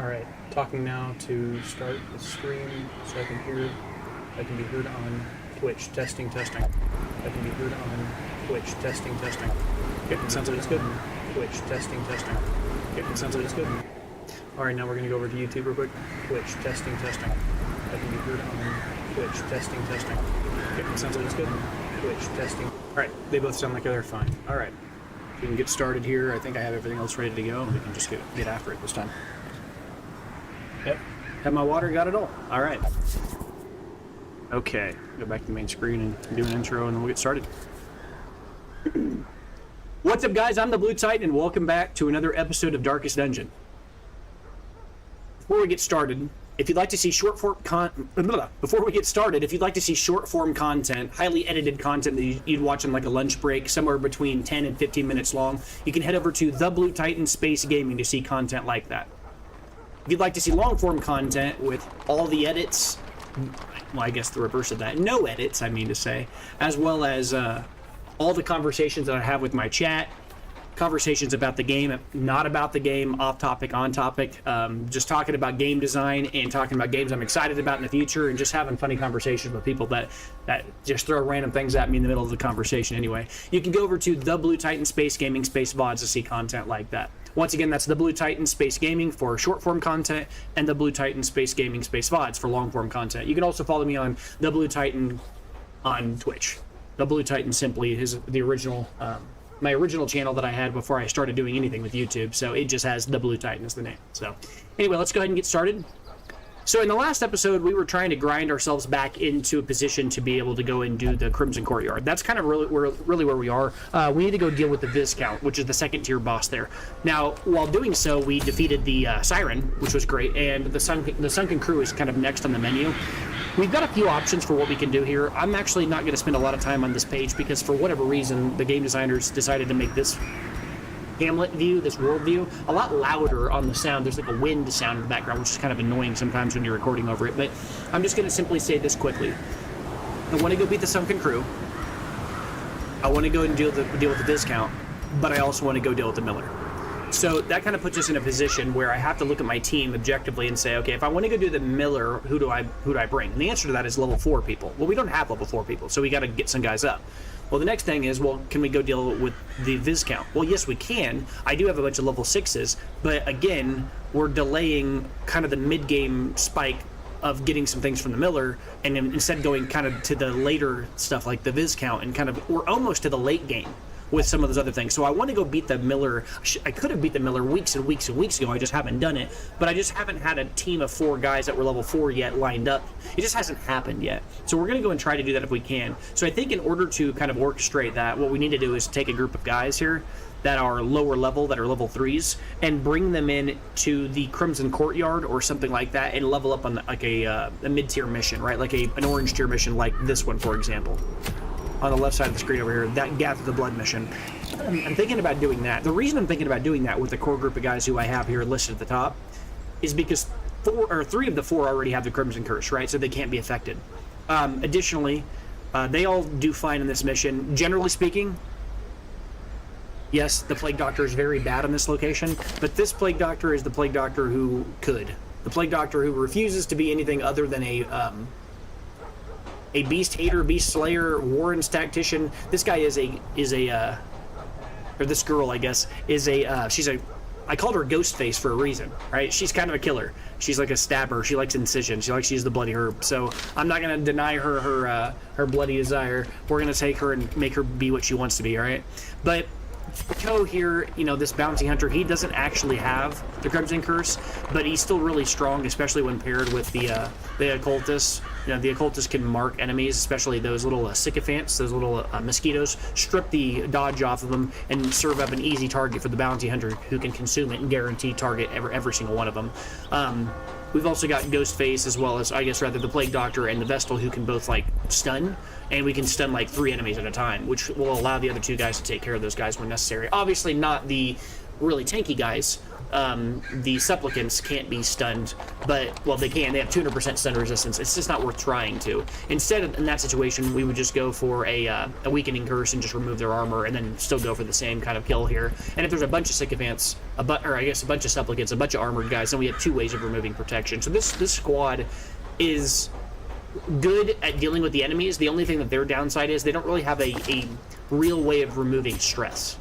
Alright, talking now to start the stream so I can be heard on Twitch. Testing. I can be heard on Twitch. Testing. Okay, sounds like it's good. Twitch. Testing. Okay, sounds like it's good. Alright, now we're going to go over to YouTube real quick. Twitch. Testing. I can be heard on Twitch. Testing. Okay, sounds like it's good. Twitch. Testing. Alright, they both sound like they're fine. Alright, we can get started here. I think I have everything else ready to go, and we can just get after it this time. Yep, have my water, got it all. Alright. Okay, go back to the main screen and do an intro, and then we'll get started. What's up, guys? I'm the Blue Titan, and welcome back to another episode of Darkest Dungeon. Before we get started, if you'd like to see short form content, highly edited content that you'd watch on like a lunch break, somewhere between 10 and 15 minutes long, you can head over to the Blue Titan Space Gaming to see content like that. If you'd like to see long form content with all the edits, well, I guess the reverse of that, no edits, I mean to say, as well as all the conversations that I have with my chat, conversations about the game, not about the game, off topic, on topic, just talking about game design and talking about games I'm excited about in the future, and just having funny conversations with people that just throw random things at me in the middle of the conversation anyway. You can go over to the Blue Titan Space Gaming Space VODs to see content like that. Once again, that's the Blue Titan Space Gaming for short form content, and the Blue Titan Space Gaming Space VODs for long form content. You can also follow me on the Blue Titan on Twitch. The Blue Titan simply is the original, my original channel that I had before I started doing anything with YouTube, so it just has the Blue Titan as the name. So anyway, let's go ahead and get started. So in the last episode, we were trying to grind ourselves back into a position to be able to go and do the Crimson Courtyard. That's kind of really where we are. We need to go deal with the Viscount, which is the second tier boss there. Now, while doing so, we defeated the Siren, which was great, and the Sunken Crew is kind of next on the menu. We've got a few options for what we can do here. I'm actually not going to spend a lot of time on this page because for whatever reason, the game designers decided to make this Hamlet view, this world view, a lot louder on the sound. There's like a wind sound in the background, which is kind of annoying sometimes when you're recording over it. But I'm just going to simply say this quickly. I want to go beat the Sunken Crew. I want to go and deal with the Viscount, but I also want to go deal with the Miller. So that kind of puts us in a position where I have to look at my team objectively and say, okay, if I want to go do the Miller, who do I bring? And the answer to that is level 4 people. Well, we don't have level 4 people, so we got to get some guys up. Well, the next thing is, well, can we go deal with the Viscount? Well, yes, we can. I do have a bunch of level 6s, but again, we're delaying kind of the mid-game spike of getting some things from the Miller, and instead going kind of to the later stuff like the Viscount, and kind of, we're almost to the late game with some of those other things. So I want to go beat the Miller. I could have beat the Miller weeks and weeks and weeks ago. I just haven't done it. But I just haven't had a team of 4 guys that were level 4 yet lined up. It just hasn't happened yet. So we're going to go and try to do that if we can. So I think in order to kind of orchestrate that, what we need to do is take a group of guys here that are lower level, that are level 3s, and bring them in to the Crimson Courtyard or something like that, and level up on like a mid-tier mission, right? Like an orange tier mission like this one, for example. On the left side of the screen over here, that Gather the Blood mission. I'm thinking about doing that. The reason I'm thinking about doing that with the core group of guys who I have here listed at the top is because 3 of the 4 already have the Crimson Curse, right? So they can't be affected. Additionally, they all do fine in this mission. Generally speaking, yes, the Plague Doctor is very bad on this location, but this Plague Doctor is the Plague Doctor who could. The Plague Doctor who refuses to be anything other than a beast hater, beast slayer, Warren's tactician. This guy or this girl, I guess, I called her Ghostface for a reason, right? She's kind of a killer. She's like a stabber. She likes incision. She likes to use the bloody herb. So I'm not going to deny her bloody desire. We're going to take her and make her be what she wants to be, all right? But Ko here, you know, this bounty hunter, he doesn't actually have the Crimson Curse, but he's still really strong, especially when paired with the occultists. You know, the occultists can mark enemies, especially those little sycophants, those little mosquitoes, strip the dodge off of them, and serve up an easy target for the bounty hunter who can consume it and guarantee target every single one of them. We've also got Ghostface, as well as, I guess, rather, the Plague Doctor and the Vestal, who can both, like, stun, and we can stun, like, 3 enemies at a time, which will allow the other 2 guys to take care of those guys when necessary. Obviously not the really tanky guys, the supplicants can't be stunned, but, well, they can. They have 200% stun resistance. It's just not worth trying to. Instead, in that situation, we would just go for a weakening curse and just remove their armor, and then still go for the same kind of kill here. And if there's a bunch of sycophants, or I guess a bunch of supplicants, a bunch of armored guys, then we have 2 ways of removing protection. So this squad is good at dealing with the enemies. The only thing that their downside is they don't really have a real way of removing stress.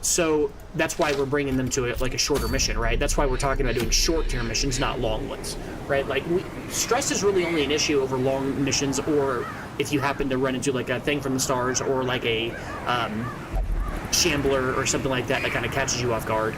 So that's why we're bringing them to a shorter mission, right? That's why we're talking about doing short-term missions, not long ones, right? Like, stress is really only an issue over long missions, or if you happen to run into like a thing from the stars, or like a shambler or something like that kind of catches you off guard.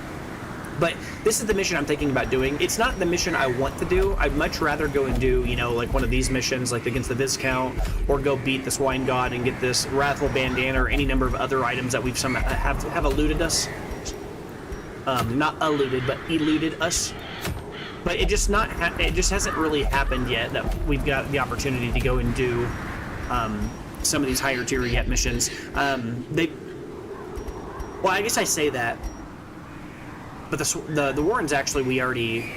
But this is the mission I'm thinking about doing. It's not the mission I want to do. I'd much rather go and do, you know, like one of these missions, like against the Viscount, or go beat the Swine God and get this Wrathful Bandana, or any number of other items that we've somehow have eluded us. Not eluded, but eluded us. But it just hasn't really happened yet that we've got the opportunity to go and do some of these higher tier yet missions. Well, I guess I say that. But the Warrens, actually, we already...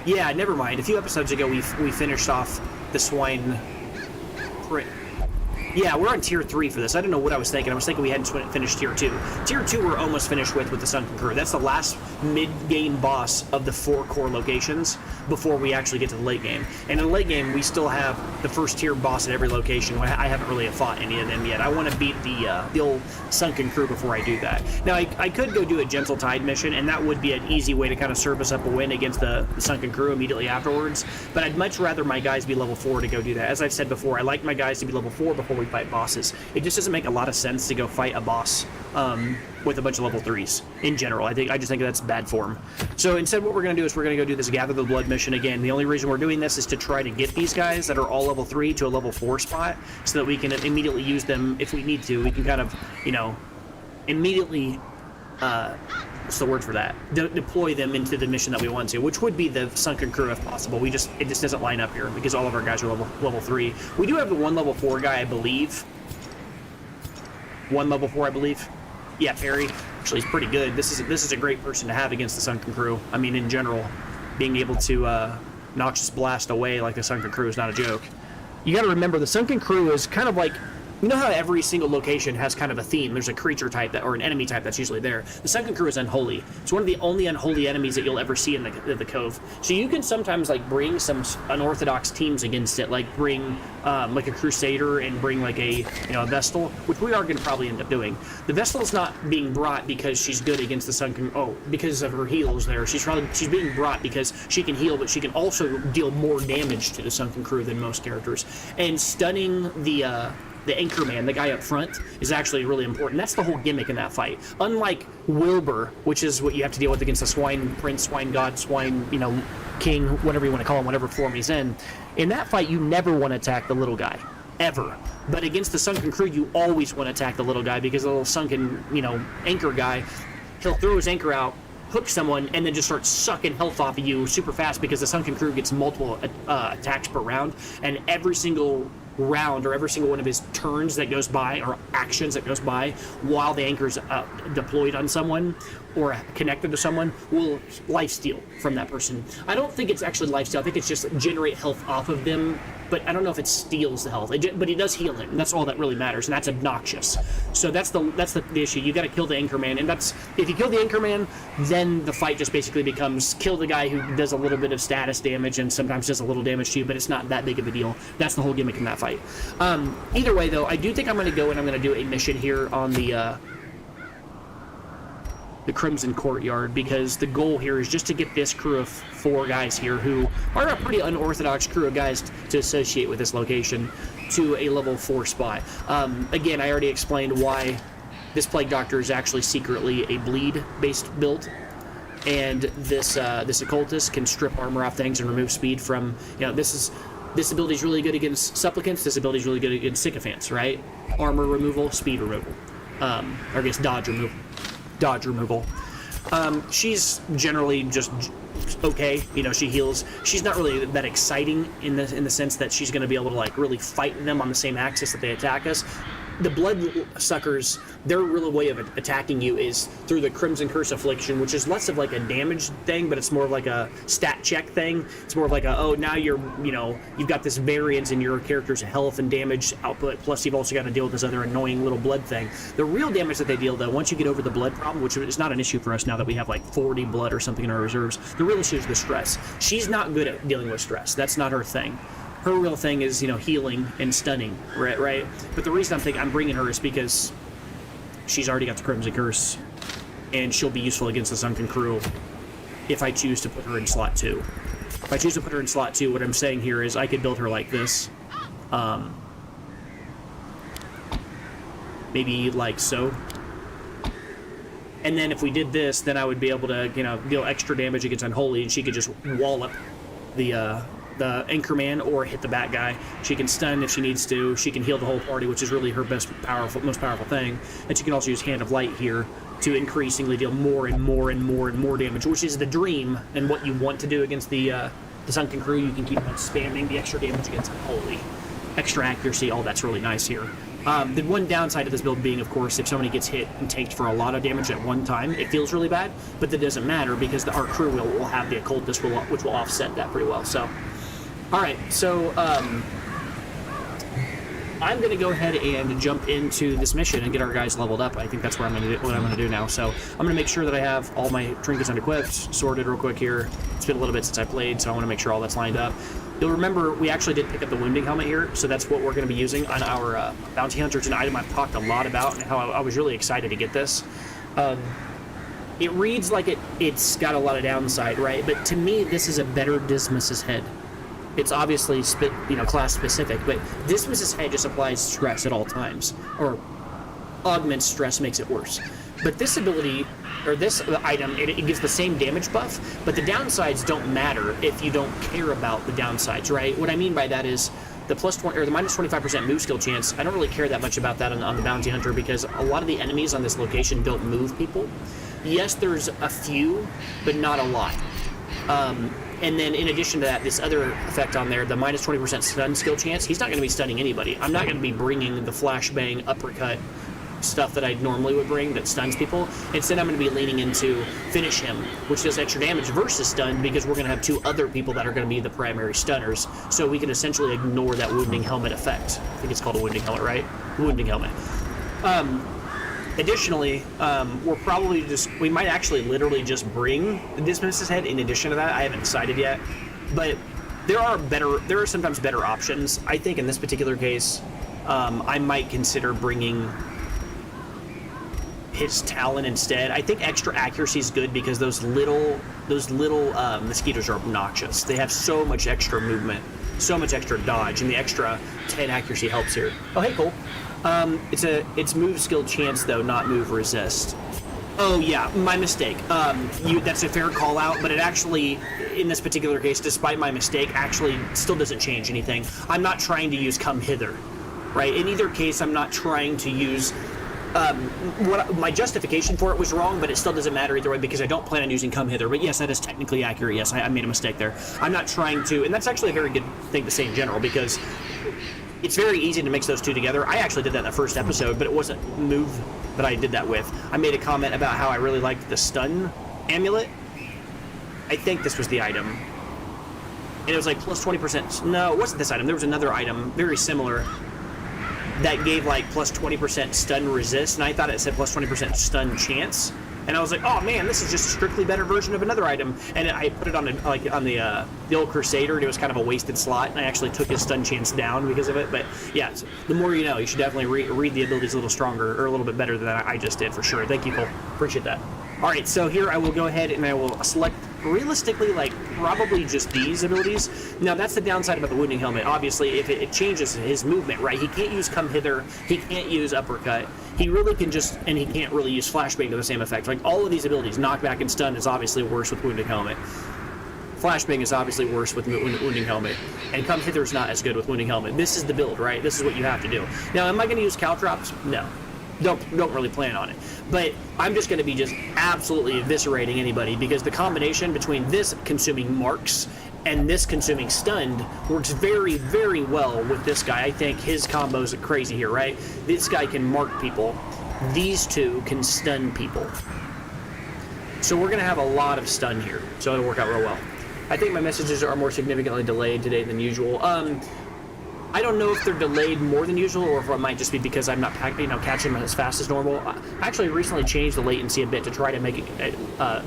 Yeah, never mind. A few episodes ago, we finished off the Swine... Yeah, we're on Tier 3 for this. I don't know what I was thinking. I was thinking we hadn't finished Tier 2. Tier 2 we're almost finished with the Sunken Crew. That's the last mid-game boss of the 4 core locations before we actually get to the late game. And in the late game, we still have the first tier boss at every location. I haven't really fought any of them yet. I want to beat the old Sunken Crew before I do that. Now, I could go do a Gentle Tide mission, and that would be an easy way to kind of serve us up a win against the Sunken Crew immediately afterwards. But I'd much rather my guys be level 4 to go do that. As I've said before, I like my guys to be level 4 before we fight bosses. It just doesn't make a lot of sense to go fight a boss with a bunch of level 3s in general. I just think that's bad form. So instead, what we're going to do is we're going to go do this Gather the Blood mission again. The only reason we're doing this is to try to get these guys that are all level 3 to a level 4 spot, so that we can immediately use them if we need to. We can kind of, you know, immediately what's the word for that? Deploy them into the mission that we want to, which would be the Sunken Crew if possible. It just doesn't line up here because all of our guys are level 3. We do have the one level 4 guy, I believe. One level 4, I believe. Yeah, Perry. Actually, he's pretty good. This is a great person to have against the Sunken Crew. I mean, in general, being able to Noxious Blast away like the Sunken Crew is not a joke. You got to remember, the Sunken Crew is kind of like, you know how every single location has kind of a theme? There's a creature type or an enemy type that's usually there. The Sunken Crew is unholy. It's one of the only unholy enemies that you'll ever see in the Cove. So you can sometimes like bring some unorthodox teams against it, like bring like a Crusader and bring like a Vestal, which we are going to probably end up doing. The Vestal is not being brought because she's good against the Sunken. Oh, because of her heals there. She's being brought because she can heal, but she can also deal more damage to the Sunken Crew than most characters. And stunning the Anchorman, the guy up front, is actually really important. That's the whole gimmick in that fight. Unlike Wilbur, which is what you have to deal with against the Swine Prince, Swine God, Swine, King, whatever you want to call him, whatever form he's in that fight, you never want to attack the little guy. Ever. But against the Sunken Crew, you always want to attack the little guy because the little sunken, anchor guy, he'll throw his anchor out, hook someone, and then just start sucking health off of you super fast because the Sunken Crew gets multiple attacks per round, and every single round or every single one of his turns that goes by or actions that goes by while the anchor's deployed on someone or connected to someone will lifesteal from that person. I don't think it's actually lifesteal. I think it's just generate health off of them, but I don't know if it steals the health. But he does heal him, and that's all that really matters, and that's obnoxious. So that's the issue. You got to kill the Anchorman, and that's if you kill the Anchorman, then the fight just basically becomes kill the guy who does a little bit of status damage and sometimes does a little damage to you, but it's not that big of a deal. That's the whole gimmick in that fight. Either way, though, I do think I'm going to go and I'm going to do a mission here on the Crimson Courtyard, because the goal here is just to get this crew of 4 guys here who are a pretty unorthodox crew of guys to associate with this location to a level 4 spot. Again, I already explained why this Plague Doctor is actually secretly a bleed-based build, and this occultist can strip armor off things and remove speed from, this ability is really good against supplicants, this ability is really good against sycophants, right? Armor removal, speed removal, or I guess dodge removal. She's generally just okay, she heals. She's not really that exciting in the sense that she's going to be able to like really fight them on the same axis that they attack us. the blood suckers, their real way of attacking you is through the Crimson Curse Affliction, which is less of like a damage thing, but it's more of like a stat check thing. It's more of like a, oh, now you're, you know, you've got this variance in your character's health and damage output, plus you've also got to deal with this other annoying little blood thing. The real damage that they deal, though, once you get over the blood problem, which is not an issue for us now that we have like 40 blood or something in our reserves, the real issue is the stress. She's not good at dealing with stress. That's not her thing. Her real thing is, you know, healing and stunning, right? But the reason I'm bringing her is because she's already got the Crimson Curse, and she'll be useful against the Sunken Crew if I choose to put her in slot 2. If I choose to put her in slot 2, what I'm saying here is I could build her like this. Maybe like so. And then if we did this, then I would be able to, you know, deal extra damage against Unholy, and she could just wallop the Anchorman or hit the bad guy. She can stun if she needs to. She can heal the whole party, which is really her most powerful thing. And she can also use Hand of Light here to increasingly deal more and more damage, which is the dream and what you want to do against the Sunken Crew. You can keep on spamming the extra damage against Unholy. Extra accuracy, all that's really nice here. The one downside of this build being, of course, if somebody gets hit and tanked for a lot of damage at one time, it feels really bad, but that doesn't matter because our crew will have the Occultist, which will offset that pretty well. So, all right, so I'm going to go ahead and jump into this mission and get our guys leveled up. I think that's what I'm going to do now. So I'm going to make sure that I have all my trinkets unequipped, sorted real quick here. It's been a little bit since I played, so I want to make sure all that's lined up. You'll remember we actually did pick up the Wounding Helmet here, so that's what we're going to be using on our Bounty Hunter. It's an item I've talked a lot about and how I was really excited to get this. It reads like it's got a lot of downside, right? But to me, this is a better Dismas's Head. It's obviously class specific, but Dismas's Head just applies stress at all times, or augments stress, makes it worse. But this ability, or this item, it gives the same damage buff, but the downsides don't matter if you don't care about the downsides, right? What I mean by that is the plus 20 or the minus 25% move skill chance. I don't really care that much about that on the Bounty Hunter because a lot of the enemies on this location don't move people. Yes, there's a few, but not a lot. And then in addition to that, this other effect on there, the minus 20% stun skill chance, he's not going to be stunning anybody. I'm not going to be bringing the flashbang, uppercut stuff that I normally would bring that stuns people. Instead, I'm going to be leaning into finish him, which does extra damage versus stun because we're going to have two other people that are going to be the primary stunners. So we can essentially ignore that Wounding Helmet effect. I think it's called a Wounding Helmet, right? Wounding Helmet. Additionally, we might actually literally just bring the Dismas's Head in addition to that. I haven't decided yet, but there are sometimes better options. I think in this particular case, I might consider bringing his Talon instead. I think extra accuracy is good because those little mosquitoes are obnoxious. They have so much extra movement, so much extra dodge, and the extra 10 accuracy helps here. Oh, hey, Cole. It's move skill chance though, not move resist. Oh yeah, my mistake. That's a fair call out, but it actually, in this particular case, despite my mistake, actually still doesn't change anything. I'm not trying to use Come Hither, right? In either case, I'm not trying to use. My justification for it was wrong, but it still doesn't matter either way because I don't plan on using Come Hither. But yes, that is technically accurate. Yes, I made a mistake there. I'm not trying to, and that's actually a very good thing to say in general because it's very easy to mix those two together. I actually did that in the first episode, but it wasn't move that I did that with. I made a comment about how I really liked the stun amulet. I think this was the item. And it was like plus 20%. No, it wasn't this item. There was another item very similar that gave like plus 20% stun resist, and I thought it said plus 20% stun chance. And I was like, oh man, this is just a strictly better version of another item. And I put it on the old Crusader, and it was kind of a wasted slot, and I actually took his stun chance down because of it. But yeah, the more you know, you should definitely read the abilities a little stronger, or a little bit better than I just did for sure. Thank you, Cole. Appreciate that. All right, so here I will go ahead and I will select realistically like probably just these abilities. Now that's the downside about the Wounding Helmet. Obviously, if it changes his movement, right? He can't use Come Hither. He can't use Uppercut. He really can just, and he can't really use Flashbang to the same effect. Like all of these abilities, Knockback and Stun is obviously worse with Wounding Helmet. Flashbang is obviously worse with Wounding Helmet, and Come Hither is not as good with Wounding Helmet. This is the build, right? This is what you have to do. Now, am I going to use Caltrops? No. don't really plan on it. But I'm just going to be just absolutely eviscerating anybody, because the combination between this consuming marks and this consuming stunned works very, very well with this guy. I think his combos are crazy here, right? This guy can mark people. These two can stun people. So we're going to have a lot of stun here. So it'll work out real well. I think my messages are more significantly delayed today than usual. I don't know if they're delayed more than usual, or if it might just be because I'm not catching them as fast as normal. I actually recently changed the latency a bit to try to make it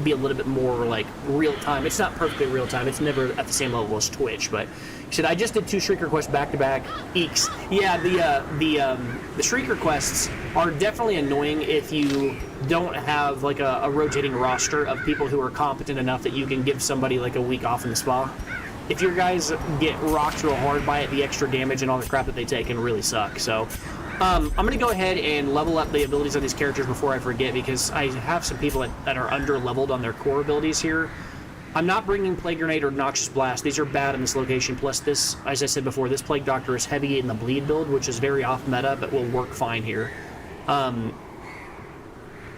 be a little bit more like real time. It's not perfectly real time. It's never at the same level as Twitch, but said I just did 2 Shriek requests back to back. Eeks. Yeah, the Shriek requests are definitely annoying if you don't have like a rotating roster of people who are competent enough that you can give somebody like a week off in the spa. If your guys get rocked real hard by it, the extra damage and all the crap that they take can really suck. So I'm going to go ahead and level up the abilities of these characters before I forget, because I have some people that are under-leveled on their core abilities here. I'm not bringing Plague Grenade or Noxious Blast. These are bad in this location. Plus this, as I said before, this Plague Doctor is heavy in the bleed build, which is very off-meta, but will work fine here.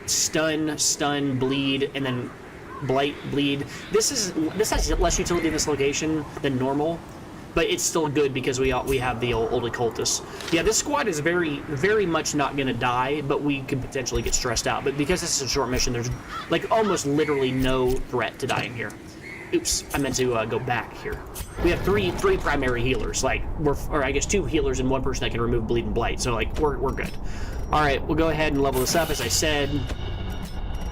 Stun, bleed, and then blight, bleed. This has less utility in this location than normal, but it's still good because we have the old occultist. Yeah, this squad is very, very much not going to die, but we could potentially get stressed out. But because this is a short mission, there's like almost literally no threat to dying here. Oops, I meant to go back here. We have three primary healers, or I guess 2 healers and 1 person that can remove bleed and blight. So like we're good. All right, we'll go ahead and level this up. As I said,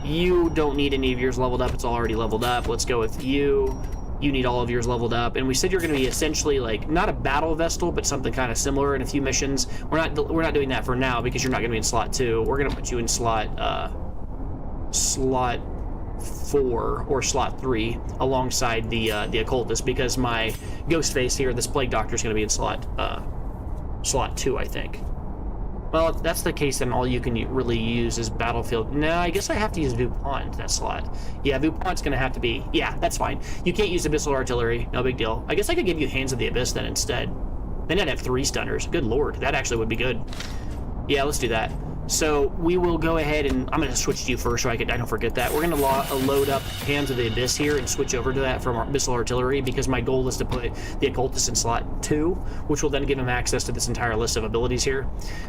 you don't need any of yours leveled up. It's already leveled up. Let's go with you. You need all of yours leveled up. And we said you're going to be essentially like not a battle vestal, but something kind of similar in a few missions. We're not doing that for now because you're not going to be in slot 2. We're going to put you in slot 4 or slot 3 alongside the occultist, because my ghost face here, this plague doctor, is going to be in slot 2, I think. Well, if that's the case, then all you can really use is Battlefield. No, I guess I have to use Vupont in that slot. Yeah, Vupont's going to have to be... Yeah, that's fine. You can't use Abyssal Artillery. No big deal. I guess I could give you Hands of the Abyss then instead. Then I'd have 3 stunners. Good lord. That actually would be good. Yeah, let's do that. So we will go ahead and... I'm going to switch to you first so I don't forget that. We're going to load up Hands of the Abyss here and switch over to that from our Abyssal Artillery, because my goal is to put the Occultist in slot 2, which will then give him access to this entire list of abilities here.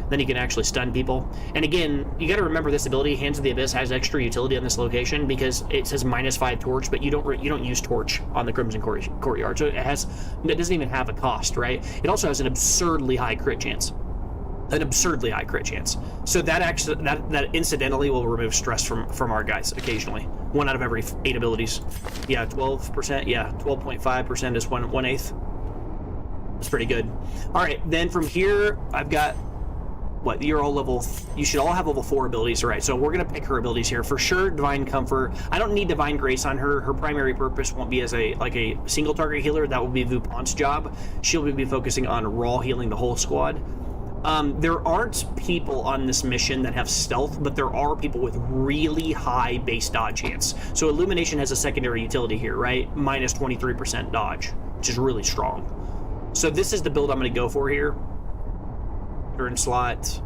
Then he can actually stun people. And again, you got to remember this ability, Hands of the Abyss, has extra utility on this location because it says -5 torch, but you don't use torch on the Crimson Courtyard. So it doesn't even have a cost, right? It also has an absurdly high crit chance. So that incidentally will remove stress from our guys occasionally. 1 out of every 8 abilities. Yeah, 12%. Yeah, 12.5% is 1/8. That's pretty good. All right, then from here I've got what you should all have level 4 abilities, right? So we're gonna pick her abilities here for sure. Divine Comfort. I don't need Divine Grace on her. Her primary purpose won't be as a single target healer. That will be Vupont's job. She'll be focusing on raw healing the whole squad. There aren't people on this mission that have stealth, but there are people with really high base dodge chance. So Illumination has a secondary utility here, right? Minus 23% dodge, which is really strong. So this is the build I'm going to go for here. You're in slot...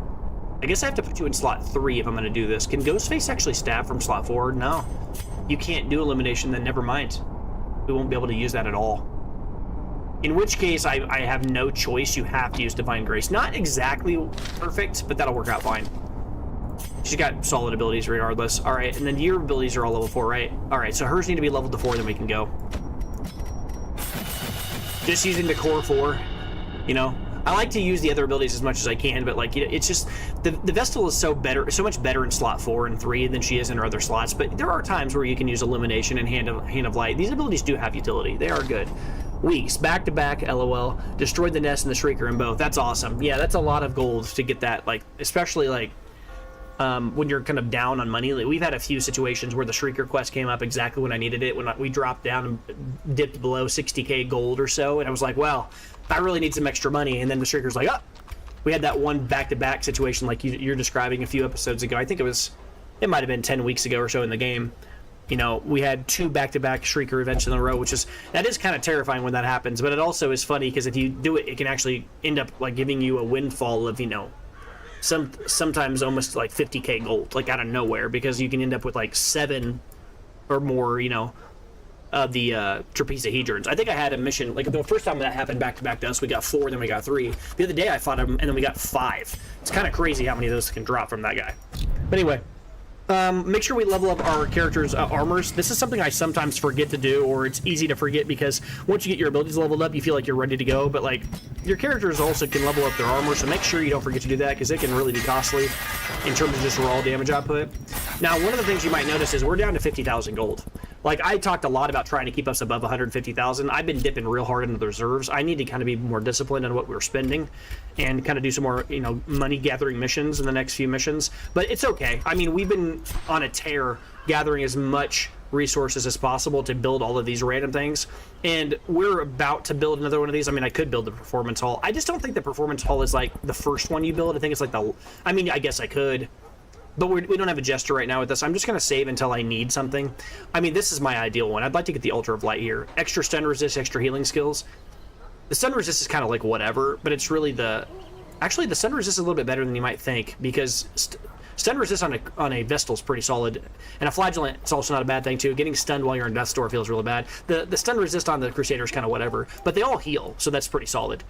I guess I have to put you in slot 3 if I'm going to do this. Can Ghostface actually stab from slot 4? No. You can't do Illumination, then never mind. We won't be able to use that at all. In which case, I have no choice. You have to use Divine Grace. Not exactly perfect, but that'll work out fine. She's got solid abilities regardless. All right, and then your abilities are all level 4, right? All right, so hers need to be leveled to 4, then we can go. Just using the core 4, you know? I like to use the other abilities as much as I can, but like, it's just the Vestal is so much better in slot 4 and 3 than she is in her other slots. But there are times where you can use Illumination and Hand of Light. These abilities do have utility. They are good. Weeks back to back, LOL. Destroyed the nest and the Shrieker in both. That's awesome. Yeah, that's a lot of gold to get that. Like, especially like when you're kind of down on money. Like, we've had a few situations where the Shrieker quest came up exactly when I needed it. When we dropped down and dipped below 60k gold or so, and I was like, well, I really need some extra money. And then the Shrieker's like, oh. We had that one back-to-back situation like you're describing a few episodes ago. I think it might have been 10 weeks ago or so in the game. You know, we had 2 back-to-back Shrieker events in a row, that is kind of terrifying when that happens, but it also is funny because if you do it, it can actually end up like giving you a windfall of, you know, sometimes almost like 50k gold, like out of nowhere, because you can end up with like 7 or more, you know, of the trapezohedrons. I think I had a mission, like the first time that happened back to back to us, we got 4, then we got 3. The other day I fought him, and then we got 5. It's kind of crazy how many of those can drop from that guy. But anyway, make sure we level up our characters' armors. This is something I sometimes forget to do, or it's easy to forget, because once you get your abilities leveled up, you feel like you're ready to go, but like your characters also can level up their armor, so make sure you don't forget to do that, because it can really be costly in terms of just raw damage output. Now, one of the things you might notice is we're down to 50,000 gold. Like, I talked a lot about trying to keep us above 150,000. I've been dipping real hard into the reserves. I need to kind of be more disciplined on what we're spending and kind of do some more, you know, money gathering missions in the next few missions. But it's okay. I mean, we've been on a tear gathering as much resources as possible to build all of these random things. And we're about to build another one of these. I mean, I could build the performance hall. I just don't think the performance hall is like the first one you build. I think it's like I mean, I guess I could. But we don't have a jester right now with this. I'm just going to save until I need something. I mean, this is my ideal one. I'd like to get the Altar of Light here. Extra stun resist, extra healing skills. The stun resist is kind of like whatever, but it's really actually, the stun resist is a little bit better than you might think, because stun resist on a Vestal is pretty solid. And a Flagellant is also not a bad thing, too. Getting stunned while you're in Death's Door feels really bad. The stun resist on the Crusader is kind of whatever, but they all heal, so that's pretty solid.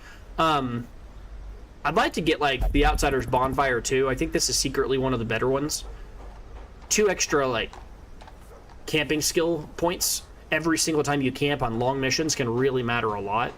I'd like to get, like, the Outsider's Bonfire, too. I think this is secretly one of the better ones. 2 extra, like, camping skill points every single time you camp on long missions can really matter a lot.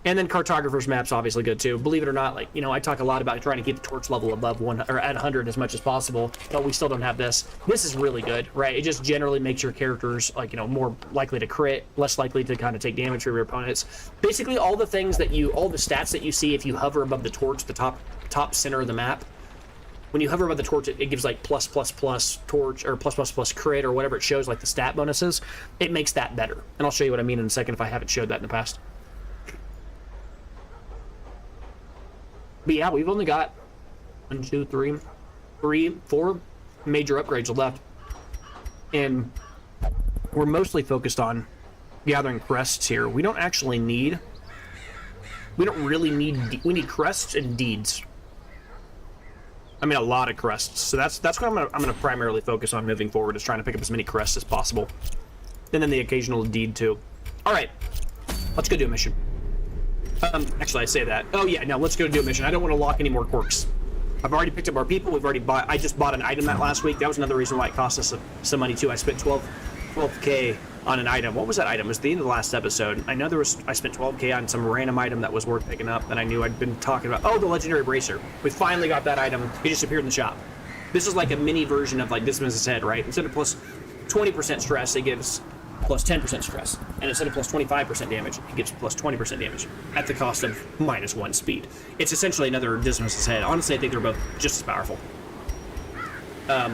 And then Cartographer's Map's obviously good, too. Believe it or not, like, you know, I talk a lot about trying to keep the torch level above 1, or at 100 as much as possible, but we still don't have this. This is really good, right? It just generally makes your characters, like, you know, more likely to crit, less likely to kind of take damage from your opponents. Basically, all the stats that you see if you hover above the torch, the top center of the map, when you hover above the torch, it gives, like, plus torch, or plus crit, or whatever it shows, like the stat bonuses. It makes that better. And I'll show you what I mean in a second if I haven't showed that in the past. But yeah, we've only got 1, 2, 3, 4 major upgrades left. And we're mostly focused on gathering crests here. We don't really need, we need crests and deeds. I mean, a lot of crests. So that's what I'm gonna primarily focus on moving forward, is trying to pick up as many crests as possible. And then the occasional deed too. All right, let's go do a mission. Actually, I say that. Oh yeah, now let's go do a mission. I don't want to lock any more quirks. I've already picked up our people. We've already bought. I just bought an item that last week. That was another reason why it cost us some money too. I spent 12k on an item. What was that item? It was the end of the last episode. I know I spent 12k on some random item that was worth picking up that I knew I'd been talking about. Oh, the legendary bracer. We finally got that item. It just appeared in the shop. This is like a mini version of like Dismiss's Head, right? Instead of plus 20% stress, it gives plus 10% stress, and instead of plus 25% damage, it gives plus 20% damage at the cost of -1 speed. It's essentially another Dismiss's Head. Honestly, I think they're both just as powerful.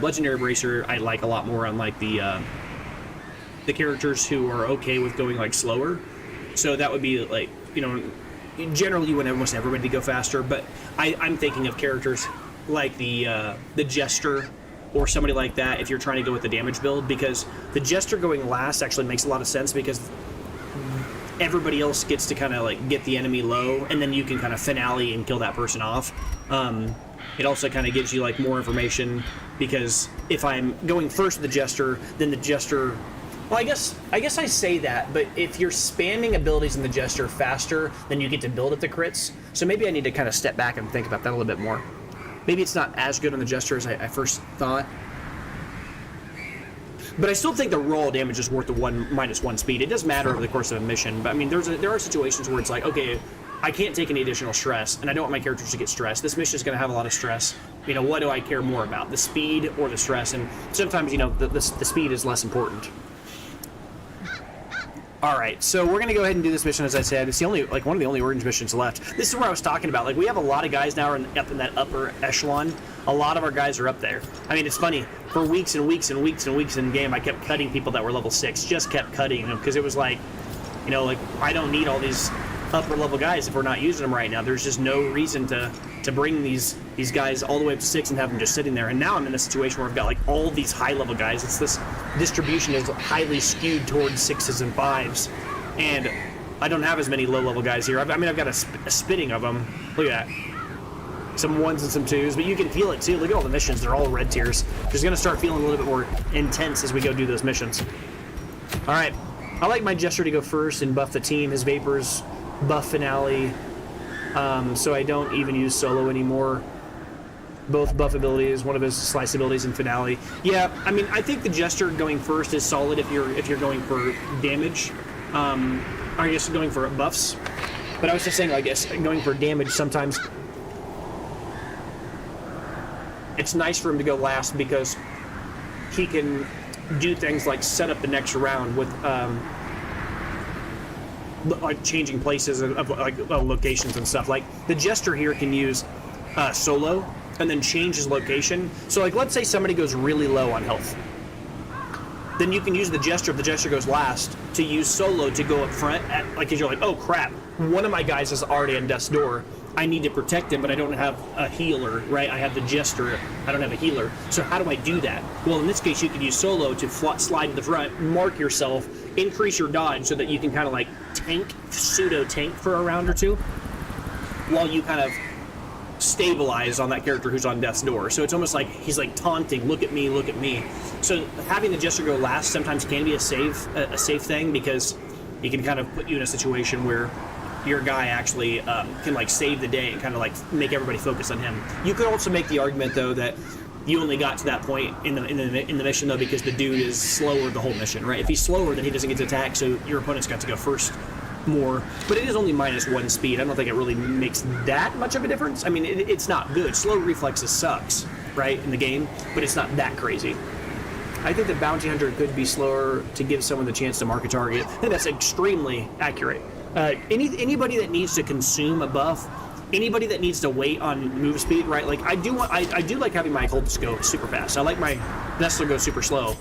Legendary Bracer I like a lot more on like the characters who are okay with going like slower. So that would be like, you know, generally you want almost everybody to go faster, but I'm thinking of characters like the Jester, or somebody like that if you're trying to go with the damage build, because the Jester going last actually makes a lot of sense, because everybody else gets to kind of like get the enemy low, and then you can kind of finale and kill that person off. It also kind of gives you like more information, because if I'm going first with the Jester, then the Jester, well, I guess I say that, but if you're spamming abilities in the Jester faster, then you get to build up the crits. So maybe I need to kind of step back and think about that a little bit more. Maybe it's not as good on the Jester as I first thought. But I still think the raw damage is worth the -1 speed. It does matter over the course of a mission, but I mean, there are situations where it's like, okay, I can't take any additional stress, and I don't want my characters to get stressed. This mission is going to have a lot of stress. You know, what do I care more about, the speed or the stress? And sometimes, you know, the speed is less important. All right, so we're going to go ahead and do this mission, as I said. It's one of the only orange missions left. This is what I was talking about. Like, we have a lot of guys now up in that upper echelon. A lot of our guys are up there. I mean, it's funny. For weeks and weeks and weeks and weeks in game, I kept cutting people that were level 6. Just kept cutting them, because it was like, you know, like, I don't need all these upper level guys if we're not using them right now. There's just no reason to bring these guys all the way up to 6 and have them just sitting there. And now I'm in a situation where I've got like all these high level guys. It's this distribution is highly skewed towards 6s and 5s, and I don't have as many low level guys here. I mean, I've got a spitting of them. Look at that. some 1s and some 2s, but you can feel it too. Look at all the missions. They're all red tiers. Just going to start feeling a little bit more intense as we go do those missions. All right. I like my Jester to go first and buff the team. His Vapors buff Finale, so I don't even use Solo anymore. Both buff abilities, one of his slice abilities in Finale. Yeah, I mean, I think the Jester going first is solid if you're going for damage. I guess going for buffs. But I was just saying, I guess, going for damage sometimes it's nice for him to go last because he can do things like set up the next round with like changing places of like locations and stuff. Like the Jester here can use Solo and then change his location. So like let's say somebody goes really low on health. Then you can use the Jester if the Jester goes last to use Solo to go up front at, like if you're like, oh crap, one of my guys is already on death's door. I need to protect him, but I don't have a healer, right? I have the Jester, I don't have a healer. So how do I do that? Well, in this case, you could use Solo to slide to the front, mark yourself, increase your dodge so that you can kind of like tank, pseudo-tank for a round or two, while you kind of stabilize on that character who's on death's door. So it's almost like he's like taunting, look at me, look at me. So having the Jester go last sometimes can be a safe thing because he can kind of put you in a situation where your guy actually can like save the day and kind of like make everybody focus on him. You could also make the argument though that you only got to that point in the mission though because the dude is slower the whole mission, right? If he's slower, then he doesn't get to attack, so your opponent's got to go first more. But it is only -1 speed. I don't think it really makes that much of a difference. I mean, it's not good. Slow reflexes sucks, right, in the game, but it's not that crazy. I think the Bounty Hunter could be slower to give someone the chance to mark a target. I think that's extremely accurate. Anybody that needs to consume a buff, anybody that needs to wait on move speed, right? Like I do like having my occultist go super fast. I like my Vessel go super slow,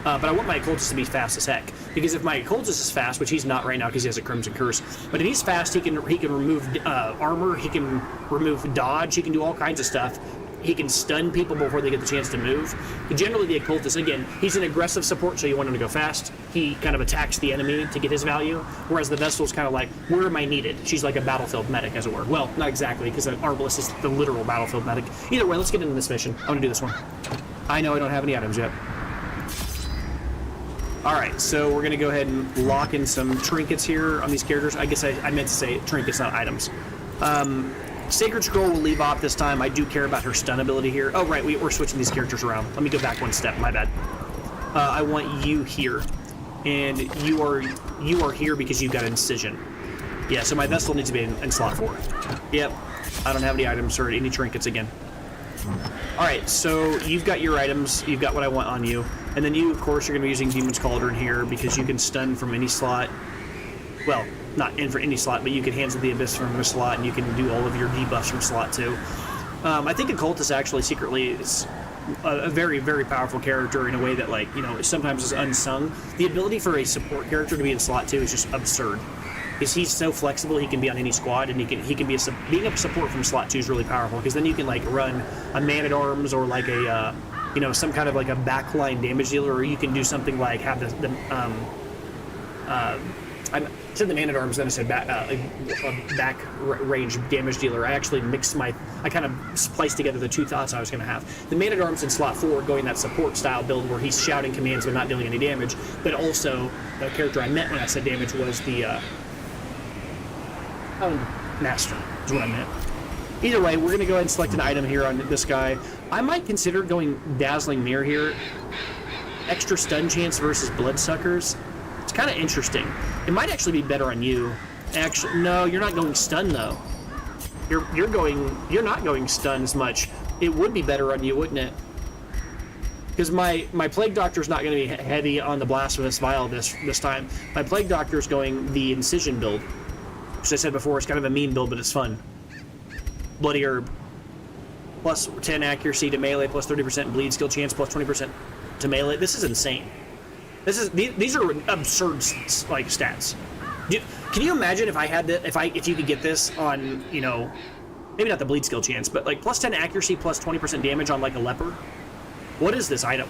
but I want my occultist to be fast as heck. Because if my occultist is fast, which he's not right now because he has a Crimson Curse, but if he's fast, he can remove armor, he can remove dodge, he can do all kinds of stuff. He can stun people before they get the chance to move. Generally, the occultist, again, he's an aggressive support, so you want him to go fast. He kind of attacks the enemy to get his value, whereas the Vessel's kind of like, where am I needed? She's like a battlefield medic, as it were. Well, not exactly, because an Arbalest is the literal battlefield medic. Either way, let's get into this mission. I want to do this one. I know I don't have any items yet. Alright, so we're going to go ahead and lock in some trinkets here on these characters. I guess I meant to say trinkets, not items. Sacred Scroll will leave off this time. I do care about her stun ability here. Oh, right, we're switching these characters around. Let me go back one step, my bad. I want you here. And you are here because you've got Incision. Yeah, so my Vessel needs to be in slot 4. Yep, I don't have any items or any trinkets again. Alright, so you've got your items, you've got what I want on you. And then you, of course, are going to be using Demon's Cauldron here because you can stun from any slot. Well, not in for any slot, but you can Hands of the Abyss from a slot, and you can do all of your debuffs from slot too. I think Occultist actually secretly is a very, very powerful character in a way that, like, you know, sometimes is unsung. The ability for a support character to be in slot 2 is just absurd. Because he's so flexible, he can be on any squad, and he can be being a support from slot 2 is really powerful. Because then you can like run a Man-at-Arms or like a you know, some kind of like a backline damage dealer, or you can do something like have I said the Man-at-Arms, then I said back range damage dealer. I actually mixed I kind of spliced together the two thoughts I was going to have. The Man-at-Arms in slot 4 going that support style build where he's shouting commands but not dealing any damage, but also the character I meant when I said damage was the Master, is what I meant. Either way, we're going to go ahead and select an item here on this guy. I might consider going Dazzling Mirror here. Extra stun chance versus Bloodsuckers. It's kind of interesting. It might actually be better on you. Actually, no, you're not going stun though. You're not going stun as much. It would be better on you, wouldn't it? Because my Plague Doctor's not going to be heavy on the Blasphemous Vial this time. My Plague Doctor's going the Incision build. As I said before, it's kind of a mean build, but it's fun. Bloody Herb. Plus 10 accuracy to melee, plus 30% bleed skill chance, plus 20% to melee. This is insane. These are absurd like stats. Can you imagine if I had that? If you could get this on, you know, maybe not the bleed skill chance, but like plus 10 accuracy, plus 20% damage on like a leper. What is this item?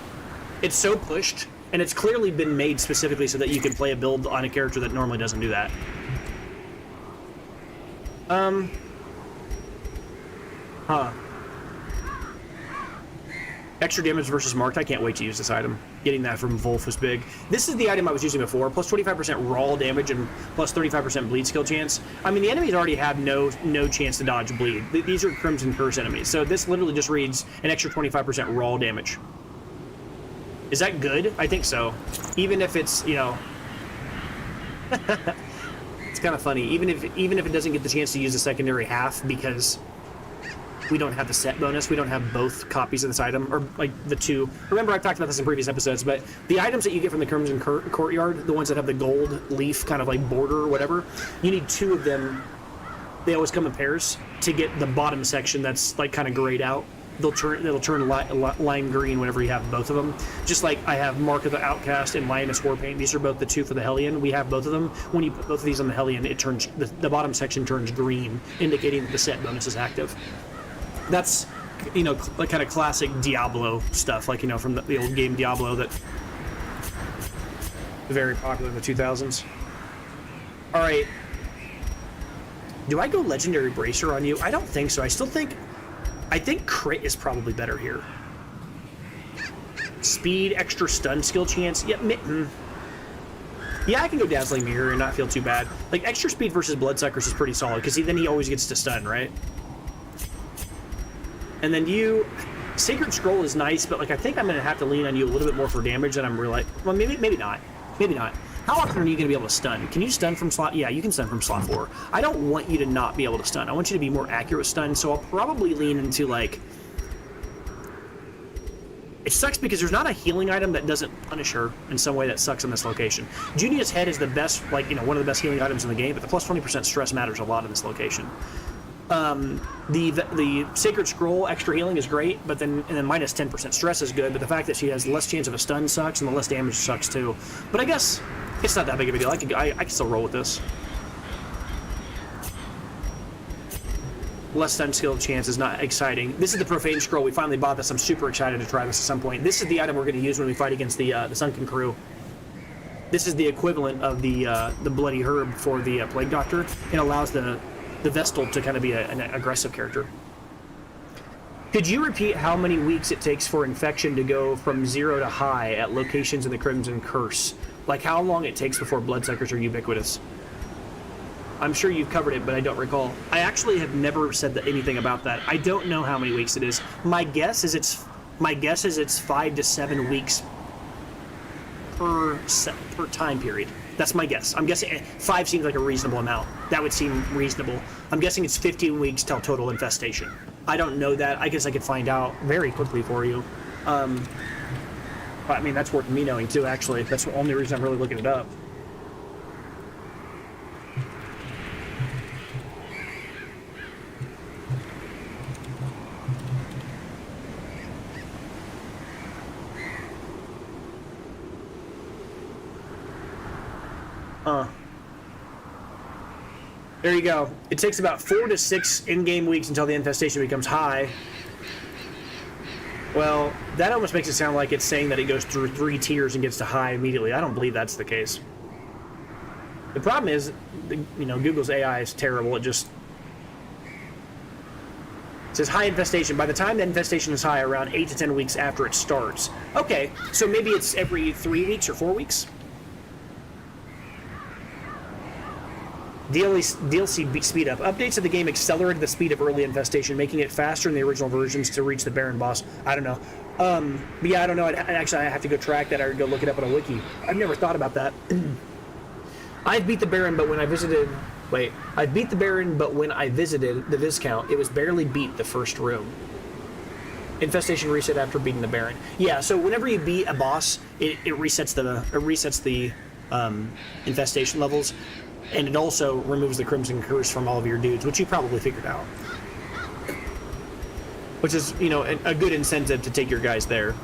It's so pushed, and it's clearly been made specifically so that you can play a build on a character that normally doesn't do that. Huh. Extra damage versus marked. I can't wait to use this item. Getting that from Wolf was big. This is the item I was using before. Plus 25% raw damage and plus 35% bleed skill chance. I mean, the enemies already have no chance to dodge bleed. These are Crimson Curse enemies. So this literally just reads an extra 25% raw damage. Is that good? I think so. Even if it's, you know... It's kind of funny. Even if it doesn't get the chance to use the secondary half because... we don't have the set bonus. We don't have both copies of this item, or like the two. Remember, I've talked about this in previous episodes, but the items that you get from the Crimson Courtyard, the ones that have the gold leaf kind of like border or whatever, you need two of them. They always come in pairs to get the bottom section that's like kind of grayed out. It'll turn lime green whenever you have both of them. Just like I have Mark of the Outcast and Lioness Warpaint. These are both the two for the Hellion. We have both of them. When you put both of these on the Hellion, it turns the bottom section turns green, indicating that the set bonus is active. That's, you know, like kind of classic Diablo stuff, like, you know, from the old game Diablo that very popular in the 2000s. All right. Do I go Legendary Bracer on you? I don't think so. I think crit is probably better here. Speed, extra stun skill chance. Yep. Yeah, I can go Dazzling Mirror and not feel too bad. Like, extra speed versus Bloodsuckers is pretty solid, because then he always gets to stun, right? And then you... Sacred Scroll is nice, but, like, I think I'm going to have to lean on you a little bit more for damage than I'm really... Well, maybe not. Maybe not. How often are you going to be able to stun? Can you stun from slot... Yeah, you can stun from slot 4. I don't want you to not be able to stun. I want you to be more accurate with stun, so I'll probably lean into, like... It sucks because there's not a healing item that doesn't punish her in some way that sucks in this location. Junia's Head is the best, like, you know, one of the best healing items in the game, but the plus 20% stress matters a lot in this location. The Sacred Scroll extra healing is great, but then minus 10% stress is good, but the fact that she has less chance of a stun sucks, and the less damage sucks too. But I guess it's not that big of a deal. I can still roll with this. Less stun skill chance is not exciting. This is the Profane Scroll. We finally bought this. I'm super excited to try this at some point. This is the item we're going to use when we fight against the Sunken Crew. This is the equivalent of the Bloody Herb for the Plague Doctor. It allows the Vestal to kind of be an aggressive character. Could you repeat how many weeks it takes for infection to go from 0 to high at locations in the Crimson Curse? Like how long it takes before Bloodsuckers are ubiquitous? I'm sure you've covered it, but I don't recall. I actually have never said anything about that. I don't know how many weeks it is. My guess is it's 5 to 7 weeks per time period. That's my guess. I'm guessing 5 seems like a reasonable amount. That would seem reasonable. I'm guessing it's 15 weeks till total infestation. I don't know that. I guess I could find out very quickly for you. I mean, that's worth me knowing too, actually. That's the only reason I'm really looking it up. There you go. It takes about 4 to 6 in-game weeks until the infestation becomes high. Well, that almost makes it sound like it's saying that it goes through 3 tiers and gets to high immediately. I don't believe that's the case. The problem is, you know, Google's AI is terrible. It says high infestation. By the time the infestation is high, around 8 to 10 weeks after it starts. Okay, so maybe it's every 3 weeks or 4 weeks? DLC speed up. Updates of the game accelerated the speed of early infestation, making it faster in the original versions to reach the Baron boss. I don't know. But yeah, I don't know. Actually, I have to go track that or go look it up on a wiki. I've never thought about that. I beat the Baron, but when I visited... Wait. I beat the Baron, but when I visited the Viscount, it was barely beat the first room. Infestation reset after beating the Baron. Yeah, so whenever you beat a boss, it resets the infestation levels. And it also removes the Crimson Curse from all of your dudes, which you probably figured out. Which is, you know, a good incentive to take your guys there.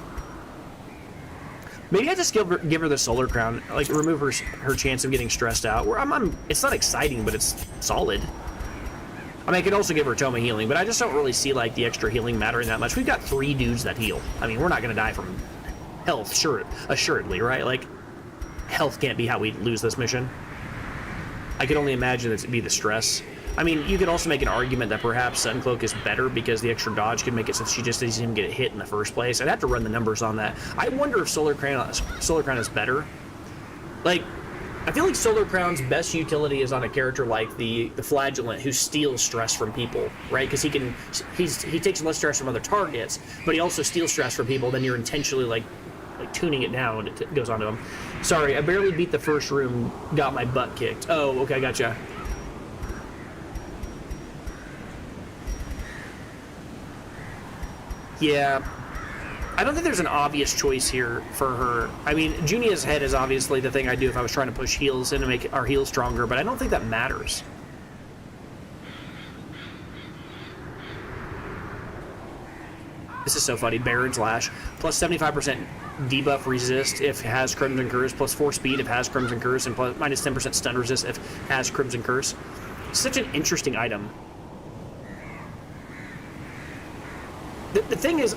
Maybe I just give her the Solar Crown, like remove her chance of getting stressed out. It's not exciting, but it's solid. I mean, I could also give her Toma healing, but I just don't really see like the extra healing mattering that much. We've got 3 dudes that heal. I mean, we're not going to die from health, assuredly, right? Like, health can't be how we lose this mission. I could only imagine it'd be the stress. I mean, you could also make an argument that perhaps Uncloak is better because the extra dodge could make it so she just doesn't even get hit in the first place. I'd have to run the numbers on that. I wonder if Solar Crown is better. Like, I feel like Solar Crown's best utility is on a character like the Flagellant, who steals stress from people, right? Because he takes less stress from other targets, but he also steals stress from people. Then you're intentionally like tuning it down when it goes onto him. Sorry, I barely beat the first room, got my butt kicked. Oh, okay, gotcha. Yeah, I don't think there's an obvious choice here for her. I mean, Junia's head is obviously the thing I'd do if I was trying to push heals in to make our heals stronger, but I don't think that matters. This is so funny. Baron's Lash, plus 75% debuff resist if has Crimson Curse, plus 4 speed if has Crimson Curse, and plus minus 10% stun resist if has Crimson Curse. Such an interesting item. The thing is,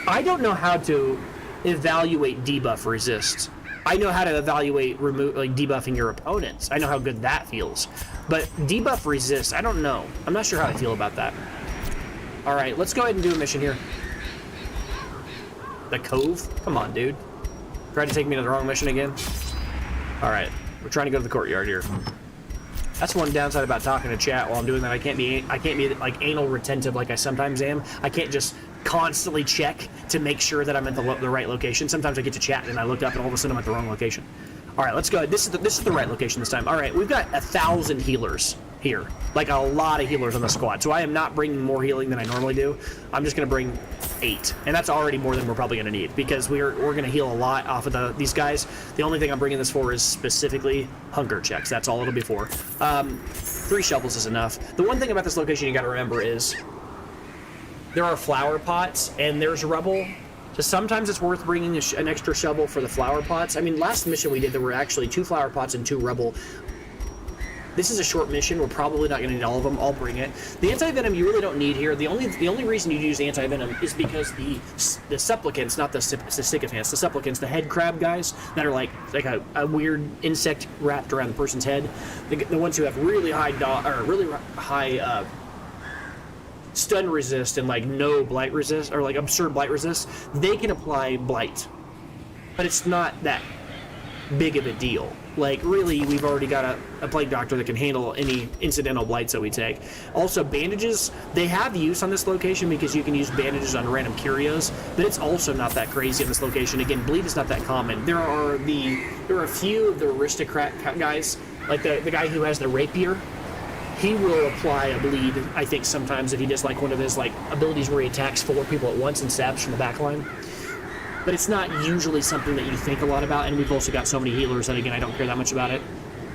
I don't know how to evaluate debuff resist. I know how to evaluate debuffing your opponents. I know how good that feels. But debuff resist, I don't know. I'm not sure how I feel about that. All right, let's go ahead and do a mission here. The Cove? Come on, dude. Try to take me to the wrong mission again? All right, we're trying to go to the courtyard here. That's one downside about talking to chat while I'm doing that. I can't be like anal retentive like I sometimes am. I can't just constantly check to make sure that I'm at the right location. Sometimes I get to chat and I look up and all of a sudden I'm at the wrong location. All right, let's go. This is the right location this time. All right, we've got 1,000 healers here, like a lot of healers on the squad. So I am not bringing more healing than I normally do. I'm just gonna bring 8, and that's already more than we're probably gonna need because we're gonna heal a lot off of these guys. The only thing I'm bringing this for is specifically hunger checks. That's all it'll be for. 3 shovels is enough. The one thing about this location you gotta remember is there are flower pots and there's rubble. So sometimes it's worth bringing an extra shovel for the flower pots. I mean, last mission we did, there were actually 2 flower pots and 2 rubble. This is a short mission. We're probably not going to need all of them. I'll bring it. The anti-venom you really don't need here. The only reason you use anti-venom is because the supplicants, not the sycophants, the supplicants, the head crab guys that are like a weird insect wrapped around the person's head, the ones who have really high stun resist and like no blight resist, or like absurd blight resist, they can apply blight, but it's not that big of a deal. Like, really, we've already got a plague doctor that can handle any incidental blights that we take. Also, bandages, they have use on this location because you can use bandages on random curios, but it's also not that crazy on this location. Again, bleed is not that common. There are a few of the aristocrat guys, like the guy who has the rapier. He will apply a bleed, I think, sometimes if he does like one of his like abilities where he attacks 4 people at once and stabs from the back line. But it's not usually something that you think a lot about, and we've also got so many healers that, again, I don't care that much about it.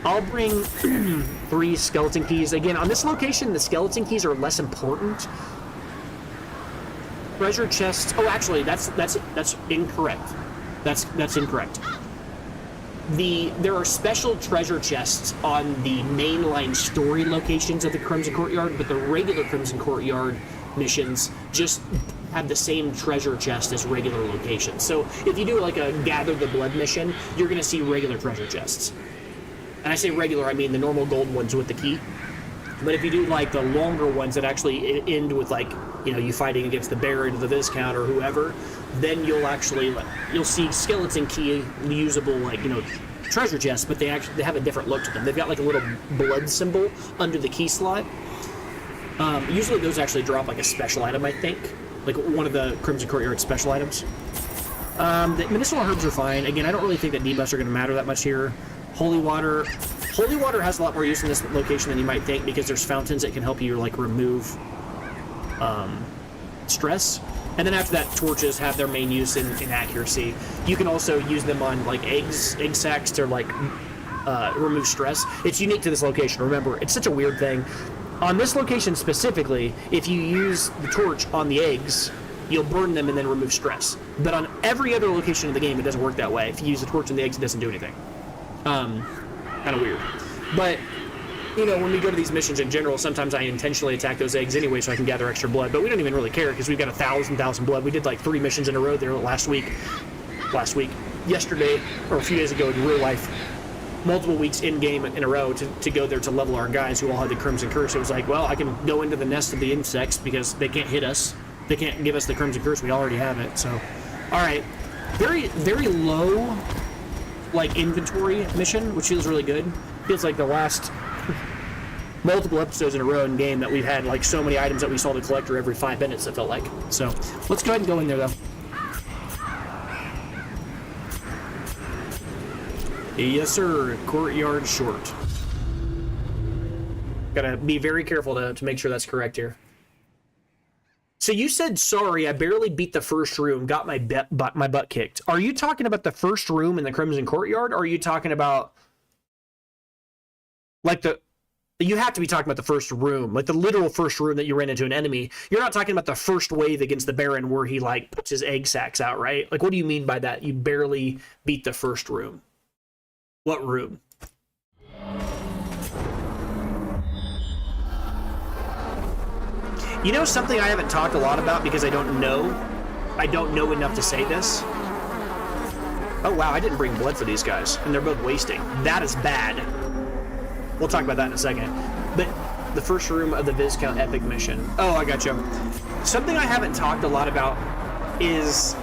I'll bring 3 skeleton keys. Again, on this location, the skeleton keys are less important. Treasure chests... Oh, actually, that's incorrect. That's incorrect. There are special treasure chests on the mainline story locations of the Crimson Courtyard, but the regular Crimson Courtyard missions just have the same treasure chest as regular locations. So if you do like a Gather the Blood mission, you're going to see regular treasure chests. And I say regular, I mean the normal gold ones with the key. But if you do like the longer ones that actually end with like, you know, you fighting against the Baron or the Viscount or whoever, then you'll see skeleton key usable, like, you know, treasure chests, but they have a different look to them. They've got like a little blood symbol under the key slot. Usually those actually drop like a special item, I think. Like one of the Crimson Courtyard special items. The medicinal herbs are fine. Again, I don't really think that debuffs are going to matter that much here. Holy water has a lot more use in this location than you might think because there's fountains that can help you like remove stress. And then after that, torches have their main use in accuracy. You can also use them on like egg sacs to like remove stress. It's unique to this location. Remember, it's such a weird thing. On this location specifically, if you use the torch on the eggs, you'll burn them and then remove stress. But on every other location in the game, it doesn't work that way. If you use the torch on the eggs, it doesn't do anything. Kind of weird. But, you know, when we go to these missions in general, sometimes I intentionally attack those eggs anyway so I can gather extra blood. But we don't even really care because we've got 1,000 blood. We did like 3 missions in a row there yesterday, or a few days ago in real life. multiple weeks in game in a row to go there to level our guys who all had the Crimson Curse. It was like, well, I can go into the nest of the insects because they can't hit us. They can't give us the Crimson Curse. We already have it. So, all right, very very low like inventory mission, which feels really good. Feels like the last multiple episodes in a row in game that we've had like so many items that we saw the collector every 5 minutes. It felt like. So let's go ahead and go in there though. Yes, sir. Courtyard short. Gotta be very careful to make sure that's correct here. So you said, sorry, I barely beat the first room, got my butt kicked. Are you talking about the first room in the Crimson Courtyard, or are you talking about like you have to be talking about the first room, like the literal first room that you ran into an enemy. You're not talking about the first wave against the Baron where he like puts his egg sacs out, right? Like, what do you mean by that? You barely beat the first room. What room? You know something I haven't talked a lot about because I don't know enough to say this? Oh wow, I didn't bring blood for these guys, and they're both wasting. That is bad. We'll talk about that in a second. But the first room of the Viscount Epic mission. Oh, I got you. Something I haven't talked a lot about is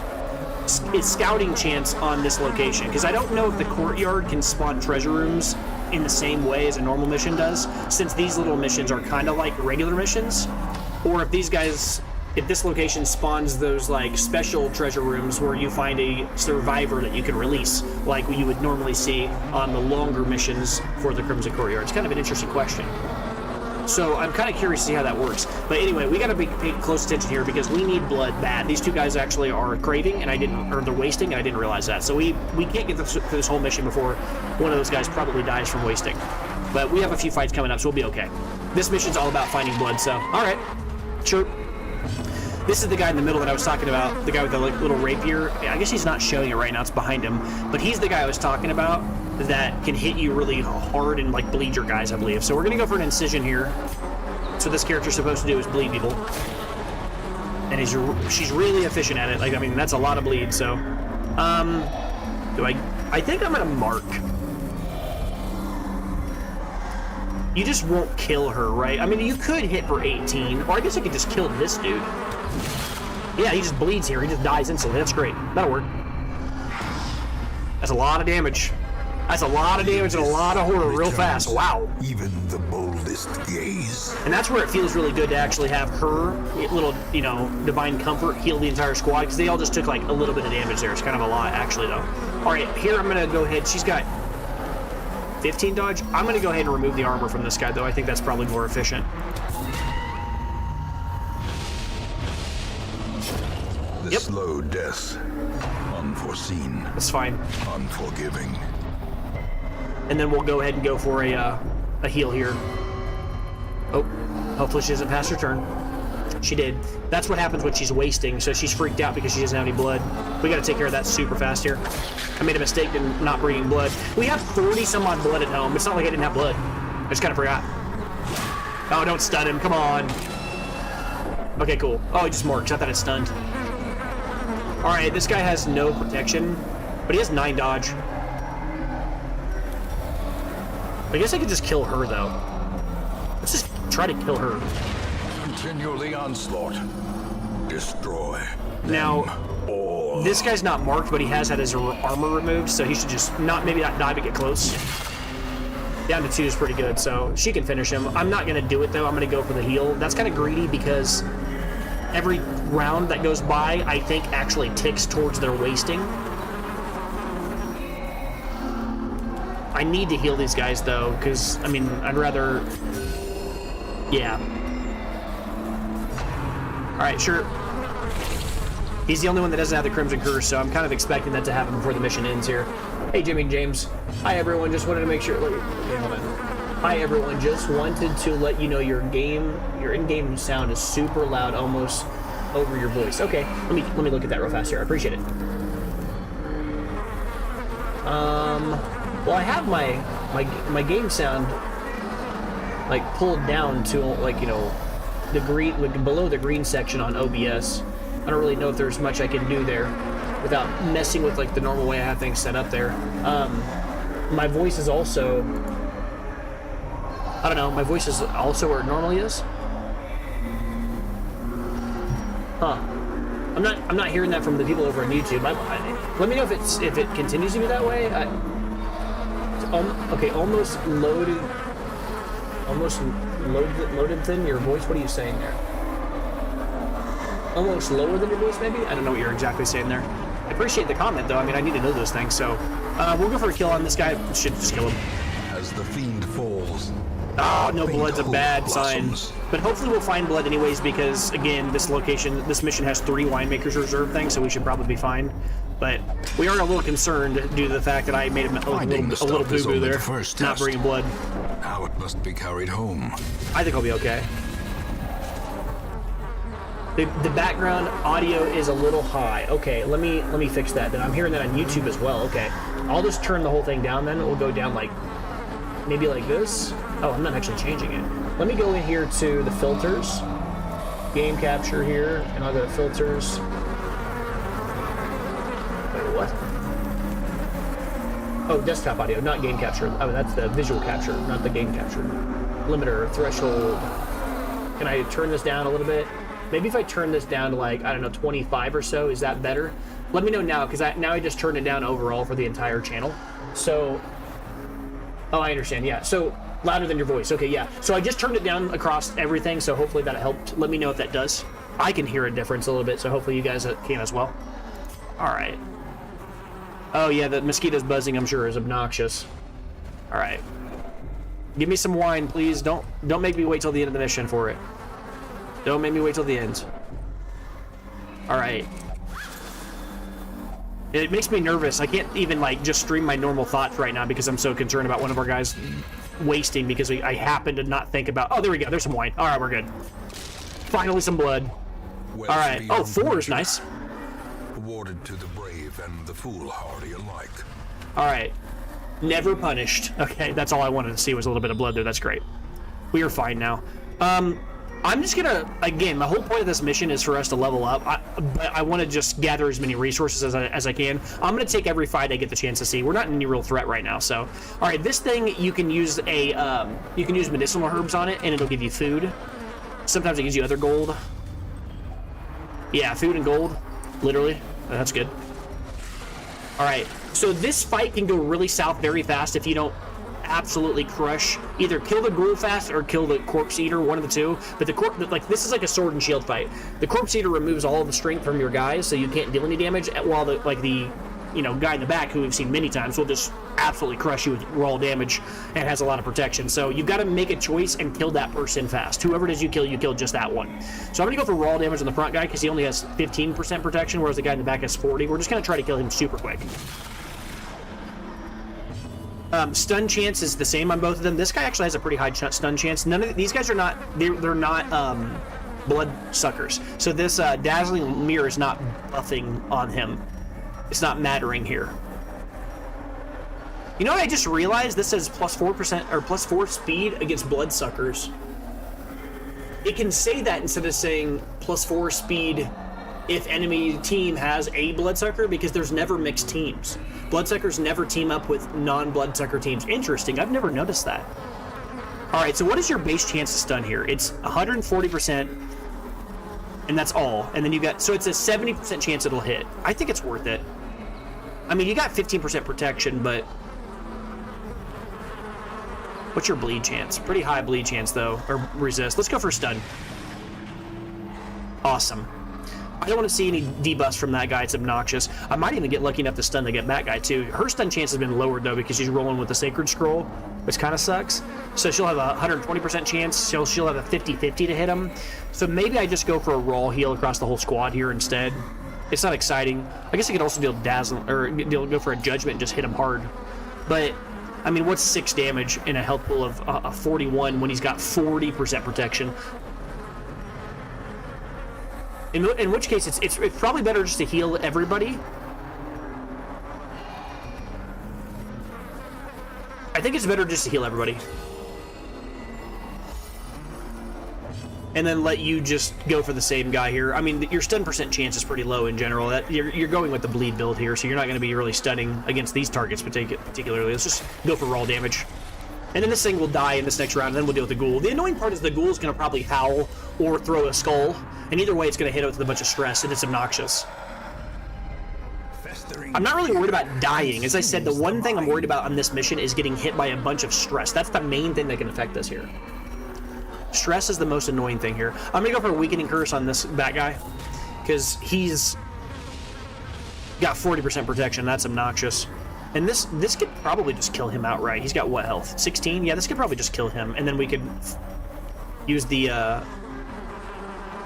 scouting chance on this location, because I don't know if the courtyard can spawn treasure rooms in the same way as a normal mission does, since these little missions are kind of like regular missions, or if this location spawns those like special treasure rooms where you find a survivor that you can release, like you would normally see on the longer missions for the Crimson Courtyard. It's kind of an interesting question. So I'm kind of curious to see how that works. But anyway, we got to pay close attention here because we need blood bad. These two guys actually are craving, and they're wasting, and I didn't realize that. So we can't get through this whole mission before one of those guys probably dies from wasting. But we have a few fights coming up, so we'll be okay. This mission's all about finding blood, so all right, sure. This is the guy in the middle that I was talking about, the guy with the little rapier. I guess he's not showing it right now, it's behind him. But he's the guy I was talking about that can hit you really hard and like bleed your guys, I believe. So we're gonna go for an incision here. So this character's supposed to do is bleed people. And she's really efficient at it. Like, I mean, that's a lot of bleed, so. I think I'm gonna mark. You just won't kill her, right? I mean, you could hit for 18, or I guess I could just kill this dude. Yeah, he just bleeds here. He just dies instantly. That's great. That'll work. That's a lot of damage. That's a lot of damage and a lot of horror real fast. Wow. Even the boldest gaze. And that's where it feels really good to actually have her little, divine comfort heal the entire squad, because they all just took like a little bit of damage there. It's kind of a lot, actually, though. All right, here I'm going to go ahead. She's got 15 dodge. I'm going to go ahead and remove the armor from this guy, though. I think that's probably more efficient. The slow death. Unforeseen. That's fine. Unforgiving. And then we'll go ahead and go for a heal here. Oh, hopefully she doesn't pass her turn. She did. That's what happens when she's wasting, so she's freaked out because she doesn't have any blood. We got to take care of that super fast here. I made a mistake in not bringing blood. We have 40 some odd blood at home. It's not like I didn't have blood. I just kind of forgot. Oh, don't stun him. Come on. Okay, cool. Oh, he just marks. I thought it stunned. All right, this guy has no protection, but he has 9 dodge. I guess I could just kill her, though. Let's just try to kill her. Continually onslaught. Destroy. Now, this guy's not marked, but he has had his armor removed, so he should just maybe not die, but get close. Down to 2 is pretty good, so she can finish him. I'm not going to do it, though. I'm going to go for the heal. That's kind of greedy because every round that goes by, I think, actually ticks towards their wasting. I need to heal these guys, though, because, I mean, I'd rather... Yeah. Alright, sure. He's the only one that doesn't have the Crimson Curse, so I'm kind of expecting that to happen before the mission ends here. Hey, Jimmy and James. Hi, everyone. Just wanted to make sure... Okay, hold on. Hi, everyone. Just wanted to let you know your in-game sound is super loud, almost over your voice. Okay, let me look at that real fast here. I appreciate it. Well, I have my game sound like pulled down to like the green, like below the green section on OBS. I don't really know if there's much I can do there without messing with like the normal way I have things set up there. my voice is also, I don't know, my voice is also where it normally is. Huh. I'm not hearing that from the people over on YouTube. Let me know if it continues to be that way. Okay, almost loaded than your voice. What are you saying there? Almost lower than your voice, maybe? I don't know what you're exactly saying there. I appreciate the comment, though. I mean, I need to know those things, so we'll go for a kill on this guy. Should just kill him. As the fiend falls. Oh, no blood's a bad sign. But hopefully we'll find blood anyways, because, again, this mission has 3 winemakers reserve things, so we should probably be fine. But we are a little concerned due to the fact that I made a little boo-boo there, not bringing blood. Now it must be carried home. I think I'll be okay. The background audio is a little high. Okay, let me fix that. Then I'm hearing that on YouTube as well. Okay, I'll just turn the whole thing down. Then we'll go down like maybe like this. Oh, I'm not actually changing it. Let me go in here to the filters, game capture here, and I'll go to filters. Wait, what? Oh, desktop audio, not game capture. Oh, that's the visual capture, not the game capture. Limiter, threshold. Can I turn this down a little bit? Maybe if I turn this down to like, I don't know, 25 or so, is that better? Let me know now, because now I just turned it down overall for the entire channel. So, oh, I understand, yeah. So, louder than your voice, okay, yeah. So I just turned it down across everything, so hopefully that helped. Let me know if that does. I can hear a difference a little bit, so hopefully you guys can as well. All right. Oh yeah, the mosquito's buzzing, I'm sure, is obnoxious. All right. Give me some wine, please. Don't make me wait till the end of the mission for it. Don't make me wait till the end. All right. It makes me nervous. I can't even like just stream my normal thoughts right now because I'm so concerned about one of our guys wasting because I happen to not think about. Oh, there we go. There's some wine. All right, we're good. Finally, some blood. All right. Oh, 4 is nice. Awarded to the brave and the foolhardy alike. All right. Never punished. Okay, that's all I wanted to see was a little bit of blood there. That's great. We are fine now. I'm just gonna, again, the whole point of this mission is for us to level up, but I want to just gather as many resources as I can. I'm gonna take every fight I get the chance to see. We're not in any real threat right now, so. All right, this thing, you can use medicinal herbs on it, and it'll give you food. Sometimes it gives you other gold. Yeah, food and gold, literally. That's good. All right, so this fight can go really south very fast if you don't absolutely crush, either kill the ghoul fast or kill the corpse eater, one of the two. But this is like a sword and shield fight. The corpse eater removes all of the strength from your guys, so you can't deal any damage, while the guy in the back, who we've seen many times, will just absolutely crush you with raw damage and has a lot of protection. So you've got to make a choice and kill that person fast. Whoever it is you kill just that one. So I'm gonna go for raw damage on the front guy because he only has 15% protection, whereas the guy in the back has 40. We're just gonna try to kill him super quick. Stun chance is the same on both of them. This guy actually has a pretty high stun chance. None of these guys are not, they're not blood suckers. So this dazzling mirror is not buffing on him. It's not mattering here. You know what I just realized? This says +4% or +4 speed against bloodsuckers. It can say that instead of saying +4 speed if enemy team has a bloodsucker, because there's never mixed teams. Bloodsuckers never team up with non-bloodsucker teams. Interesting, I've never noticed that. Alright, so what is your base chance to stun here? It's 140%, and that's all. And then you got, so it's a 70% chance it'll hit. I think it's worth it. I mean, you got 15% protection, but what's your bleed chance? Pretty high bleed chance, though, or resist. Let's go for stun. Awesome. I don't want to see any debuffs from that guy. It's obnoxious. I might even get lucky enough to stun the that guy, too. Her stun chance has been lowered, though, because she's rolling with the Sacred Scroll, which kind of sucks. So she'll have a 120% chance. So she'll have a 50-50 to hit him. So maybe I just go for a raw heal across the whole squad here instead. It's not exciting. I guess I could also deal dazzle, or go for a judgment and just hit him hard. But, I mean, what's 6 damage in a health pool of 41 when he's got 40% protection? In which case, it's probably better just to heal everybody. I think it's better just to heal everybody. and then let you just go for the same guy here. I mean, your stun percent chance is pretty low in general. You're going with the bleed build here, so you're not going to be really stunning against these targets particularly. Let's just go for raw damage. And then this thing will die in this next round, and then we'll deal with the ghoul. The annoying part is the ghoul is going to probably howl or throw a skull, and either way it's going to hit it with a bunch of stress, and it's obnoxious. I'm not really worried about dying. As I said, the one thing I'm worried about on this mission is getting hit by a bunch of stress. That's the main thing that can affect us here. Stress is the most annoying thing here. I'm gonna go for a weakening curse on this bad guy, because he's got 40% protection. That's obnoxious. And this could probably just kill him outright. He's got what health? 16? Yeah, this could probably just kill him, and then we could use the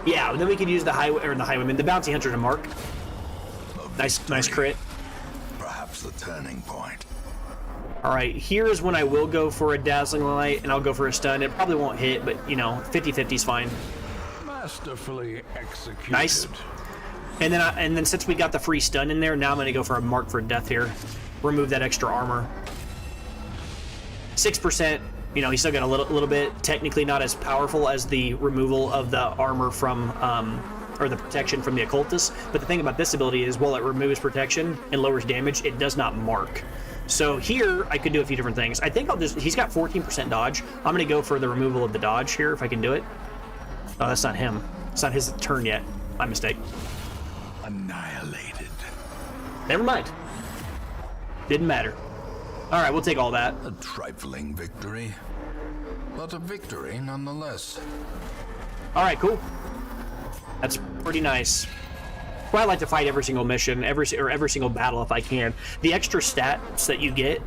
yeah, and then we could use the highwayman, the bounty hunter to mark. Nice crit. Perhaps the turning point. All right, here is when I will go for a dazzling light, and I'll go for a stun. It probably won't hit, but you know, 50-50 is fine. Masterfully executed. Nice. And then since we got the free stun in there, now I'm going to go for a mark for death here. Remove that extra armor. 6%. You know, he's still got a little bit. Technically, not as powerful as the removal of the armor from or the protection from the occultist. But the thing about this ability is, while it removes protection and lowers damage, it does not mark. So here, I could do a few different things. I think he's got 14% dodge. I'm going to go for the removal of the dodge here, if I can do it. Oh, that's not him. It's not his turn yet. My mistake. Annihilated. Never mind. Didn't matter. All right, we'll take all that. A trifling victory, but a victory nonetheless. All right, cool. That's pretty nice. Well, I like to fight every single mission, every single battle if I can. The extra stats that you get,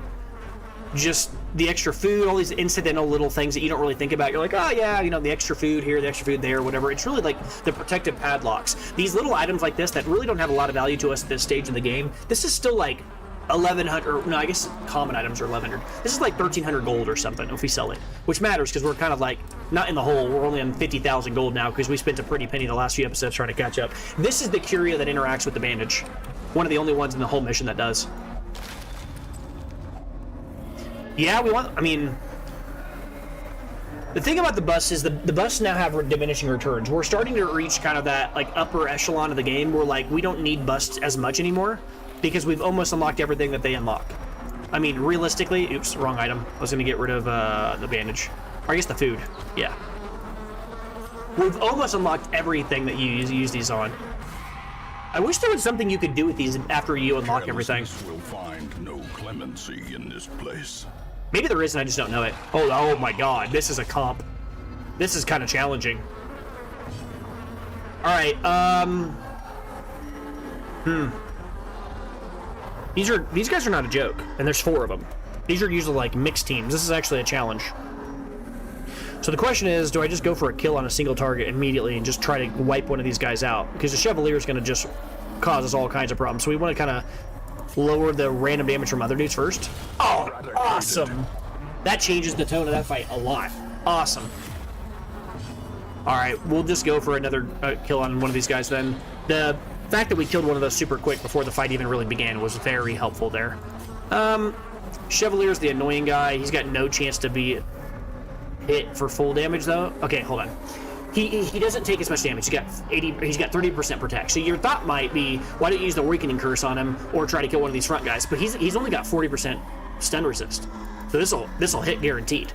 just the extra food, all these incidental little things that you don't really think about. You're like, oh yeah, you know, the extra food here, the extra food there, whatever. It's really like the protective padlocks. These little items like this that really don't have a lot of value to us at this stage in the game. This is still like 1,100, no, I guess common items are 1,100. This is like 1,300 gold or something if we sell it, which matters because we're kind of like not in the hole. We're only on 50,000 gold now because we spent a pretty penny the last few episodes trying to catch up. This is the curia that interacts with the bandage. One of the only ones in the whole mission that does. Yeah, I mean, the thing about the busts is the busts now have diminishing returns. We're starting to reach kind of that like upper echelon of the game where like we don't need busts as much anymore, because we've almost unlocked everything that they unlock. I mean, realistically, oops, wrong item. I was gonna get rid of the bandage. Or I guess the food, yeah. We've almost unlocked everything that you use these on. I wish there was something you could do with these after you unlock everything. Will find no clemency in this place. Maybe there is and I just don't know it. Oh my god, this is a comp. This is kind of challenging. All right, These guys are not a joke, and there's 4 of them. These are usually like mixed teams. This is actually a challenge. So the question is, do I just go for a kill on a single target immediately and just try to wipe one of these guys out? Because the Chevalier is going to just cause us all kinds of problems. So we want to kind of lower the random damage from other dudes first. Oh, awesome. That changes the tone of that fight a lot. Awesome. All right, we'll just go for another kill on one of these guys then. The fact that we killed one of those super quick before the fight even really began was very helpful there. Chevalier's the annoying guy. He's got no chance to be hit for full damage though. Okay, hold on. He doesn't take as much damage. He's got 30% protect. So your thought might be, why don't you use the weakening curse on him or try to kill one of these front guys? But he's only got 40% stun resist. So this'll hit guaranteed.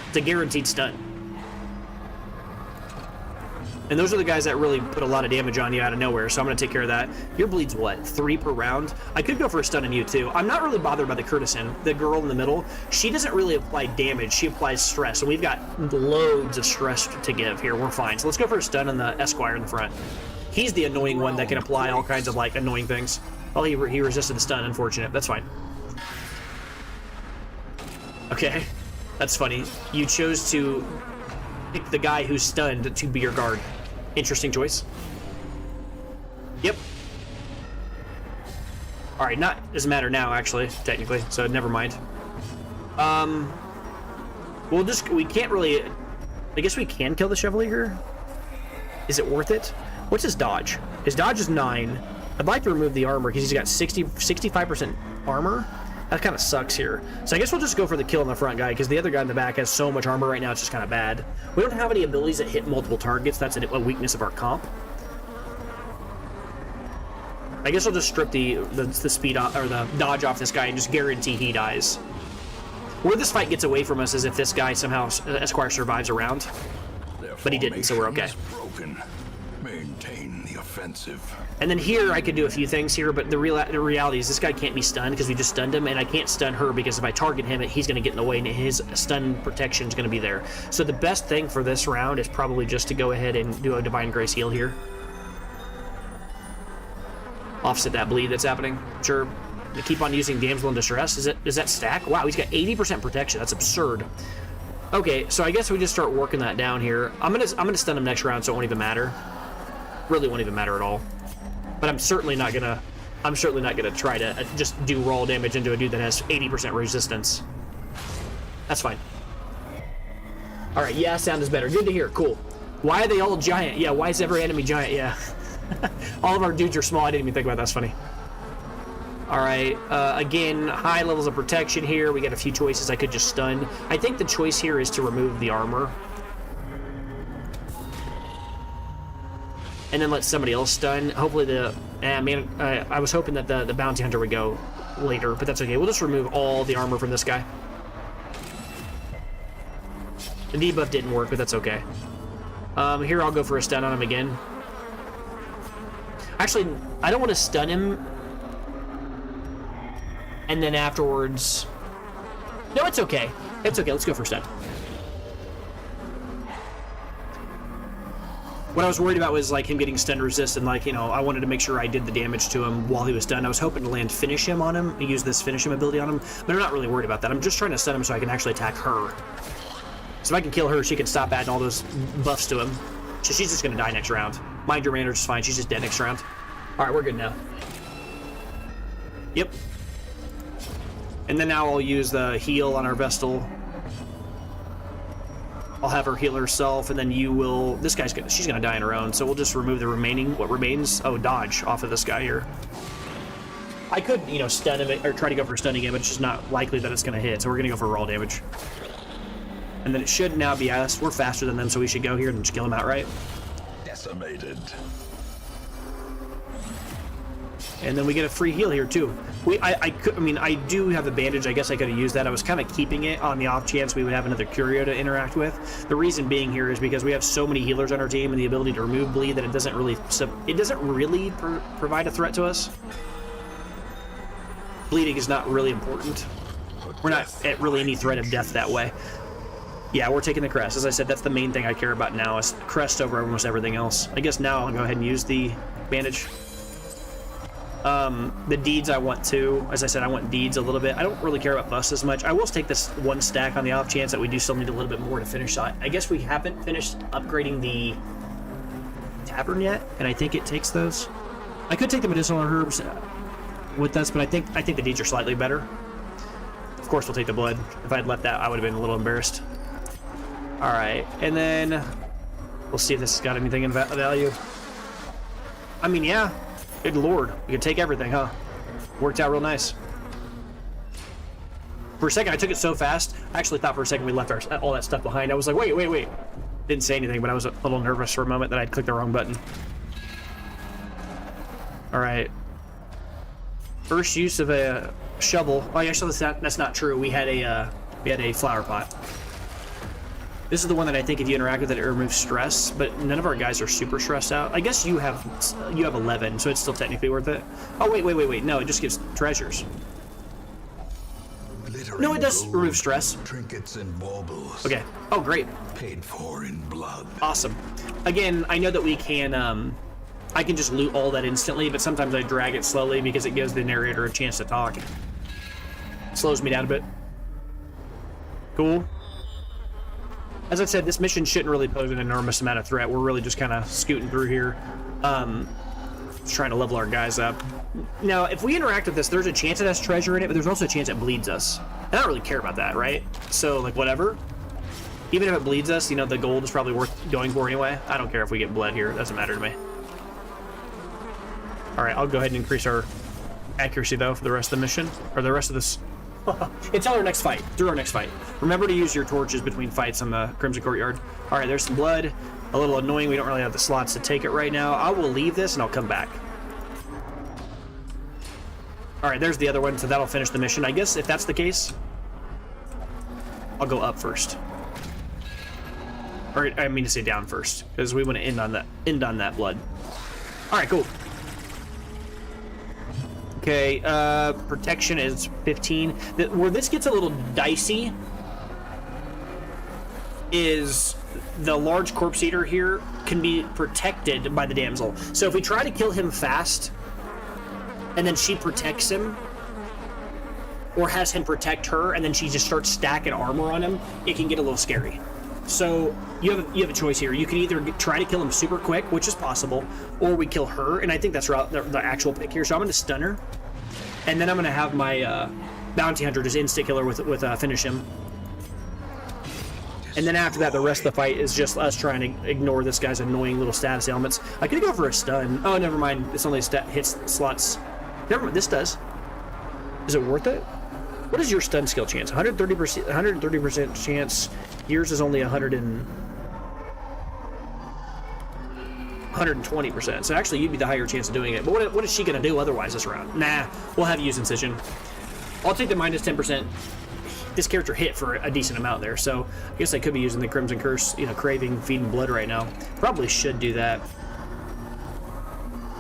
It's a guaranteed stun. And those are the guys that really put a lot of damage on you out of nowhere, so I'm going to take care of that. Your bleed's what, 3 per round? I could go for a stun on you too. I'm not really bothered by the courtesan, the girl in the middle. She doesn't really apply damage, she applies stress, and we've got loads of stress to give here. We're fine. So let's go for a stun on the Esquire in the front. He's the annoying one that can apply all kinds of like annoying things. Well, he resisted the stun, unfortunate. That's fine. Okay, that's funny. You chose to pick the guy who's stunned to be your guard. Interesting choice. Yep. All right, doesn't matter now actually, technically, so never mind. We can't really, I guess we can kill the Chevalier. Is it worth it? What's his dodge? His dodge is 9. I'd like to remove the armor because he's got 65% armor. That kind of sucks here. So I guess we'll just go for the kill on the front guy, because the other guy in the back has so much armor right now, it's just kind of bad. We don't have any abilities that hit multiple targets. That's a weakness of our comp. I guess I'll just strip the speed off, or the dodge off this guy and just guarantee he dies. Where this fight gets away from us is if this guy somehow, Esquire, survives a round. But he didn't, so we're okay. Broken. Maintain the offensive. And then here I could do a few things here, but the reality is this guy can't be stunned because we just stunned him, and I can't stun her because if I target him, he's going to get in the way, and his stun protection is going to be there. So the best thing for this round is probably just to go ahead and do a Divine Grace heal here. Offset that bleed that's happening. Sure. We keep on using Damsel in Distress. Does that stack? Wow, he's got 80% protection. That's absurd. Okay, so I guess we just start working that down here. I'm gonna stun him next round, so it won't even matter. Really won't even matter at all. But I'm certainly not gonna try to just do raw damage into a dude that has 80% resistance. That's fine. All right, yeah, sound is better. Good to hear. Cool. Why are they all giant? Yeah, why is every enemy giant? Yeah. All of our dudes are small. I didn't even think about that. That's funny. All right, again, high levels of protection here. We got a few choices. I could just stun. I think the choice here is to remove the armor. And then let somebody else stun. Hopefully I was hoping that the bounty hunter would go later, but that's okay. We'll just remove all the armor from this guy. The debuff didn't work, but that's okay. Here I'll go for a stun on him again. Actually, I don't want to stun him. And then afterwards... No, it's okay. It's okay. Let's go for a stun. What I was worried about was like him getting stun resist, and like, you know, I wanted to make sure I did the damage to him while he was stunned. I was hoping to land finish him on him and use this finish him ability on him, but I'm not really worried about that. I'm just trying to stun him so I can actually attack her. So if I can kill her, she can stop adding all those buffs to him. So she's just gonna die next round. Mind your manners is fine. She's just dead next round. All right, we're good now. Yep. And then now I'll use the heal on our Vestal. I'll have her heal herself, and then you will... she's gonna die on her own, so we'll just remove the what remains. Oh, dodge off of this guy here. I could, you know, stun him, or try to go for a stun again, but it's just not likely that it's gonna hit, so we're gonna go for raw damage. And then it should now be us. We're faster than them, so we should go here and just kill him outright. Decimated. And then we get a free heal here too. I do have a bandage. I guess I could have used that. I was kind of keeping it on the off chance we would have another Curio to interact with. The reason being here is because we have so many healers on our team and the ability to remove bleed that it doesn't really provide a threat to us. Bleeding is not really important. We're not at really any threat of death that way. Yeah, we're taking the crest. As I said, that's the main thing I care about now is crest over almost everything else. I guess now I'll go ahead and use the bandage. The deeds I want to. As I said, I want deeds a little bit. I don't really care about busts as much. I will take this one stack on the off chance that we do still need a little bit more to finish. I guess we haven't finished upgrading the tavern yet, and I think it takes those. I could take the medicinal herbs with us, but I think the deeds are slightly better. Of course, we'll take the blood. If I had left that, I would have been a little embarrassed. All right, and then we'll see if this has got anything in value. I mean, yeah. Good lord, we can take everything, huh? Worked out real nice. For a second, I took it so fast, I actually thought for a second we left all that stuff behind. I was like, wait. Didn't say anything, but I was a little nervous for a moment that I'd clicked the wrong button. All right. First use of a shovel. Oh, actually, that's not true. We had a flower pot. This is the one that I think if you interact with it, it removes stress, but none of our guys are super stressed out. I guess you have 11, so it's still technically worth it. Oh, wait. No, it just gives treasures. No, it does remove stress. Trinkets and baubles. Okay. Oh, great. Paid for in blood. Awesome. Again, I know that we can, I can just loot all that instantly, but sometimes I drag it slowly because it gives the narrator a chance to talk. It slows me down a bit. Cool. As I said, this mission shouldn't really pose an enormous amount of threat. We're really just kind of scooting through here. Just trying to level our guys up. Now, if we interact with this, there's a chance it has treasure in it, but there's also a chance it bleeds us. I don't really care about that, right? So, like, whatever. Even if it bleeds us, you know, the gold is probably worth going for anyway. I don't care if we get bled here. It doesn't matter to me. All right, I'll go ahead and increase our accuracy, though, for the rest of the mission. Or the rest of this Until our next fight. Through our next fight. Remember to use your torches between fights on the Crimson Courtyard. All right, there's some blood. A little annoying. We don't really have the slots to take it right now. I will leave this and I'll come back. All right, there's the other one, so that'll finish the mission. I guess if that's the case, I'll go up first. Or I mean to say down first, because we want to end on that blood. All right, cool. Okay, protection is 15. Where this gets a little dicey is the large corpse eater here can be protected by the damsel. So if we try to kill him fast, and then she protects him, or has him protect her, and then she just starts stacking armor on him, it can get a little scary. So you have a choice here. You can either try to kill him super quick, which is possible, or we kill her, and I think that's the actual pick here. So I'm going to stun her, and then I'm going to have my bounty hunter just insta kill her with finish him. And then after that, the rest of the fight is just us trying to ignore this guy's annoying little status ailments. I could go for a stun. Oh, never mind. It's only hits slots. Never mind. This does. Is it worth it? What is your stun skill chance? 130%. 130% chance. Yours is only 120%. So actually, you'd be the higher chance of doing it. But what is she gonna do otherwise this round? Nah. We'll have use incision. I'll take the minus 10%. This character hit for a decent amount there, so I guess I could be using the Crimson Curse, craving, feeding blood right now. Probably should do that.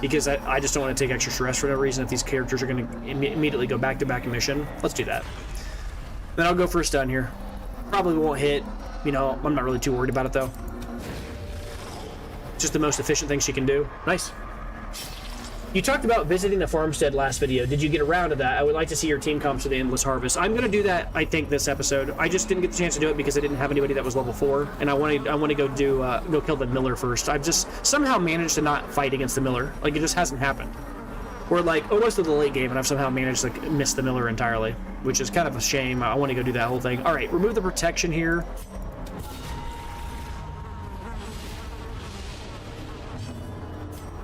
Because I just don't want to take extra stress for no reason if these characters are going to immediately go back-to-back in mission. Let's do that. Then I'll go for a stun here. Probably won't hit. I'm not really too worried about it, though. Just the most efficient thing she can do. Nice. You talked about visiting the farmstead last video. Did you get around to that? I would like to see your team comps for the Endless Harvest. I'm going to do that, I think, this episode. I just didn't get the chance to do it because I didn't have anybody that was level 4, and I want to go kill the Miller first. I've just somehow managed to not fight against the Miller. Like, it just hasn't happened. We're like almost to the late game, and I've somehow managed to miss the Miller entirely, which is kind of a shame. I want to go do that whole thing. All right, remove the protection here.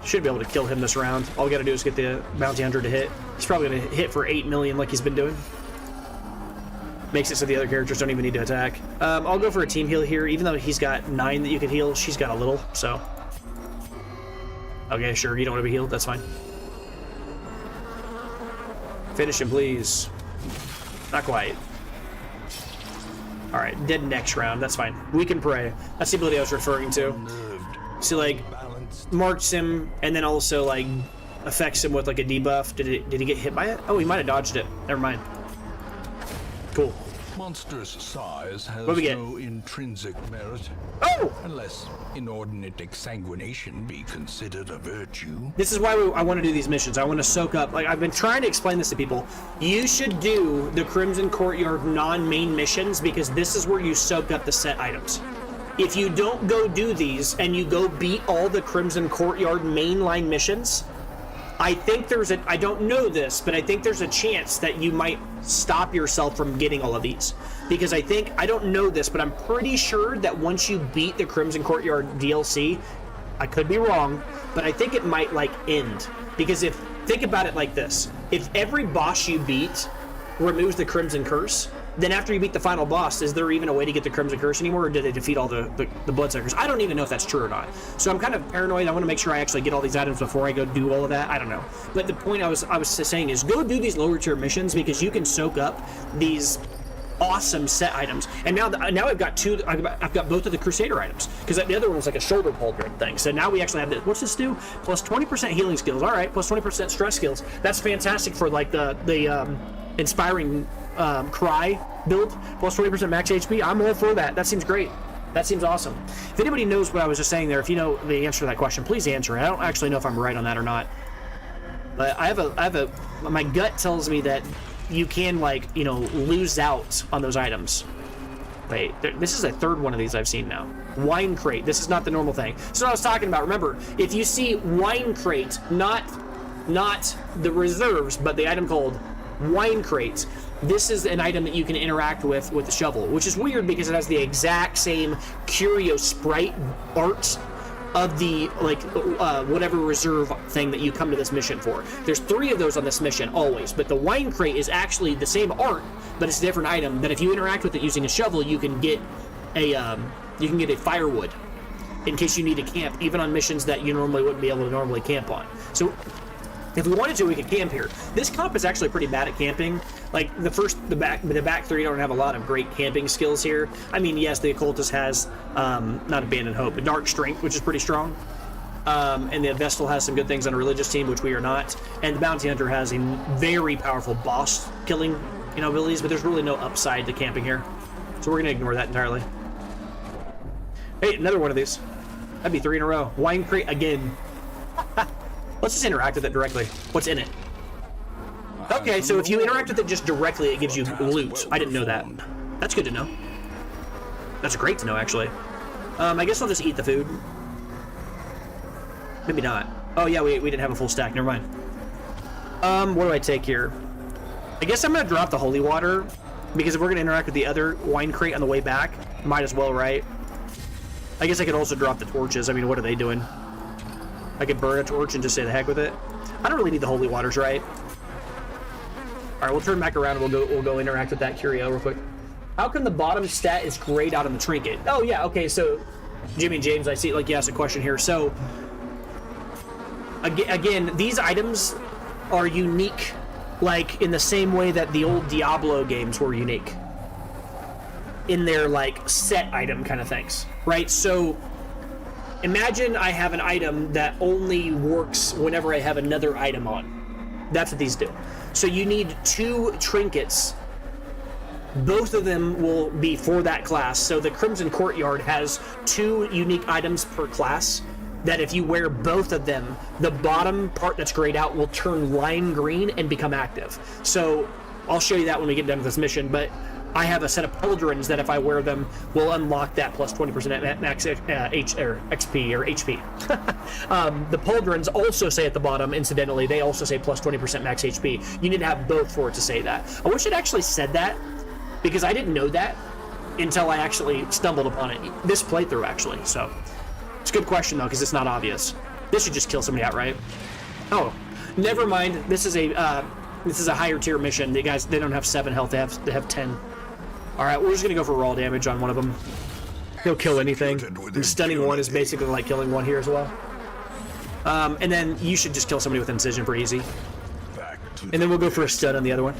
Should be able to kill him this round. All we gotta do is get the bounty hunter to hit. He's probably gonna hit for 8 million like he's been doing. Makes it so the other characters don't even need to attack. I'll go for a team heal here. Even though he's got 9 that you can heal, she's got a little, so. Okay, sure, you don't want to be healed, that's fine. Finish him, please. Not quite. Alright, dead next round, that's fine. We can pray. That's the ability I was referring to. So, like, marks him, and then also, like, affects him with, like, a debuff. Did he get hit by it? Oh, he might have dodged it. Never mind. Cool. Monstrous size has What do we get? no intrinsic merit. Oh! Unless inordinate exsanguination be considered a virtue. This is why I want to do these missions. I want to soak up. Like, I've been trying to explain this to people. You should do the Crimson Courtyard non-main missions because this is where you soak up the set items. If you don't go do these and you go beat all the Crimson Courtyard mainline missions, I think I don't know this, but I think there's a chance that you might stop yourself from getting all of these. Because I don't know this, but I'm pretty sure that once you beat the Crimson Courtyard DLC, I could be wrong, but I think it might, like, end. Because think about it like this. If every boss you beat removes the Crimson Curse, then after you beat the final boss, is there even a way to get the Crimson Curse anymore, or did they defeat all the Bloodsuckers? I don't even know if that's true or not. So I'm kind of paranoid. I want to make sure I actually get all these items before I go do all of that. I don't know. But the point I was saying is go do these lower tier missions because you can soak up these awesome set items. And now I've got I've got both of the Crusader items because the other one was like a shoulder pauldron thing. So now we actually have this. What's this do? Plus 20% healing skills. All right, plus 20% stress skills. That's fantastic for like the inspiring cry build, plus 20% max HP. I'm all for that. That seems great. That seems awesome. If anybody knows what I was just saying there, if you know the answer to that question, please answer it. I don't actually know if I'm right on that or not. But my gut tells me that you can, like, lose out on those items. Wait, this is the third one of these I've seen now. Wine crate. This is not the normal thing. So what I was talking about, remember, if you see wine crate, not the reserves, but the item called wine crate, this is an item that you can interact with the shovel, which is weird because it has the exact same Curio sprite art of the whatever reserve thing that you come to this mission for. There's 3 of those on this mission always, but the wine crate is actually the same art, but it's a different item. That if you interact with it using a shovel, you can get a firewood in case you need to camp, even on missions that you normally wouldn't be able to normally camp on. So if we wanted to, we could camp here. This comp is actually pretty bad at camping. Like the back 3 don't have a lot of great camping skills here. I mean, yes, the occultist has not abandoned hope, but dark strength, which is pretty strong. And the Vestal has some good things on a religious team, which we are not. And the bounty hunter has a very powerful boss killing, abilities, but there's really no upside to camping here. So we're gonna ignore that entirely. Hey, another one of these. That'd be 3 in a row. Wine crate again. Let's just interact with it directly. What's in it? Okay, so if you interact with it just directly, it gives you loot. I didn't know that. That's good to know. That's great to know, actually. I guess I'll just eat the food. Maybe not. Oh, yeah, we didn't have a full stack. Never mind. What do I take here? I guess I'm going to drop the holy water, because if we're going to interact with the other wine crate on the way back, might as well, right? I guess I could also drop the torches. I mean, what are they doing? I could burn a torch and just say the heck with it. I don't really need the holy waters, right? All right, we'll turn back around and we'll go interact with that curio real quick. How come the bottom stat is grayed out on the trinket? Oh yeah, okay. So Jimmy and James, I see like you asked a question here. So again, these items are unique, like in the same way that the old Diablo games were unique in their like set item kind of things, right? So imagine I have an item that only works whenever I have another item on. That's what these do. So you need 2 trinkets. Both of them will be for that class. So the Crimson Courtyard has 2 unique items per class that if you wear both of them, the bottom part that's grayed out will turn lime green and become active. So I'll show you that when we get done with this mission, but I have a set of pauldrons that if I wear them will unlock that plus 20% at max XP or HP. The pauldrons also say at the bottom, incidentally, they also say plus 20% max HP. You need to have both for it to say that. I wish it actually said that, because I didn't know that until I actually stumbled upon it. This playthrough, actually. So it's a good question, though, because it's not obvious. This should just kill somebody outright. Oh, never mind. This is a higher tier mission. The guys, they don't have 7 health. They have 10. All right, we're just gonna go for raw damage on one of them. He'll kill anything. And stunning one is basically like killing one here as well. And then you should just kill somebody with incision pretty easy. And then we'll go for a stun on the other one.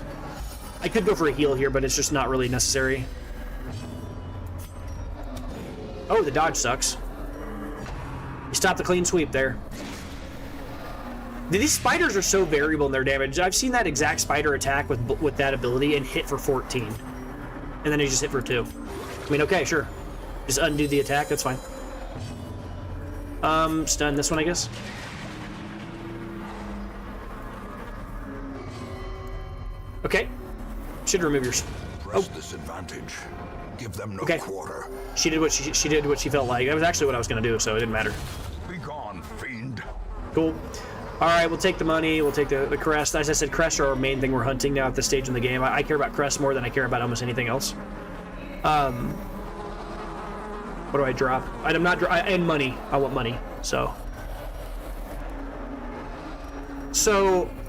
I could go for a heal here, but it's just not really necessary. Oh, the dodge sucks. You stopped the clean sweep there. These spiders are so variable in their damage. I've seen that exact spider attack with that ability and hit for 14. And then he just hit for 2. I mean, okay, sure. Just undo the attack, that's fine. Stun this one, I guess. Okay. Should remove your... Press disadvantage. Give them no quarter. She did what she felt like. That was actually what I was going to do, so it didn't matter. Be gone, fiend. Cool. All right, we'll take the money. We'll take the crest. As I said, crests are our main thing we're hunting now at this stage in the game. I care about crests more than I care about almost anything else. What do I drop? I'm not and money. I want money. So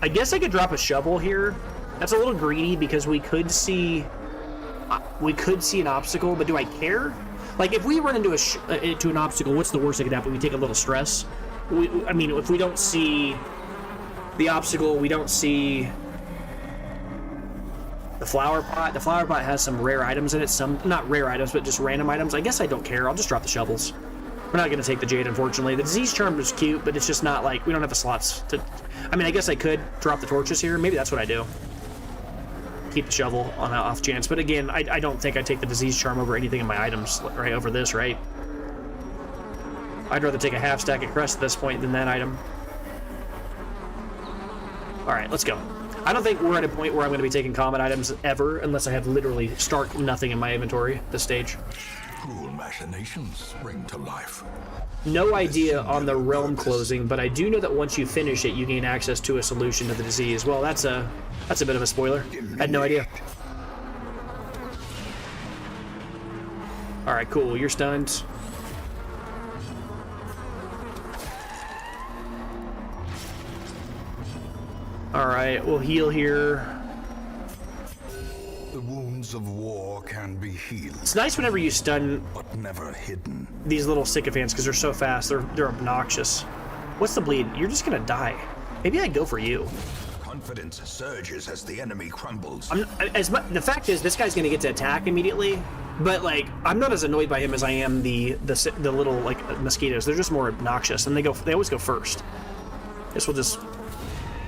I guess I could drop a shovel here. That's a little greedy because we could see an obstacle, but do I care? Like if we run into an obstacle, what's the worst that could happen? We take a little stress. I mean, if we don't see the obstacle, we don't see the flower pot. The flower pot has some rare items in it. Some, not rare items, but just random items. I guess I don't care. I'll just drop the shovels. We're not going to take the jade, unfortunately. The disease charm is cute, but it's just not like, we don't have the slots to... I mean, I guess I could drop the torches here. Maybe that's what I do. Keep the shovel on an off chance. But again, I don't think I take the disease charm over anything in my items, right, over this, right? I'd rather take a half stack of crest at this point than that item. All right, let's go. I don't think we're at a point where I'm going to be taking combat items ever, unless I have literally stark nothing in my inventory at this stage. Cruel machinations spring to life. No idea on the realm closing, but I do know that once you finish it, you gain access to a solution to the disease. Well, that's a bit of a spoiler. I had no idea. All right, cool. You're stunned. right, we'll heal here. The wounds of war can be healed, It's nice whenever you stun but never hidden. these little sycophants because they're so fast. They're obnoxious. What's the bleed? You're just gonna die. Maybe I'd go for you. Confidence surges as the enemy crumbles. The fact is, this guy's gonna get to attack immediately, but like I'm not as annoyed by him as I am the little like mosquitoes. They're just more obnoxious, and they always go first. This will just.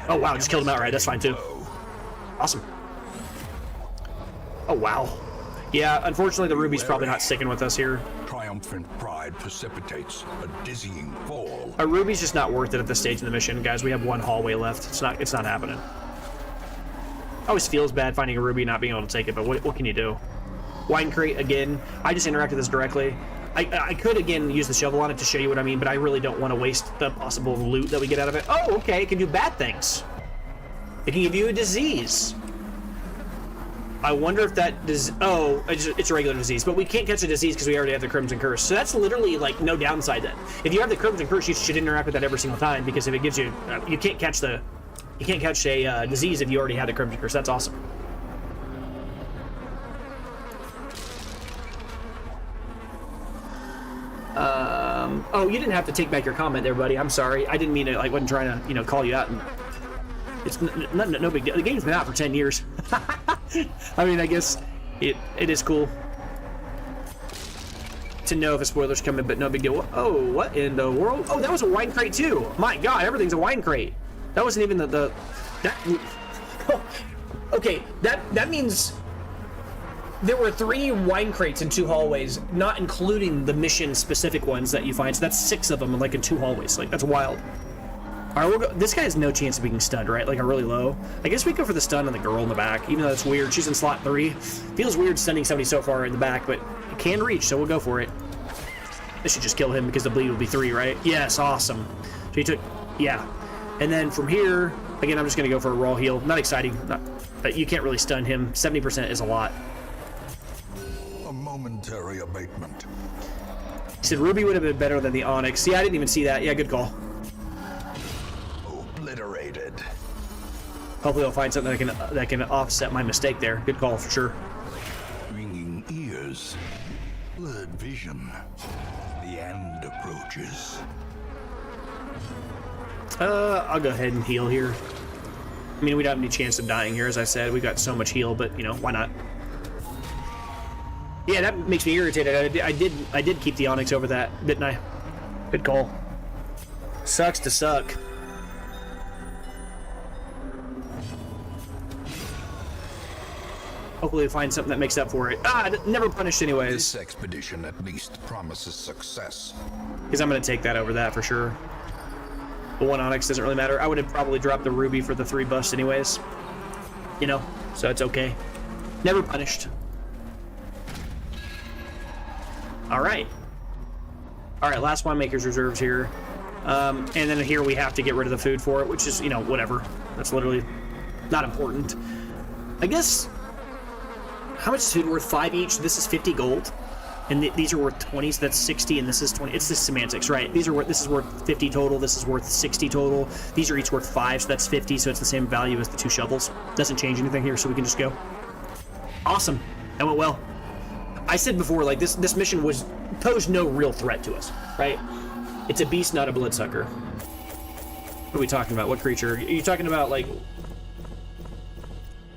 Oh wow, just killed him outright. That's fine too. Awesome. Oh wow. Yeah, unfortunately the ruby's probably not sticking with us here. Triumphant pride precipitates a dizzying fall. A ruby's just not worth it at this stage in the mission, guys. We have one hallway left. It's not happening. Always feels bad finding a ruby and not being able to take it, but what can you do? Wine crate again. I just interacted with this directly. I could again use the shovel on it to show you what I mean, but I really don't want to waste the possible loot that we get out of it. Oh, okay, it can do bad things. It can give you a disease. I wonder if that does. Oh, it's a regular disease, but we can't catch a disease because we already have the Crimson Curse. So that's literally like no downside then. If you have the Crimson Curse, you should interact with that every single time because if it gives you, you can't catch a disease if you already had the Crimson Curse. That's awesome. Oh, you didn't have to take back your comment there, buddy. I'm sorry. I didn't mean to. Like, wasn't trying to, call you out. And it's no big deal. The game's been out for 10 years. I mean, I guess it is cool to know if a spoiler's coming, but no big deal. Oh, what in the world? Oh, that was a wine crate too. My God, everything's a wine crate. That wasn't even that. Okay, that means there were 3 wine crates in 2 hallways, not including the mission-specific ones that you find. So that's 6 of them, like in 2 hallways. Like that's wild. All right, we'll go. This guy has no chance of being stunned, right? Like a really low. I guess we go for the stun on the girl in the back, even though that's weird. She's in slot 3. Feels weird stunning somebody so far in the back, but it can reach, so we'll go for it. This should just kill him because the bleed will be 3, right? Yes, awesome. So he took, yeah. And then from here, again, I'm just gonna go for a raw heal. Not exciting, but you can't really stun him. 70% is a lot. A momentary abatement. He said Ruby would have been better than the Onyx. See, I didn't even see that. Yeah, good call. Obliterated. Hopefully I'll find something that can offset my mistake there. Good call for sure. Ringing ears. Blurred vision. The end approaches. I'll go ahead and heal here. I mean, we don't have any chance of dying here, as I said. We got so much heal, but why not? Yeah, that makes me irritated. I did keep the Onyx over that, didn't I? Good call. Sucks to suck. Hopefully we find something that makes up for it. Never punished anyways. This expedition at least promises success. Because I'm going to take that over that for sure. But 1 Onyx doesn't really matter. I would have probably dropped the Ruby for the 3 busts anyways. So it's okay. Never punished. Alright. Alright, last winemaker's reserves here. And then here we have to get rid of the food for it, which is, whatever. That's literally not important. I guess... How much is food worth? 5 each. This is 50 gold. And these are worth 20, so that's 60, and this is 20. It's the semantics, right? This is worth 50 total, this is worth 60 total. These are each worth 5, so that's 50, so it's the same value as the 2 shovels. Doesn't change anything here, so we can just go. Awesome. That went well. I said before, like, this mission posed no real threat to us, right? It's a beast, not a bloodsucker. What are we talking about? What creature? Are you talking about, like...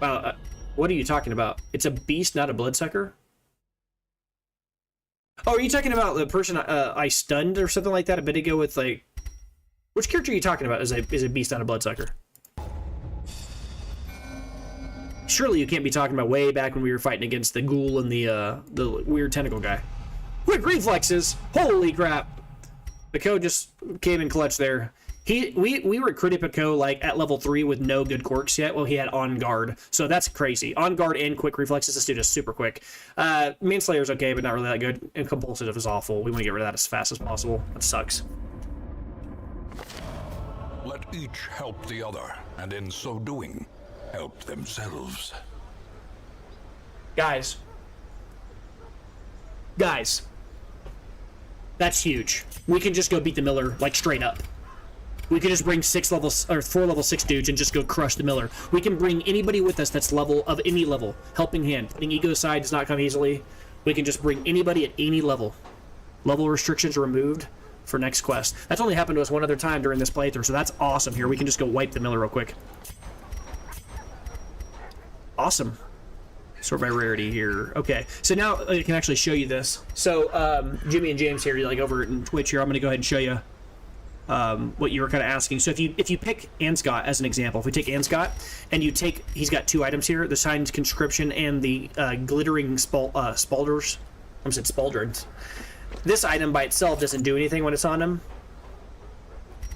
Wow, what are you talking about? It's a beast, not a bloodsucker? Oh, are you talking about the person I stunned or something like that a bit ago with, like... Which character are you talking about as a beast, not a bloodsucker? Surely you can't be talking about way back when we were fighting against the ghoul and the weird tentacle guy. Quick reflexes! Holy crap! Pico just came in clutch there. We recruited Pico like at level 3 with no good quirks yet. Well, he had on guard, so that's crazy. On guard and quick reflexes. This dude is super quick. Manslayer's okay, but not really that good. And compulsive is awful. We want to get rid of that as fast as possible. That sucks. Let each help the other, and in so doing, help themselves. Guys, that's huge. We can just go beat the Miller like straight up. We could just bring 4 level 6 dudes and just go crush the Miller. We can bring anybody with us that's level of any level. Helping Hand. Putting ego aside does not come easily. We can just bring anybody at any level. Level restrictions removed for next quest. That's only happened to us one other time during this playthrough, so that's awesome here. We can just go wipe the Miller real quick. Awesome. Sort by rarity here. Okay, so now I can actually show you this. So Jimmy and James here, like over in Twitch here, I'm going to go ahead and show you what you were kind of asking. So if you pick Anscott as an example, if we take Anscott and you take, he's got 2 items here, the Signed Conscription and the Glittering Spalders. I said Spaldrons. This item by itself doesn't do anything when it's on him,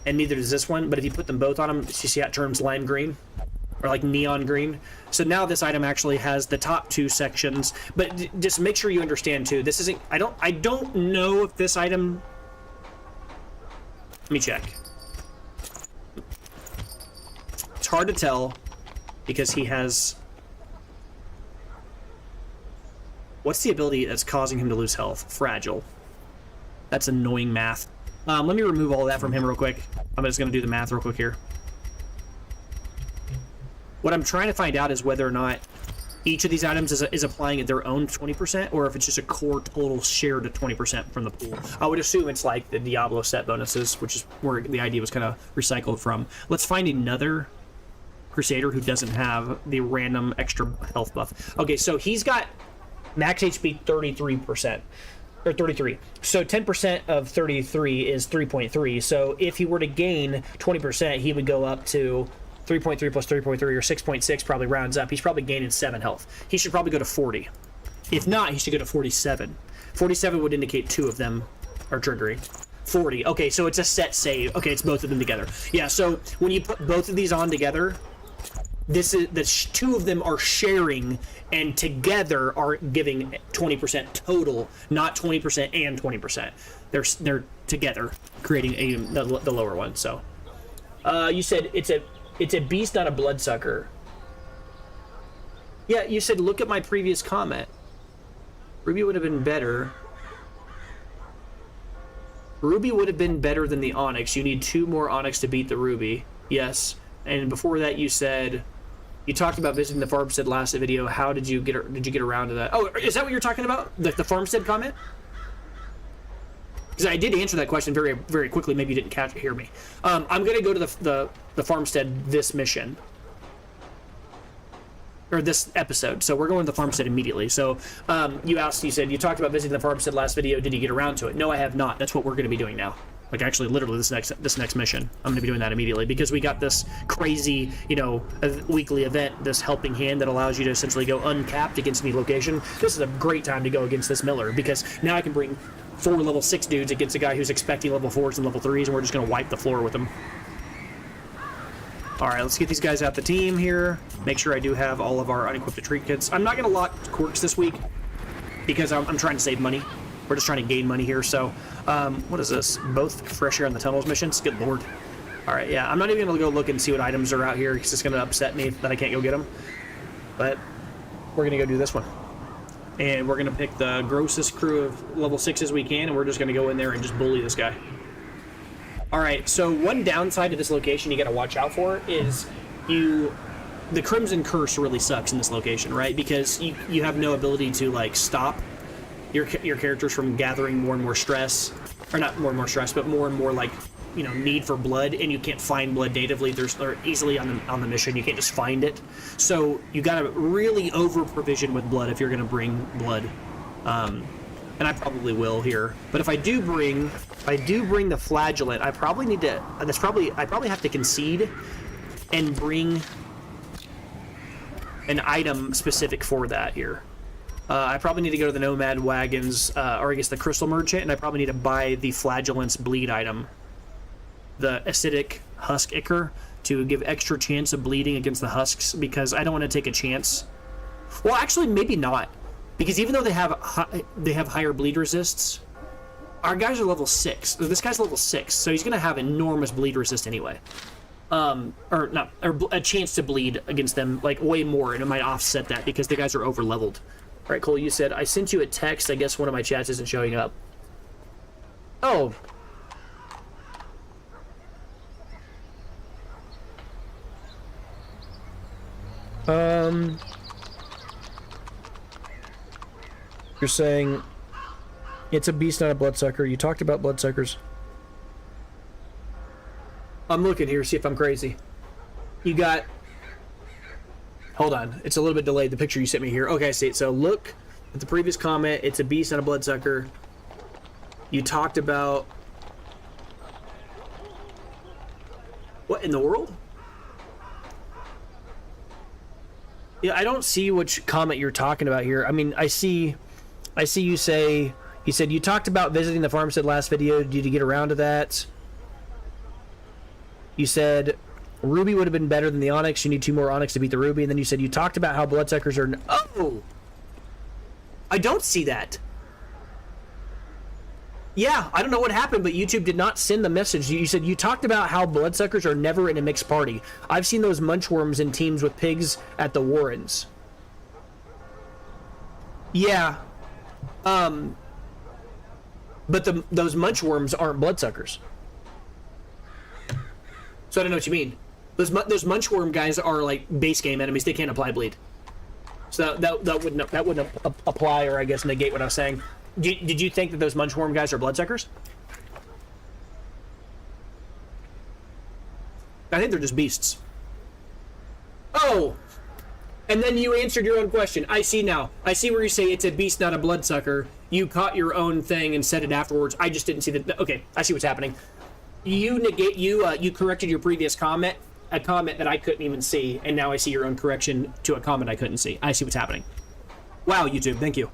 and neither does this one, but if you put them both on him, you see how it turns lime green? Or like neon green. So now this item actually has the top 2 sections, but just make sure you understand too, this isn't, I don't know if this item, let me check. It's hard to tell because he has, what's the ability that's causing him to lose health? Fragile. That's annoying math. Let me remove all of that from him real quick. I'm just gonna do the math real quick here. What I'm trying to find out is whether or not each of these items is applying at their own 20%, or if it's just a core total shared at 20% from the pool. I would assume it's like the Diablo set bonuses, which is where the idea was kind of recycled from. Let's find another Crusader who doesn't have the random extra health buff. Okay, so he's got max HP 33%. Or 33. So 10% of 33 is 3.3. So if he were to gain 20%, he would go up to 3.3 plus 3.3 or 6.6 probably rounds up. He's probably gaining 7 health. He should probably go to 40. If not, he should go to 47. 47 would indicate 2 of them are triggering. 40. Okay, so it's a set save. Okay, it's both of them together. Yeah, so when you put both of these on together, this is the 2 of them are sharing and together are giving 20% total, not 20% and 20%. They're together creating the lower one. So you said it's a beast, not a bloodsucker. Yeah, you said look at my previous comment. Ruby would have been better. Ruby would have been better than the Onyx. You need 2 more Onyx to beat the Ruby. Yes. And before that you said, you talked about visiting the farmstead last video. How did you get around to that? Oh, is that what you're talking about? The farmstead comment? Because I did answer that question very, very quickly. Maybe you didn't hear me. I'm going to go to the farmstead this mission. Or this episode. So we're going to the farmstead immediately. So you said, you talked about visiting the farmstead last video. Did you get around to it? No, I have not. That's what we're going to be doing now. Like actually, literally this next mission. I'm going to be doing that immediately because we got this crazy, weekly event, this helping hand that allows you to essentially go uncapped against any location. This is a great time to go against this Miller because now I can bring 4 level 6 dudes against a guy who's expecting level 4s and level 3s, and we're just going to wipe the floor with them. All right, let's get these guys out the team here. Make sure I do have all of our unequipped retreat kits. I'm not going to lock quirks this week because I'm trying to save money. We're just trying to gain money here. So, what is this? Both fresh air on the tunnels missions? Good lord. All right, yeah, I'm not even going to go look and see what items are out here because it's going to upset me that I can't go get them. But we're going to go do this one. And we're going to pick the grossest crew of level 6s we can, and we're just going to go in there and just bully this guy. All right, so one downside to this location you got to watch out for is the Crimson Curse really sucks in this location, right? Because you have no ability to like stop your characters from gathering more and more stress, or not more and more stress, but more and more like need for blood, and you can't find blood natively. They're easily on the mission. You can't just find it, so you got to really over provision with blood if you're going to bring blood. And I probably will here. But if I do bring the Flagellant, I probably need to. I probably have to concede and bring an item specific for that here. I probably need to go to the Nomad Wagons, or I guess the Crystal Merchant, and I probably need to buy the Flagellant's bleed item, the acidic husk ichor, to give extra chance of bleeding against the husks because I don't want to take a chance. Well, actually, maybe not. Because even though they have higher bleed resists, our guys are level 6. This guy's level 6, so he's going to have enormous bleed resist anyway. Or a chance to bleed against them, like, way more, and it might offset that because the guys are over-leveled. All right, Cole, you said, I sent you a text. I guess one of my chats isn't showing up. Oh. You're saying it's a beast, not a bloodsucker. You talked about bloodsuckers. I'm looking here, see if I'm crazy. You got... Hold on. It's a little bit delayed, the picture you sent me here. Okay, I see it. So look at the previous comment. It's a beast, not a bloodsucker. You talked about... What in the world? Yeah, I don't see which comment you're talking about here. I mean, I see you say... You said you talked about visiting the farmstead last video. Did you get around to that? You said Ruby would have been better than the Onyx. You need 2 more Onyx to beat the Ruby. And then you said you talked about how bloodsuckers are... Oh! I don't see that. Yeah, I don't know what happened, but YouTube did not send the message. You said you talked about how bloodsuckers are never in a mixed party. I've seen those munchworms in teams with pigs at the Warrens. Yeah. But those munchworms aren't bloodsuckers. So I don't know what you mean. Those munchworm guys are like base game enemies. They can't apply bleed. So that wouldn't apply, or I guess negate what I was saying. Did you think that those munchworm guys are bloodsuckers? I think they're just beasts. Oh! And then you answered your own question. I see now. I see where you say it's a beast, not a bloodsucker. You caught your own thing and said it afterwards. I just didn't see that. Okay, I see what's happening. You corrected your previous comment, a comment that I couldn't even see, and now I see your own correction to a comment I couldn't see. I see what's happening. Wow, YouTube, thank you.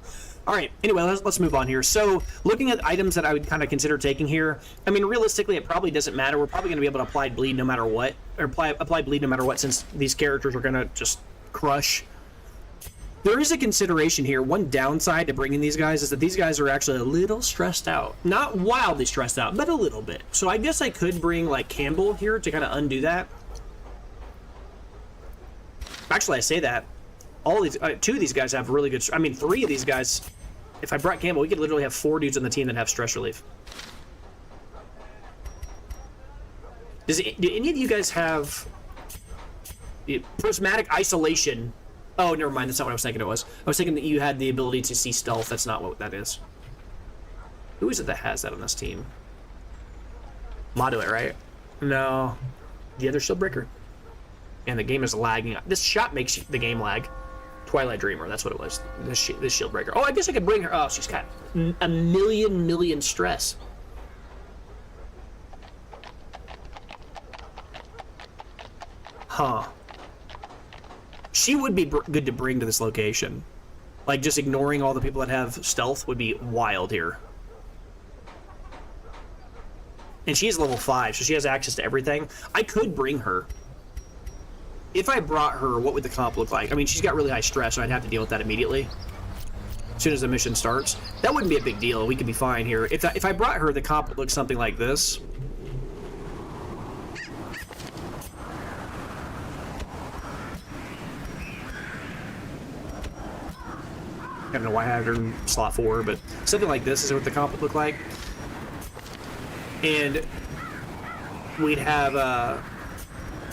All right, anyway, let's move on here. So, looking at items that I would kind of consider taking here, I mean, realistically, it probably doesn't matter. We're probably going to be able to apply bleed no matter what, or apply bleed no matter what, since these characters are going to just crush. There is a consideration here. One downside to bringing these guys is that these guys are actually a little stressed out. Not wildly stressed out, but a little bit. So I guess I could bring, like, Campbell here to kind of undo that. Actually, I say that. All these, 2 of these guys have really good... I mean, 3 of these guys... If I brought Campbell, we could literally have 4 dudes on the team that have stress relief. Do any of you guys have... prismatic isolation? Oh, never mind. That's not what I was thinking it was. I was thinking that you had the ability to see stealth. That's not what that is. Who is it that has that on this team? Modular, right? No. The other Shieldbreaker. And the game is lagging. This shot makes the game lag. Twilight Dreamer, that's what it was. This Shieldbreaker. Oh, I guess I could bring her. Oh, she's got a million stress. Huh. She would be good to bring to this location. Like, just ignoring all the people that have stealth would be wild here. And she is level 5, so she has access to everything. I could bring her. If I brought her, what would the comp look like? I mean, she's got really high stress, so I'd have to deal with that immediately. As soon as the mission starts. That wouldn't be a big deal. We could be fine here. If I brought her, the comp would look something like this. I don't know why I have her in slot 4, but something like this is what the comp would look like. And we'd have,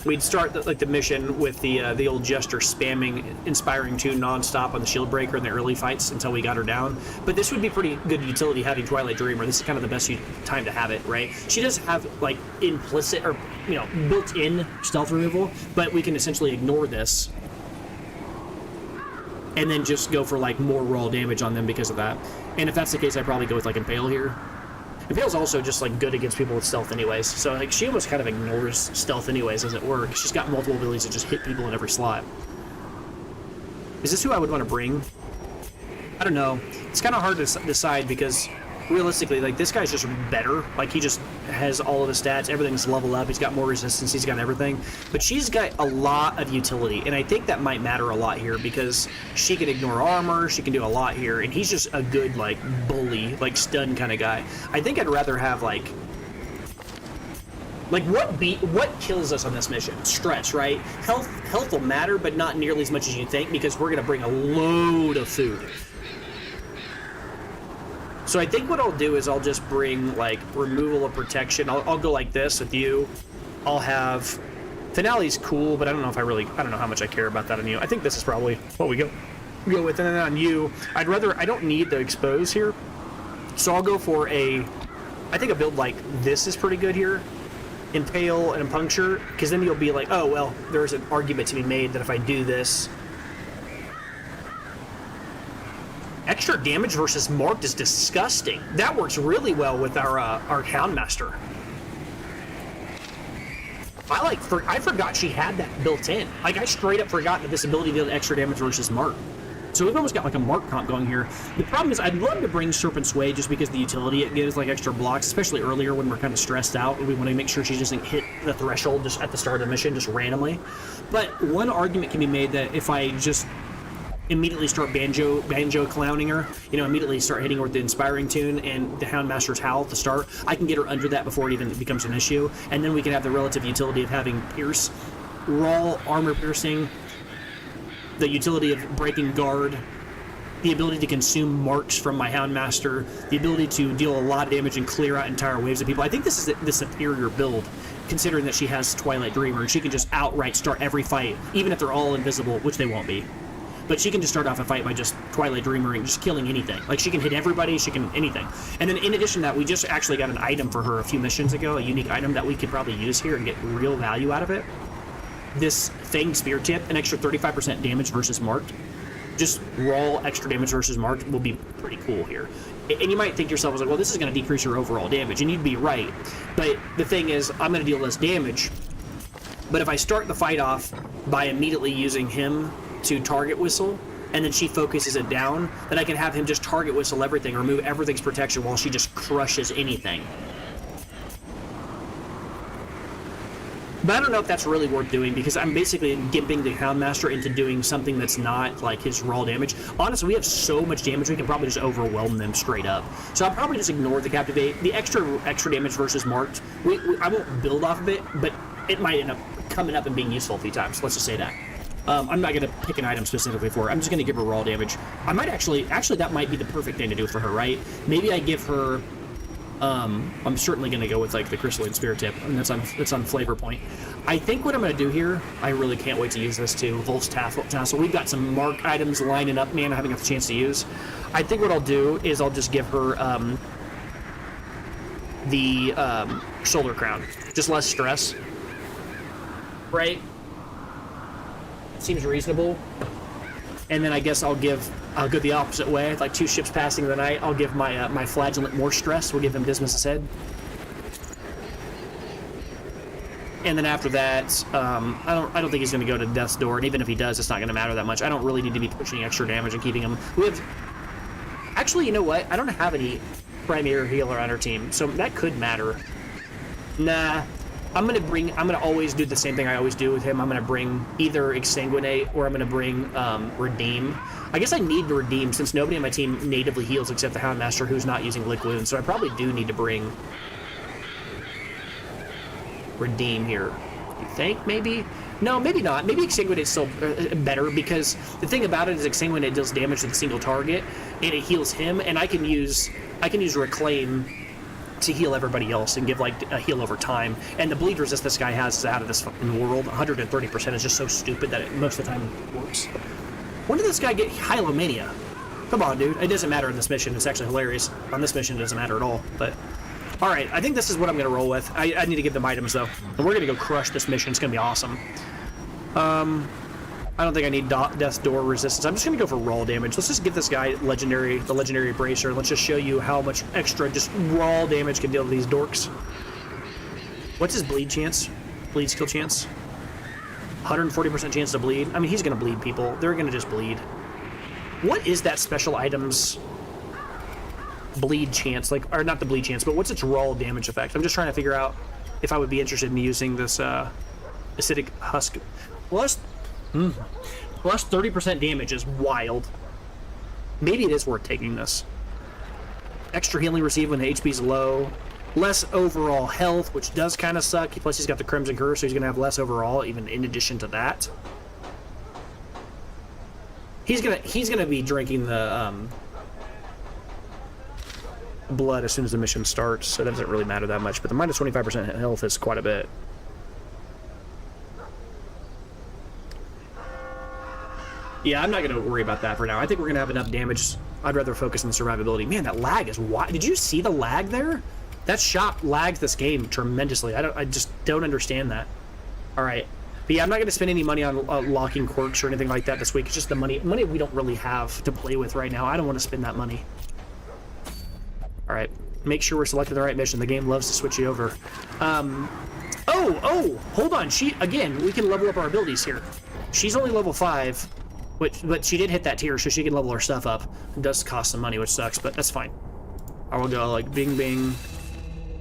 we'd start the mission with the old Jester spamming Inspiring 2 non-stop on the Shieldbreaker in the early fights until we got her down. But this would be pretty good utility having Twilight Dreamer. This is kind of the best time to have it, right? She does have, like, implicit, or, you know, built-in stealth removal, but we can essentially ignore this and then just go for, like, more raw damage on them because of that. And if that's the case, I'd probably go with, like, Impale here. Impale's also just, like, good against people with stealth anyways. So, like, she almost kind of ignores stealth anyways as it works. She's got multiple abilities to just hit people in every slot. Is this who I would want to bring? I don't know. It's kind of hard to decide because, realistically, like, this guy's just better. Like, he just has all of the stats. Everything's leveled up. He's got more resistance. He's got everything. But she's got a lot of utility, and I think that might matter a lot here because she can ignore armor. She can do a lot here, and he's just a good, like, bully, like, stun kind of guy. I think I'd rather have, like, what kills us on this mission? Stress, right? Health will matter, but not nearly as much as you think because we're going to bring a load of food. So I think what I'll do is I'll just bring, like, removal of protection. I'll go like this with you. I'll have Finale's cool, but I don't know how much I care about that on you. I think this is probably what we go with. And then on you, I don't need the expose here. So I'll go for I think a build like this is pretty good here. Impale and Puncture, because then you'll be like, oh, well, there's an argument to be made that if I do this... Extra damage versus marked is disgusting. That works really well with our Houndmaster. I forgot she had that built in. Like, I straight up forgot that this ability did extra damage versus mark. So we've almost got like a mark comp going here. The problem is I'd love to bring Serpent Sway just because the utility it gives, like extra blocks, especially earlier when we're kind of stressed out and we want to make sure she doesn't hit the threshold just at the start of the mission, just randomly. But one argument can be made that if I just immediately start banjo clowning her, immediately start hitting her with the inspiring tune and the Houndmaster's Howl at the start, I can get her under that before it even becomes an issue, and then we can have the relative utility of having Pierce, raw armor piercing, the utility of breaking guard, the ability to consume marks from my Houndmaster, the ability to deal a lot of damage and clear out entire waves of people. I think this is the superior build, considering that she has Twilight Dreamer, and she can just outright start every fight, even if they're all invisible, which they won't be. But she can just start off a fight by just Twilight Dreamering, just killing anything. Like, she can hit everybody, she can anything. And then in addition to that, we just actually got an item for her a few missions ago, a unique item that we could probably use here and get real value out of it. This Fanged Spear Tip, an extra 35% damage versus marked. Just raw extra damage versus marked will be pretty cool here. And you might think to yourself, like, well, this is going to decrease your overall damage, and you'd be right. But the thing is, I'm going to deal less damage. But if I start the fight off by immediately using him to target whistle, and then she focuses it down, then I can have him just target whistle everything, remove everything's protection while she just crushes anything. But I don't know if that's really worth doing, because I'm basically gimping the Houndmaster into doing something that's not like his raw damage. Honestly, we have so much damage, we can probably just overwhelm them straight up. So I'll probably just ignore the Captivate. The extra damage versus marked, I won't build off of it, but it might end up coming up and being useful a few times. Let's just say that. I'm not going to pick an item specifically for her. I'm just going to give her raw damage. I might actually, that might be the perfect thing to do for her, right? Maybe I give her, I'm certainly going to go with like the Crystalline Spirit Tip, and that's on Flavor Point. I think what I'm going to do here, I really can't wait to use this too, Wolf's Tassel. We've got some mark items lining up, man, I haven't got the chance to use. I think what I'll do is I'll just give her the Shoulder Crown. Just less stress. Right? Seems reasonable. And then I guess I'll go the opposite way. Like 2 ships passing the night, I'll give my my Flagellant more stress. We'll give him Dismas' Head. And then after that, I don't think he's going to go to Death's Door. And even if he does, it's not going to matter that much. I don't really need to be pushing extra damage and keeping him. Actually, you know what? I don't have any Premier Healer on our team, so that could matter. Nah. I'm gonna always do the same thing I always do with him. I'm gonna bring either Exsanguinate or I'm gonna bring Redeem. I guess I need to Redeem since nobody on my team natively heals except the Houndmaster, who's not using Lick Wounds, so I probably do need to bring Redeem here. You think, maybe? No, maybe not. Maybe Exsanguinate's still better, because the thing about it is Exsanguinate deals damage to the single target, and it heals him, and I can use Reclaim to heal everybody else and give like a heal over time. And the bleed resist this guy has is out of this fucking world. 130% is just so stupid that it most of the time works. When did this guy get Hylomania? Come on, dude. It doesn't matter in this mission. It's actually hilarious. On this mission, it doesn't matter at all. But all right, I think this is what I'm going to roll with. I need to give them items, though. And we're going to go crush this mission. It's going to be awesome. I don't think I need Death's Door resistance. I'm just going to go for raw damage. Let's just give this guy the legendary Bracer. Let's just show you how much extra just raw damage can deal to these dorks. What's his bleed chance? Bleed skill chance? 140% chance to bleed. I mean, he's going to bleed people. They're going to just bleed. What is that special item's bleed chance? Like, or not the bleed chance, but what's its raw damage effect? I'm just trying to figure out if I would be interested in using this Acidic Husk. Plus 30% damage is wild. Maybe it is worth taking this. Extra healing received when the HP's low. Less overall health, which does kind of suck. Plus he's got the Crimson Curse, so he's going to have less overall, even in addition to that. He's gonna be drinking the blood as soon as the mission starts, so that doesn't really matter that much. But the minus 25% health is quite a bit. Yeah, I'm not going to worry about that for now. I think we're going to have enough damage. I'd rather focus on the survivability. Man, that lag is wild. Did you see the lag there? That shop lagged this game tremendously. I just don't understand that. All right. But yeah, I'm not going to spend any money on locking quirks or anything like that this week. It's just the money we don't really have to play with right now. I don't want to spend that money. All right. Make sure we're selecting the right mission. The game loves to switch you over. Oh, hold on. Again, we can level up our abilities here. She's only level 5, but she did hit that tier, so she can level her stuff up. It does cost some money, which sucks, but that's fine. I will go like bing, bing,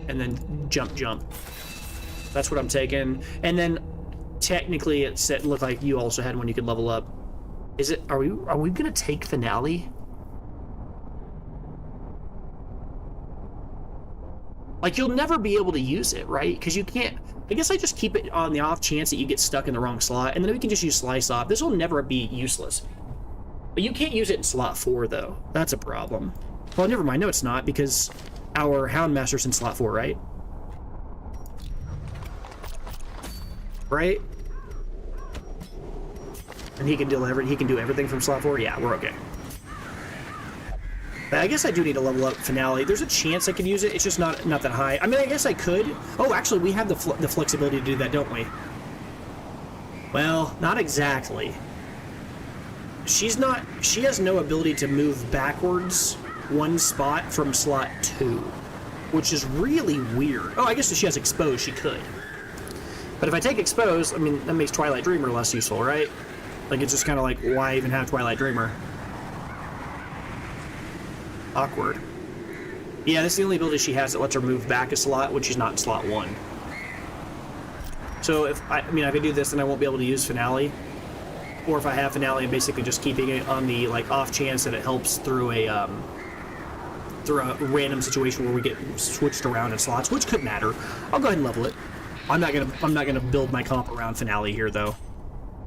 and then jump, jump. That's what I'm taking. And then technically it looked like you also had one you could level up. Are we gonna take finale? Like, you'll never be able to use it, right? Because you can't... I guess I just keep it on the off chance that you get stuck in the wrong slot, and then we can just use slice off. This will never be useless. But you can't use it in slot 4, though. That's a problem. Well, never mind. No, it's not, because our Houndmaster's in slot 4, right? Right? And he can do everything from slot 4? Yeah, we're okay. I guess I do need to level up finale. There's a chance I could use it. It's just not that high. I mean, I guess I could. Oh, actually, we have the flexibility to do that, don't we? Well, not exactly. She has no ability to move backwards one spot from slot 2, which is really weird. Oh, I guess if she has expose, she could. But if I take expose, I mean, that makes Twilight Dreamer less useful, right? Like, it's just kind of like, why even have Twilight Dreamer? Awkward. Yeah, this is the only ability she has that lets her move back a slot when she's not in slot 1. So if I could do this, then I won't be able to use finale. Or if I have finale, I'm basically just keeping it on the like off chance that it helps through a random situation where we get switched around in slots, which could matter. I'll go ahead and level it. I'm not gonna build my comp around finale here though.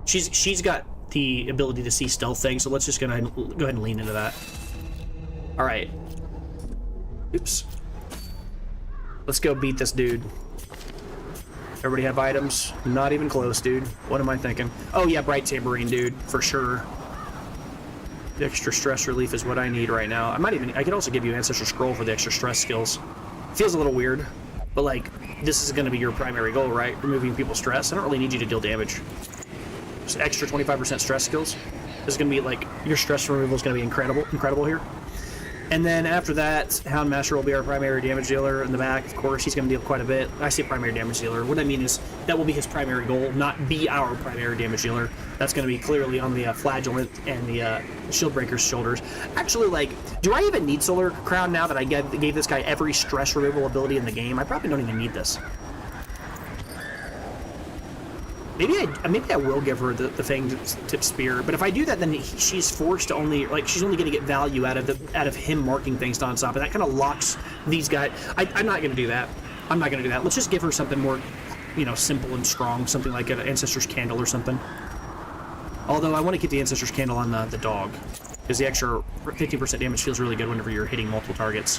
She's got the ability to see stealth things, so let's just go ahead and lean into that. All right. Oops. Let's go beat this dude. Everybody have items? Not even close, dude. What am I thinking? Oh yeah, Bright Tambourine, dude, for sure. The extra stress relief is what I need right now. I could also give you Ancestor Scroll for the extra stress skills. Feels a little weird, but like, this is gonna be your primary goal, right? Removing people's stress. I don't really need you to deal damage. Just extra 25% stress skills. This is gonna be like, your stress removal is gonna be incredible here. And then after that, Houndmaster will be our primary damage dealer in the back. Of course, he's going to deal quite a bit. I say primary damage dealer. What I mean is that will be his primary goal, not be our primary damage dealer. That's going to be clearly on the Flagellant and the Shieldbreaker's shoulders. Actually, like, do I even need Solar Crown now that I gave this guy every stress removal ability in the game? I probably don't even need this. Maybe I will give her the Fang Tip Spear, but if I do that, then she's forced to only, like, she's only going to get value out of him marking things nonstop, and that kind of locks these guys. I'm not going to do that. I'm not going to do that. Let's just give her something more, simple and strong, something like an Ancestor's Candle or something. Although I want to keep the Ancestor's Candle on the dog, because the extra 15% damage feels really good whenever you're hitting multiple targets.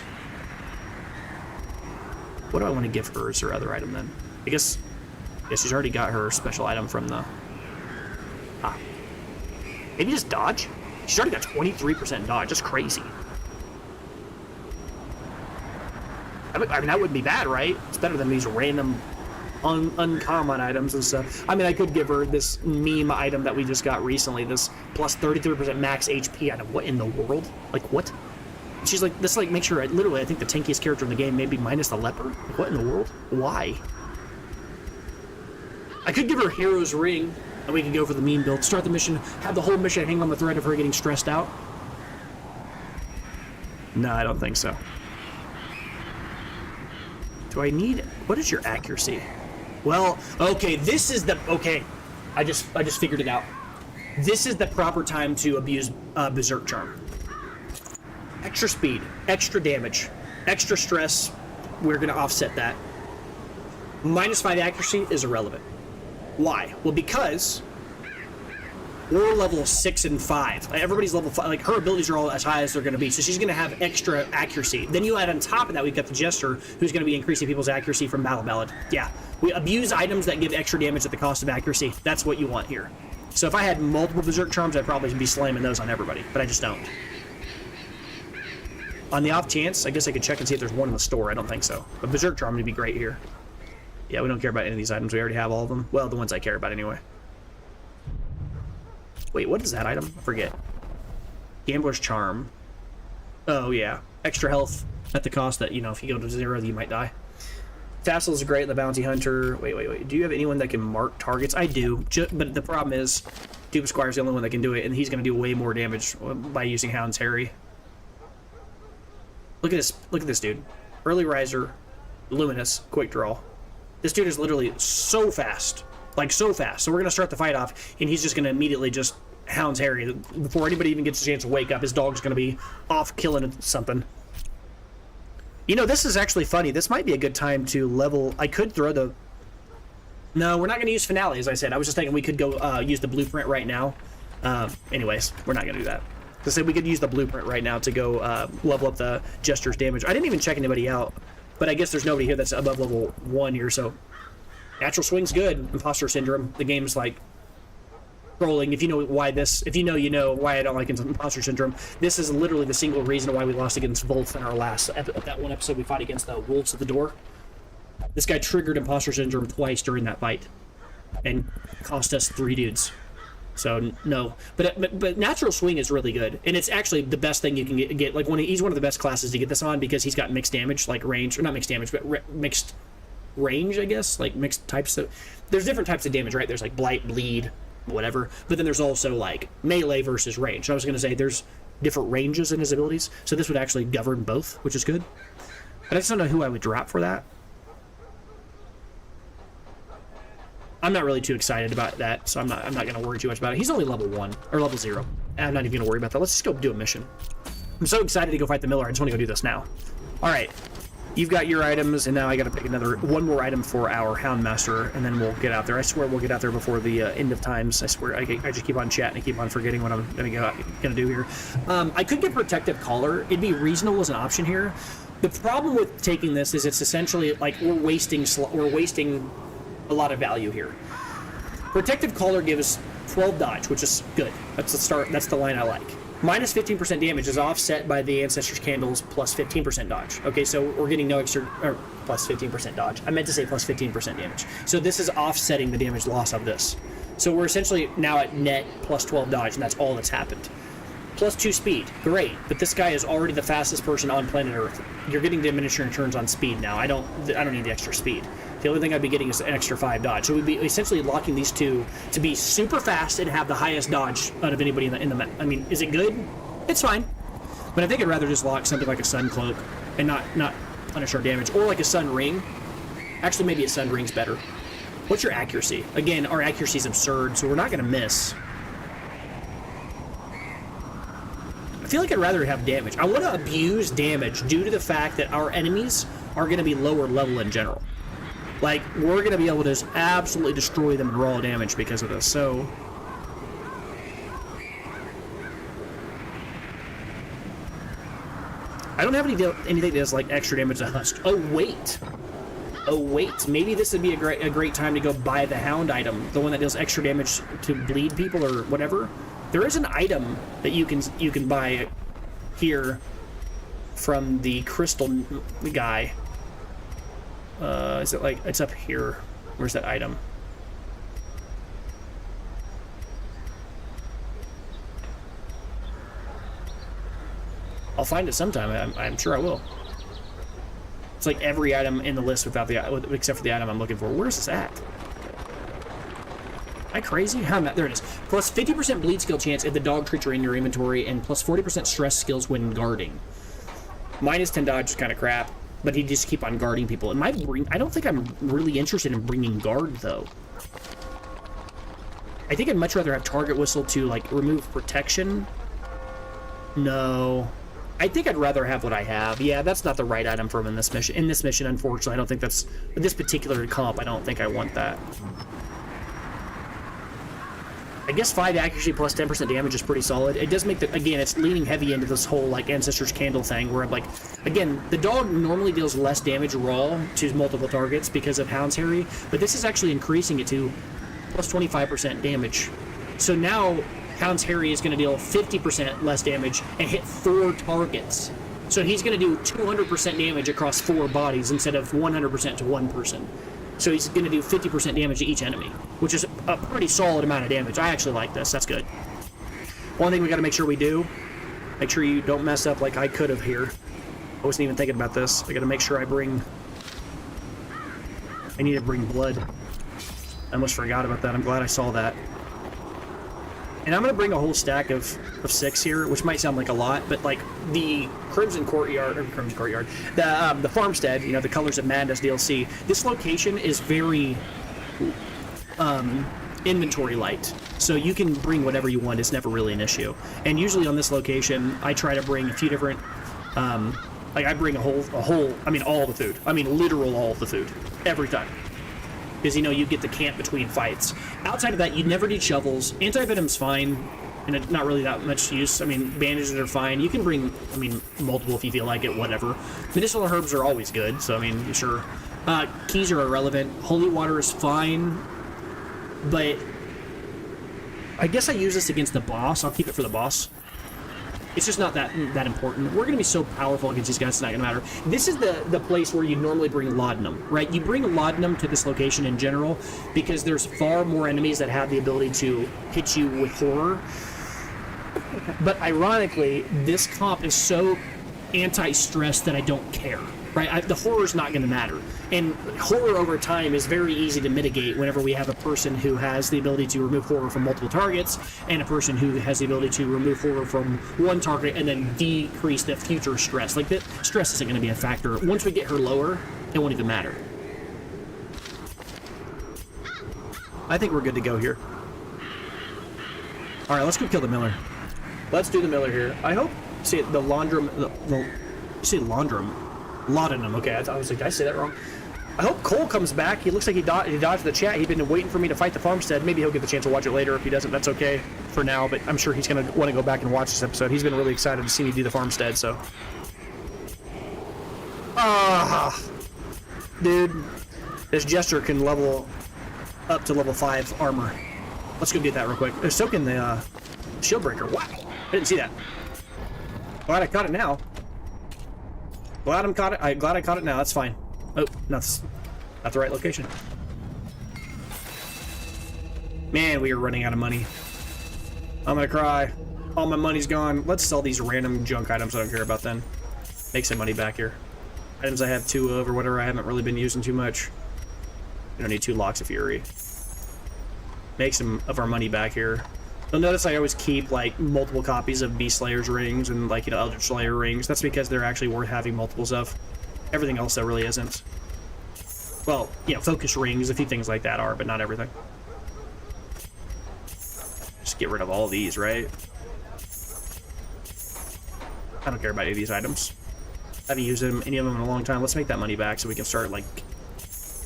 What do I want to give her as her other item then? I guess... yeah, she's already got her special item from the... maybe just dodge? She's already got 23% dodge. That's crazy. I mean, that wouldn't be bad, right? It's better than these random uncommon items and stuff. I mean, I could give her this meme item that we just got recently, this plus 33% max HP item. What in the world? Like, what? She's like, this like makes her, literally, I think the tankiest character in the game, maybe minus the leper? Like, what in the world? Why? I could give her Hero's Ring, and we can go for the meme build. Start the mission, have the whole mission hang on the thread of her getting stressed out. No, I don't think so. Do I need... what is your accuracy? Well, okay, this is the... okay, I just figured it out. This is the proper time to abuse Berserk Charm. Extra speed, extra damage, extra stress. We're going to offset that. -5 accuracy is irrelevant. Why? Well, because we're level 6 and 5. Everybody's level 5. Like, her abilities are all as high as they're going to be, so she's going to have extra accuracy. Then you add on top of that, we've got the Jester, who's going to be increasing people's accuracy from Battle Ballad. Yeah, we abuse items that give extra damage at the cost of accuracy. That's what you want here. So if I had multiple Berserk Charms, I'd probably be slamming those on everybody, but I just don't. On the off chance, I guess I could check and see if there's one in the store. I don't think so. But Berserk Charm would be great here. Yeah, we don't care about any of these items. We already have all of them. Well, the ones I care about anyway. Wait, what is that item? I forget. Gambler's Charm. Oh, yeah. Extra health at the cost that, you know, if you go to 0, you might die. Tassel's great, the Bounty Hunter. Wait. Do you have anyone that can mark targets? I do, but the problem is Dupe Squire's the only one that can do it, and he's going to do way more damage by using Hound's Harry. Look at this dude. Early Riser, Luminous, Quick Draw. This dude is literally so fast. Like, so fast. So we're going to start the fight off, and he's just going to immediately just Hound's Harry. Before anybody even gets a chance to wake up, his dog's going to be off killing something. You know, this is actually funny. This might be a good time to level... I could throw the... No, we're not going to use Finale, as I said. I was just thinking we could go use the blueprint right now. Anyways, we're not going to do that. I said we could use the blueprint right now to go level up the Jester's damage. I didn't even check anybody out, but I guess there's nobody here that's above level 1 here, so... Natural Swing's good. Imposter Syndrome. The game's like... trolling. If you know why this... If you know why I don't like Imposter Syndrome. This is literally the single reason why we lost against Wolf in our last... that one episode we fought against the Wolves at the Door. This guy triggered Imposter Syndrome twice during that fight. And cost us 3 dudes. So, no. But Natural Swing is really good. And it's actually the best thing you can get. Like, he's one of the best classes to get this on because he's got mixed damage, like range. Or not mixed damage, but mixed range, I guess. Like, mixed types of... There's different types of damage, right? There's, like, Blight, Bleed, whatever. But then there's also, like, melee versus range. I was going to say there's different ranges in his abilities. So this would actually govern both, which is good. But I just don't know who I would drop for that. I'm not really too excited about that, so I'm not going to worry too much about it. He's only level 1, or level 0. I'm not even going to worry about that. Let's just go do a mission. I'm so excited to go fight the Miller. I just want to go do this now. All right. You've got your items, and now I got to pick one more item for our Houndmaster, and then we'll get out there. I swear we'll get out there before the end of times. I swear. I just keep on chatting and keep on forgetting what I'm going to do here. I could get Protective Collar. It'd be reasonable as an option here. The problem with taking this is it's essentially like we're wasting a lot of value here. Protective Collar gives 12 dodge, which is good. That's the start. That's the line I like. Minus 15% damage is offset by the Ancestor's Candles plus 15% dodge. Okay, so we're getting no extra, or plus 15% dodge. I meant to say plus 15% damage. So this is offsetting the damage loss of this. So we're essentially now at net plus 12 dodge, and that's all that's happened. Plus 2 speed, great. But this guy is already the fastest person on planet Earth. You're getting diminishing returns on speed now. I don't need the extra speed. The only thing I'd be getting is an extra 5 dodge. So we'd be essentially locking these two to be super fast and have the highest dodge out of anybody in the map. I mean, is it good? It's fine. But I think I'd rather just lock something like a Sun Cloak and not punish our damage. Or like a Sun Ring. Actually, maybe a Sun Ring's better. What's your accuracy? Again, our accuracy is absurd, so we're not going to miss. I feel like I'd rather have damage. I want to abuse damage due to the fact that our enemies are going to be lower level in general. Like, we're going to be able to just absolutely destroy them in raw damage because of this, so... I don't have anything that does, like, extra damage to Husk. Oh, wait! Maybe this would be a great time to go buy the Hound item. The one that does extra damage to bleed people or whatever. There is an item that you can buy here from the Crystal guy. Is it like, it's up here. Where's that item? I'll find it sometime. I'm sure I will. It's like every item in the list except for the item I'm looking for. Where's this at? Am I crazy? How am I? There it is. Plus 50% bleed skill chance if the dog treats are in your inventory, and plus 40% stress skills when guarding. Minus 10 dodge is kind of crap. But he just keep on guarding people. I don't think I'm really interested in bringing guard, though. I think I'd much rather have target whistle to, like, remove protection. No. I think I'd rather have what I have. Yeah, that's not the right item for him in this mission. In this mission, unfortunately, I don't think that's... This particular comp, I don't think I want that. I guess 5 accuracy plus 10% damage is pretty solid. It does make the... Again, it's leaning heavy into this whole, like, Ancestor's Candle thing, where I'm like... Again, the dog normally deals less damage raw to multiple targets because of Hound's Harry, but this is actually increasing it to plus 25% damage So now Hound's Harry is going to deal 50% less damage and hit 4 targets. So he's going to do 200% damage across 4 bodies instead of 100% to one person. So he's going to do 50% damage to each enemy, which is a pretty solid amount of damage. I actually like this. That's good. One thing we got to make sure we do, make sure you don't mess up like I could have here. I wasn't even thinking about this. I got to make sure I need to bring blood. I almost forgot about that. I'm glad I saw that. And I'm going to bring a whole stack of 6 here, which might sound like a lot, but like the Crimson Courtyard, the Farmstead, you know, the Colors of Madness DLC, this location is very inventory light. So you can bring whatever you want. It's never really an issue. And usually on this location, I try to bring a few different, like I bring all the food. I mean, literal all of the food. Every time. Because, you know, you get the camp between fights. Outside of that, you never need shovels. Anti-venom's fine, and it's not really that much use. I mean, bandages are fine. You can bring, I mean, multiple if you feel like it, whatever. Medicinal herbs are always good, so, I mean, sure. Keys are irrelevant. Holy water is fine, but I guess I use this against the boss. I'll keep it for the boss. It's just not that important. We're going to be so powerful against these guys, it's not going to matter. This is the place where you normally bring laudanum, right? You bring laudanum to this location in general because there's far more enemies that have the ability to hit you with horror. But ironically, this comp is so anti-stress that I don't care, right? The horror's not going to matter. And horror over time is very easy to mitigate whenever we have a person who has the ability to remove horror from multiple targets and a person who has the ability to remove horror from one target and then decrease the future stress. Like, that stress isn't going to be a factor. Once we get her lower, it won't even matter. I think we're good to go here. All right, let's go kill the Miller. Let's do the Miller here. I hope, see, the Laundrum, Laudanum, okay, I was like, did I say that wrong? I hope Cole comes back. He looks like he dodged the chat. He's been waiting for me to fight the Farmstead. Maybe he'll get the chance to watch it later. If he doesn't, that's okay for now, but I'm sure he's going to want to go back and watch this episode. He's been really excited to see me do the Farmstead, so. Dude, this Jester can level up to level 5 armor. Let's go get that real quick. They're soaking the shield breaker. Wow, I didn't see that. Glad I caught it now. Glad I caught it now. That's fine. Oh, that's not the right location. Man, we are running out of money. I'm gonna cry. All my money's gone. Let's sell these random junk items I don't care about then. Make some money back here. Items I have 2 of or whatever I haven't really been using too much. We don't need 2 locks of fury. Make some of our money back here. You'll notice I always keep, like, multiple copies of Beast Slayer's rings and, like, you know, Eldritch Slayer rings. That's because they're actually worth having multiples of. Everything else, though, really isn't. Well, you know, focus rings, a few things like that are, but not everything. Just get rid of all these, right? I don't care about any of these items. I haven't used any of them in a long time. Let's make that money back so we can start, like,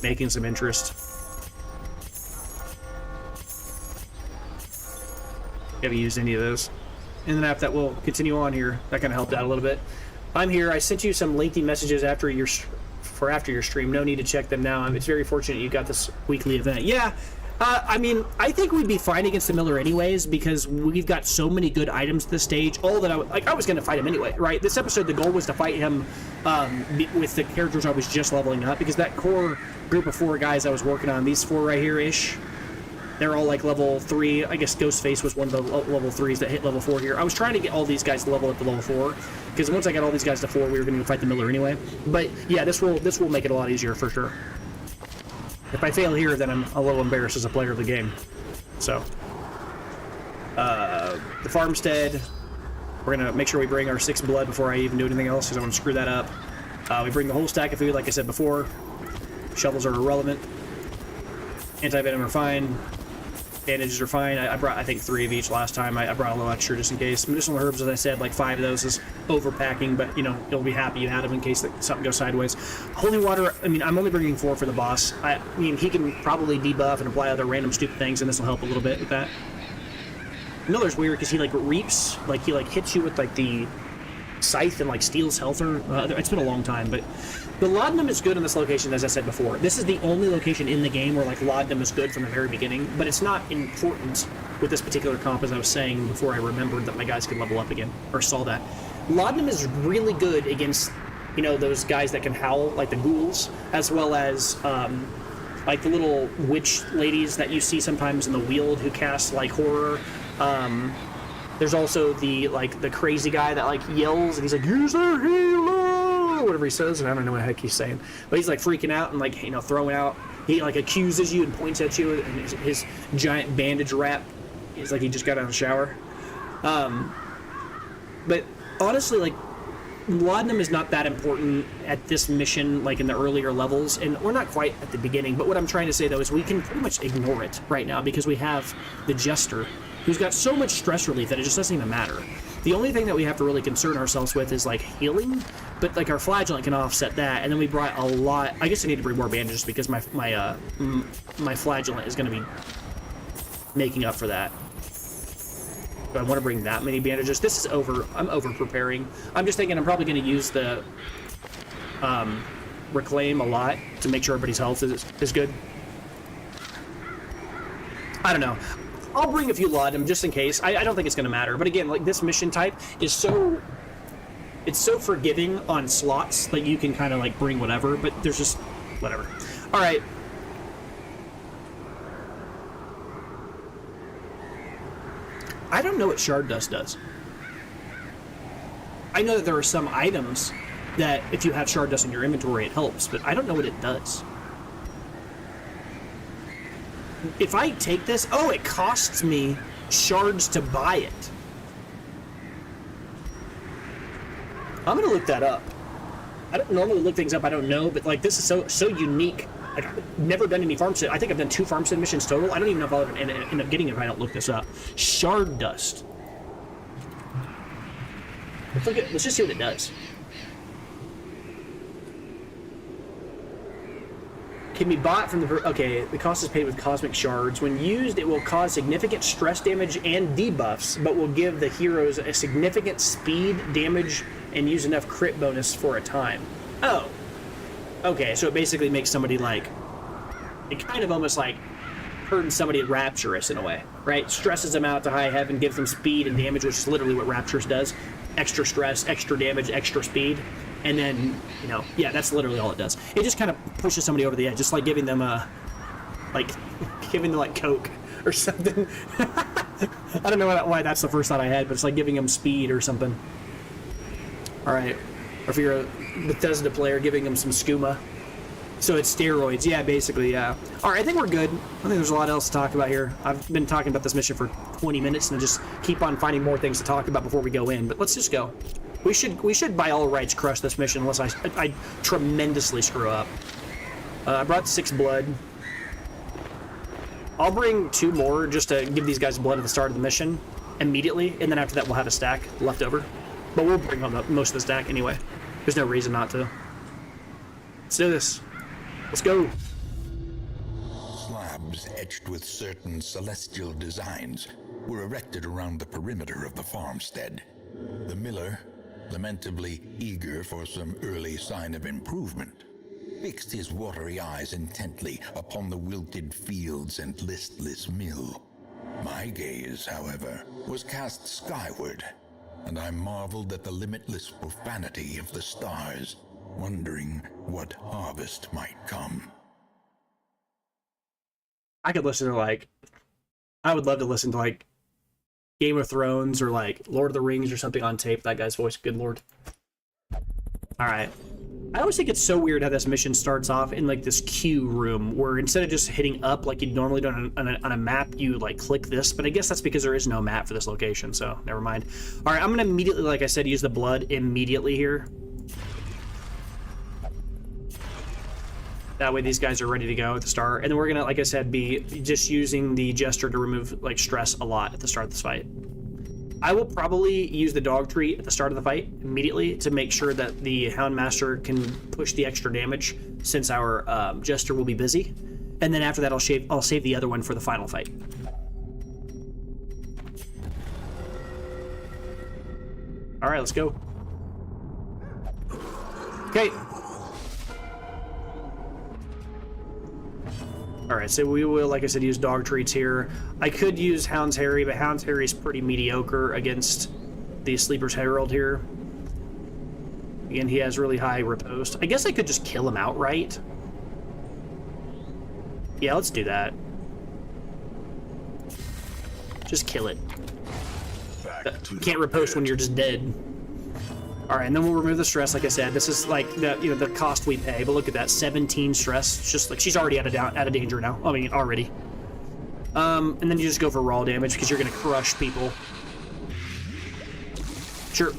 making some interest. Haven't used any of those. And then after that, we'll continue on here. That kind of helped out a little bit. I'm here. I sent you some lengthy messages after your stream. No need to check them now. It's very fortunate you got this weekly event. Yeah, I mean, I think we'd be fine against the Miller anyways because we've got so many good items at this stage. All that I was going to fight him anyway, right? This episode, the goal was to fight him with the characters I was just leveling up because that core group of 4 guys I was working on, these 4 right here-ish, they're all like level 3. I guess Ghostface was one of the level 3s that hit level 4 here. I was trying to get all these guys to level up to level 4 because once I got all these guys to 4, we were going to fight the Miller anyway. But yeah, this will make it a lot easier for sure. If I fail here, then I'm a little embarrassed as a player of the game. So, the Farmstead, we're going to make sure we bring our 6 blood before I even do anything else because I want to screw that up. We bring the whole stack of food, like I said before. Shovels are irrelevant. Anti-venom are fine. Bandages are fine. I brought, I think, 3 of each last time. I brought a little extra just in case. Medicinal herbs, as I said, like 5 of those is overpacking, but, you know, you'll be happy you had them in case something goes sideways. Holy water, I mean, I'm only bringing 4 for the boss. I mean, he can probably debuff and apply other random stupid things, and this will help a little bit with that. Miller's weird because he, like, reaps, like, he, like, hits you with, like, the Scythe and like steals health, or it's been a long time, but the laudanum is good in this location, as I said before. This is the only location in the game where like laudanum is good from the very beginning, but it's not important with this particular comp, as I was saying before I remembered that my guys could level up again, or saw that. Laudanum is really good against, you know, those guys that can howl, like the ghouls, as well as like the little witch ladies that you see sometimes in the Weald who cast like horror. There's also the crazy guy that like yells and he's like, use their healer, whatever he says, and I don't know what the heck he's saying, but he's like freaking out and like, you know, throwing out, he like accuses you and points at you, and his giant bandage wrap is like he just got out of the shower. But honestly, like, laudanum is not that important at this mission, like in the earlier levels, and we're not quite at the beginning, but what I'm trying to say though is we can pretty much ignore it right now because we have the Jester, who's got so much stress relief that it just doesn't even matter. The only thing that we have to really concern ourselves with is like healing, but like our flagellant can offset that, and then we brought a lot. I guess I need to bring more bandages because my flagellant is going to be making up for that. Do I want to bring that many bandages? This is over. I'm over preparing. I'm just thinking I'm probably going to use the reclaim a lot to make sure everybody's health is good. I don't know. I'll bring a few laudanum just in case. I don't think it's going to matter. But again, like this mission type is so... It's so forgiving on slots that you can kind of like bring whatever, but there's just whatever. All right. I don't know what shard dust does. I know that there are some items that if you have shard dust in your inventory, it helps, but I don't know what it does. If I take this, oh, it costs me shards to buy it. I'm gonna look that up. I don't normally look things up, I don't know, but like this is so unique. Like I've never done any farmstead. I think I've done 2 farmstead missions total. I don't even know if I'll end up getting it if I don't look this up. Shard dust. Let's just see what it does. Can be bought from the... Okay, the cost is paid with cosmic shards. When used, it will cause significant stress damage and debuffs, but will give the heroes a significant speed, damage, and use enough crit bonus for a time. Oh. Okay, so it basically makes somebody like... It kind of almost like turns somebody rapturous in a way, right? Stresses them out to high heaven, gives them speed and damage, which is literally what rapturous does. Extra stress, extra damage, extra speed. And then, you know, yeah, that's literally all it does. It just kind of pushes somebody over the edge, just like giving them like Coke or something. I don't know why that's the first thought I had, but it's like giving them speed or something. All right, or if you're a Bethesda player, giving them some skooma. So it's steroids, yeah, basically, yeah. All right, I think we're good. I think there's a lot else to talk about here. I've been talking about this mission for 20 minutes and I just keep on finding more things to talk about before we go in, but let's just go. We should by all rights crush this mission unless I tremendously screw up. I brought 6 blood. I'll bring 2 more just to give these guys blood at the start of the mission immediately, and then after that we'll have a stack left over. But we'll bring on most of the stack anyway. There's no reason not to. Let's do this. Let's go. Slabs etched with certain celestial designs were erected around the perimeter of the farmstead. The miller, lamentably eager for some early sign of improvement, fixed his watery eyes intently upon the wilted fields and listless mill. My gaze, however, was cast skyward, and I marveled at the limitless profanity of the stars, wondering what harvest might come. I could listen to I would love to listen to Game of Thrones or Lord of the Rings or something on tape. That guy's voice, good lord. All right. I always think it's so weird how this mission starts off in this queue room where instead of just hitting up like you'd normally do on a map, you click this, but I guess that's because there is no map for this location, so never mind. All right, I'm gonna immediately, like I said, use the blood immediately here. That way these guys are ready to go at the start, and then we're gonna, like I said, be just using the Jester to remove stress a lot at the start of this fight. I will probably use the dog treat at the start of the fight immediately to make sure that the Houndmaster can push the extra damage since our Jester will be busy. And then after that, I'll save the other one for the final fight. All right, let's go. Okay. Alright, so we will, like I said, use dog treats here. I could use Hound's Harry, but Hound's Harry is pretty mediocre against the Sleeper's Herald here. Again, he has really high riposte. I guess I could just kill him outright. Yeah, let's do that. Just kill it. You can't riposte when you're just dead. Alright, and then we'll remove the stress, like I said. This is like the cost we pay, but look at that, 17 stress. It's just like she's already out of danger now. I mean, already. And then you just go for raw damage because you're gonna crush people. Sure.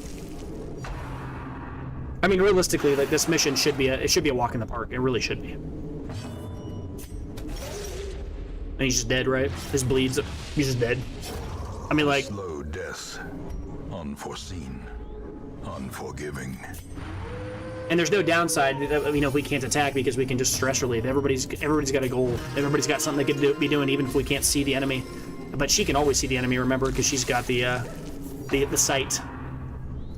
I mean, realistically, like this mission should be a walk in the park. It really should be. And he's just dead, right? His bleeds. He's just dead. I mean, like. Slow death, unforeseen, unforgiving. And there's no downside, if we can't attack because we can just stress relieve. Everybody's got a goal. Everybody's got something they could be doing, even if we can't see the enemy. But she can always see the enemy, remember, because she's got the sight.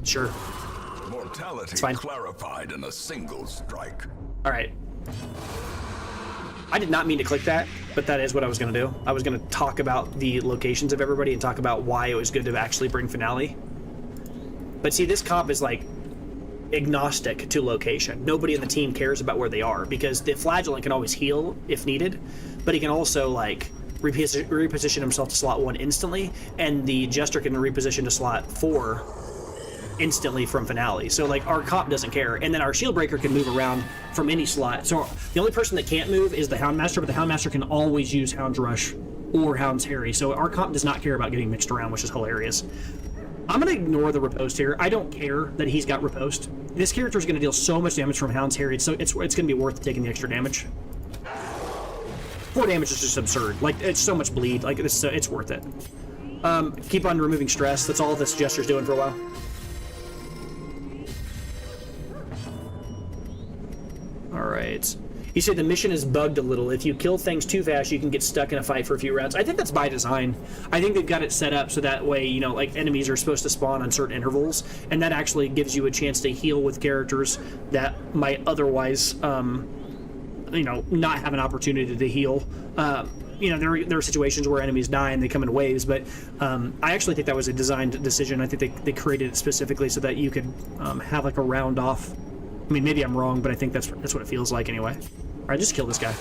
Sure. Mortality it's fine. Clarified in a single strike. All right. I did not mean to click that, but that is what I was going to do. I was going to talk about the locations of everybody and talk about why it was good to actually bring Finale. But see, this comp is like agnostic to location. Nobody in the team cares about where they are because the Flagellant can always heal if needed, but he can also like reposition himself to slot 1 instantly, and the Jester can reposition to slot 4 instantly from Finale. So like our comp doesn't care, and then our Shield Breaker can move around from any slot. So the only person that can't move is the Houndmaster, but the Houndmaster can always use Hound's Rush or Hound's Harry. So our comp does not care about getting mixed around, which is hilarious. I'm going to ignore the riposte here. I don't care that he's got riposte. This character is going to deal so much damage from Hound's Harry, so it's going to be worth taking the extra damage. 4 damage is just absurd. Like, it's so much bleed. Like, it's worth it. Keep on removing stress. That's all this Jester's doing for a while. Alright. You say the mission is bugged a little. If you kill things too fast, you can get stuck in a fight for a few rounds. I think that's by design. I think they've got it set up so that way, like enemies are supposed to spawn on certain intervals, and that actually gives you a chance to heal with characters that might otherwise, not have an opportunity to heal. There are situations where enemies die and they come in waves, but I actually think that was a designed decision. I think they created it specifically so that you could have like a round off. I mean, maybe I'm wrong, but I think that's what it feels like anyway. All right, just kill this guy.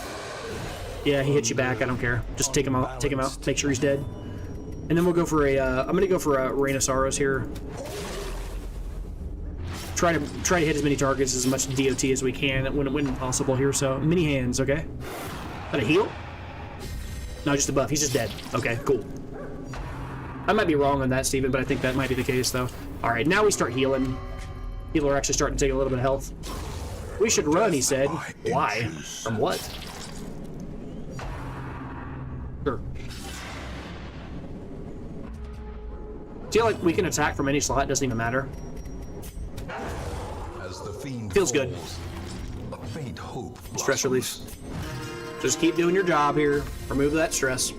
Yeah, he hits you back. I don't care. Just take him out. Take him out. Make sure he's dead. And then we'll go for a. I'm gonna go for a Rain of Sorrows here. Try to hit as many targets, as much DOT as we can when possible here. So mini hands, okay. Got a heal? No, just a buff. He's just dead. Okay, cool. I might be wrong on that, Steven, but I think that might be the case though. All right, now we start healing. People are actually starting to take a little bit of health. We should run, he said. Why? From what? Sure. Feel like we can attack from any slot, doesn't even matter. As the fiend feels good. A faint hope stress release. Just keep doing your job here. Remove that stress.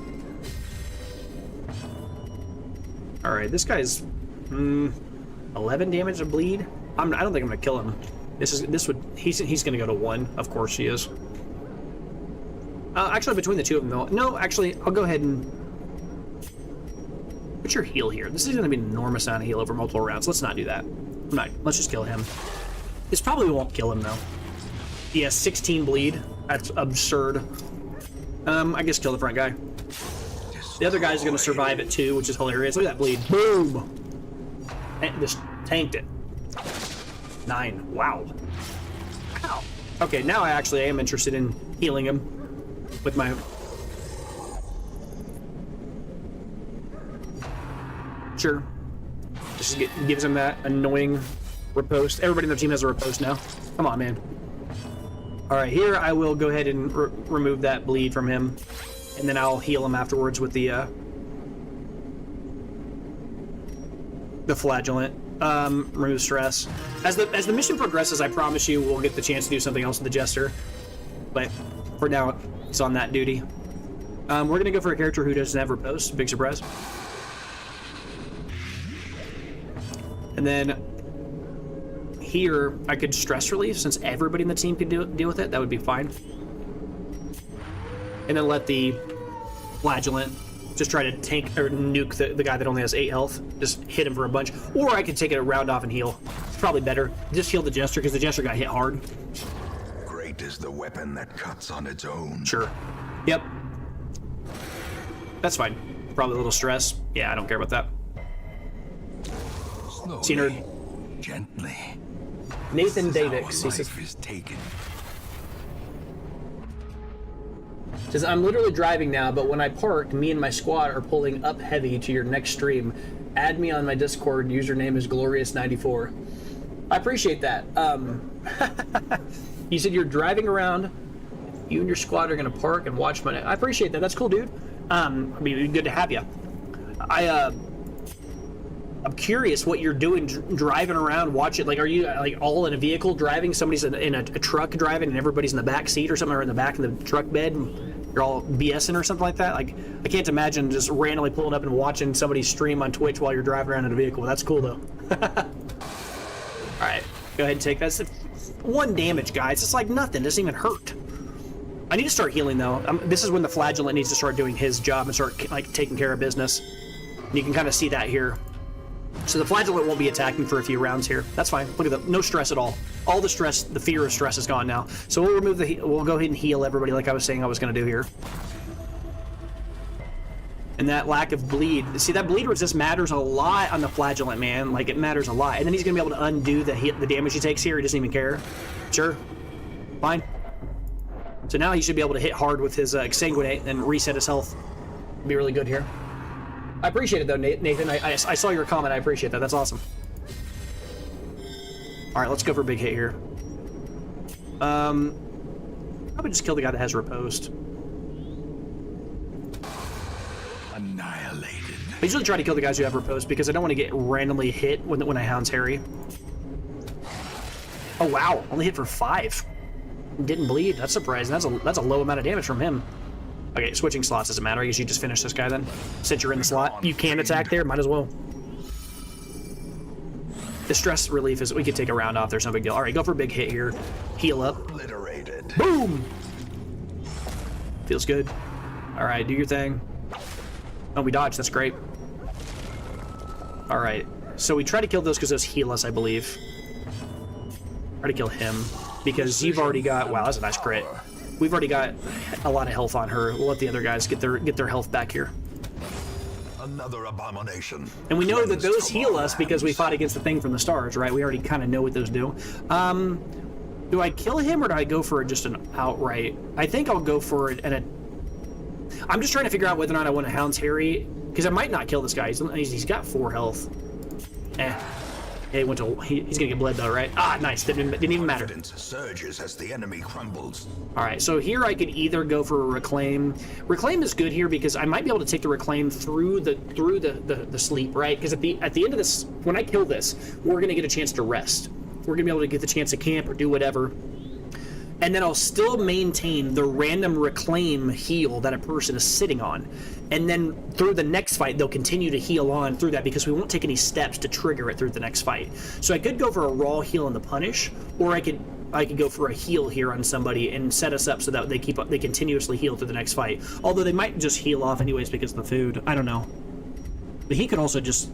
Alright, this guy's 11 damage of bleed. I don't think I'm gonna kill him. He's gonna go to 1. Of course he is. Actually, between the two of them, though. No, actually, I'll go ahead and put your heal here. This is gonna be an enormous amount of heal over multiple rounds. Let's not do that. Let's just kill him. This probably won't kill him though. He has 16 bleed. That's absurd. I guess kill the front guy. The other guy's gonna survive at 2, which is hilarious. Look at that bleed. Boom! And just tanked it. 9. Wow. Ow. Okay, now I actually am interested in healing him with my... Sure. Just gives him that annoying riposte. Everybody in the team has a riposte now. Come on, man. Alright, here I will go ahead and remove that bleed from him. And then I'll heal him afterwards with the Flagellant. Remove stress. As the mission progresses, I promise you we'll get the chance to do something else with the Jester. But for now, it's on that duty. We're gonna go for a character who doesn't have riposte. Big surprise. And then here, I could stress relief since everybody in the team could deal with it. That would be fine. And then let the flagellant just try to tank or nuke the guy that only has 8 health. Just hit him for a bunch. Or I could take it a round off and heal. It's probably better. Just heal the Jester because the Jester got hit hard. Great is the weapon that cuts on its own. Sure. Yep. That's fine. Probably a little stress. Yeah, I don't care about that. Slowly, See, nerd. gently. Nathan This is how Davix, he says, life is taken. says, I'm literally driving now, but when I park, me and my squad are pulling up heavy to your next stream. Add me on my Discord. Username is Glorious94. I appreciate that. You said you're driving around. You and your squad are going to park and watch my... I appreciate that. That's cool, dude. I mean, it'd be good to have you. I'm curious what you're doing driving around, watching. Like, are you like all in a vehicle driving? Somebody's in a truck driving, and everybody's in the back seat or something, or in the back of the truck bed, and you're all BSing or something like that. Like, I can't imagine just randomly pulling up and watching somebody stream on Twitch while you're driving around in a vehicle. That's cool though. All right, go ahead and take that. It's 1 damage, guys. It's like nothing. It doesn't even hurt. I need to start healing though. This is when the flagellant needs to start doing his job and start like taking care of business. And you can kind of see that here. So the flagellant won't be attacking for a few rounds here. That's fine. Look at that. No stress at all. All the stress, the fear of stress is gone now. So we'll remove we'll go ahead and heal everybody like I was saying I was going to do here. And that lack of bleed. See, that bleed resist matters a lot on the flagellant, man. Like, it matters a lot. And then he's going to be able to undo the damage he takes here. He doesn't even care. Sure. Fine. So now he should be able to hit hard with his exsanguinate and reset his health. Be really good here. I appreciate it though, Nathan. I saw your comment. I appreciate that. That's awesome. All right, let's go for a big hit here. Probably just kill the guy that has riposte. Annihilated. I usually try to kill the guys who have riposte because I don't want to get randomly hit when I hounds Harry. Oh wow, only hit for 5. Didn't bleed. That's surprising. That's a low amount of damage from him. Okay, switching slots doesn't matter. I guess you just finish this guy then. Since you're in the slot, you can attack there. Might as well. The stress relief is we could take a round off. There's no big deal. All right, go for a big hit here. Heal up. Obliterated. Boom. Feels good. All right, do your thing. Oh, we dodged. That's great. All right, so we try to kill those because those heal us, I believe. Try to kill him because you've already got. Wow, that's a nice crit. We've already got a lot of health on her. We'll let the other guys get their health back here. Another abomination. And we know that those heal us because we fought against the thing from the stars, right? We already kind of know what those do. Do I kill him or do I go for just an outright? I think I'll go for it. I'm just trying to figure out whether or not I want to hounds Harry because I might not kill this guy. He's got 4 health. Yeah, he's gonna get bled though, right? Ah, nice. Didn't even matter. Surges as the enemy crumbles. All right, so here I could either go for a reclaim. Reclaim is good here because I might be able to take the reclaim through the sleep, right? Because at the end of this, when I kill this, we're gonna get a chance to rest. We're gonna be able to get the chance to camp or do whatever. And then I'll still maintain the random reclaim heal that a person is sitting on. And then through the next fight, they'll continue to heal on through that because we won't take any steps to trigger it through the next fight. So I could go for a raw heal on the punish, or I could go for a heal here on somebody and set us up so that they continuously heal through the next fight. Although they might just heal off anyways because of the food. I don't know. But he could also just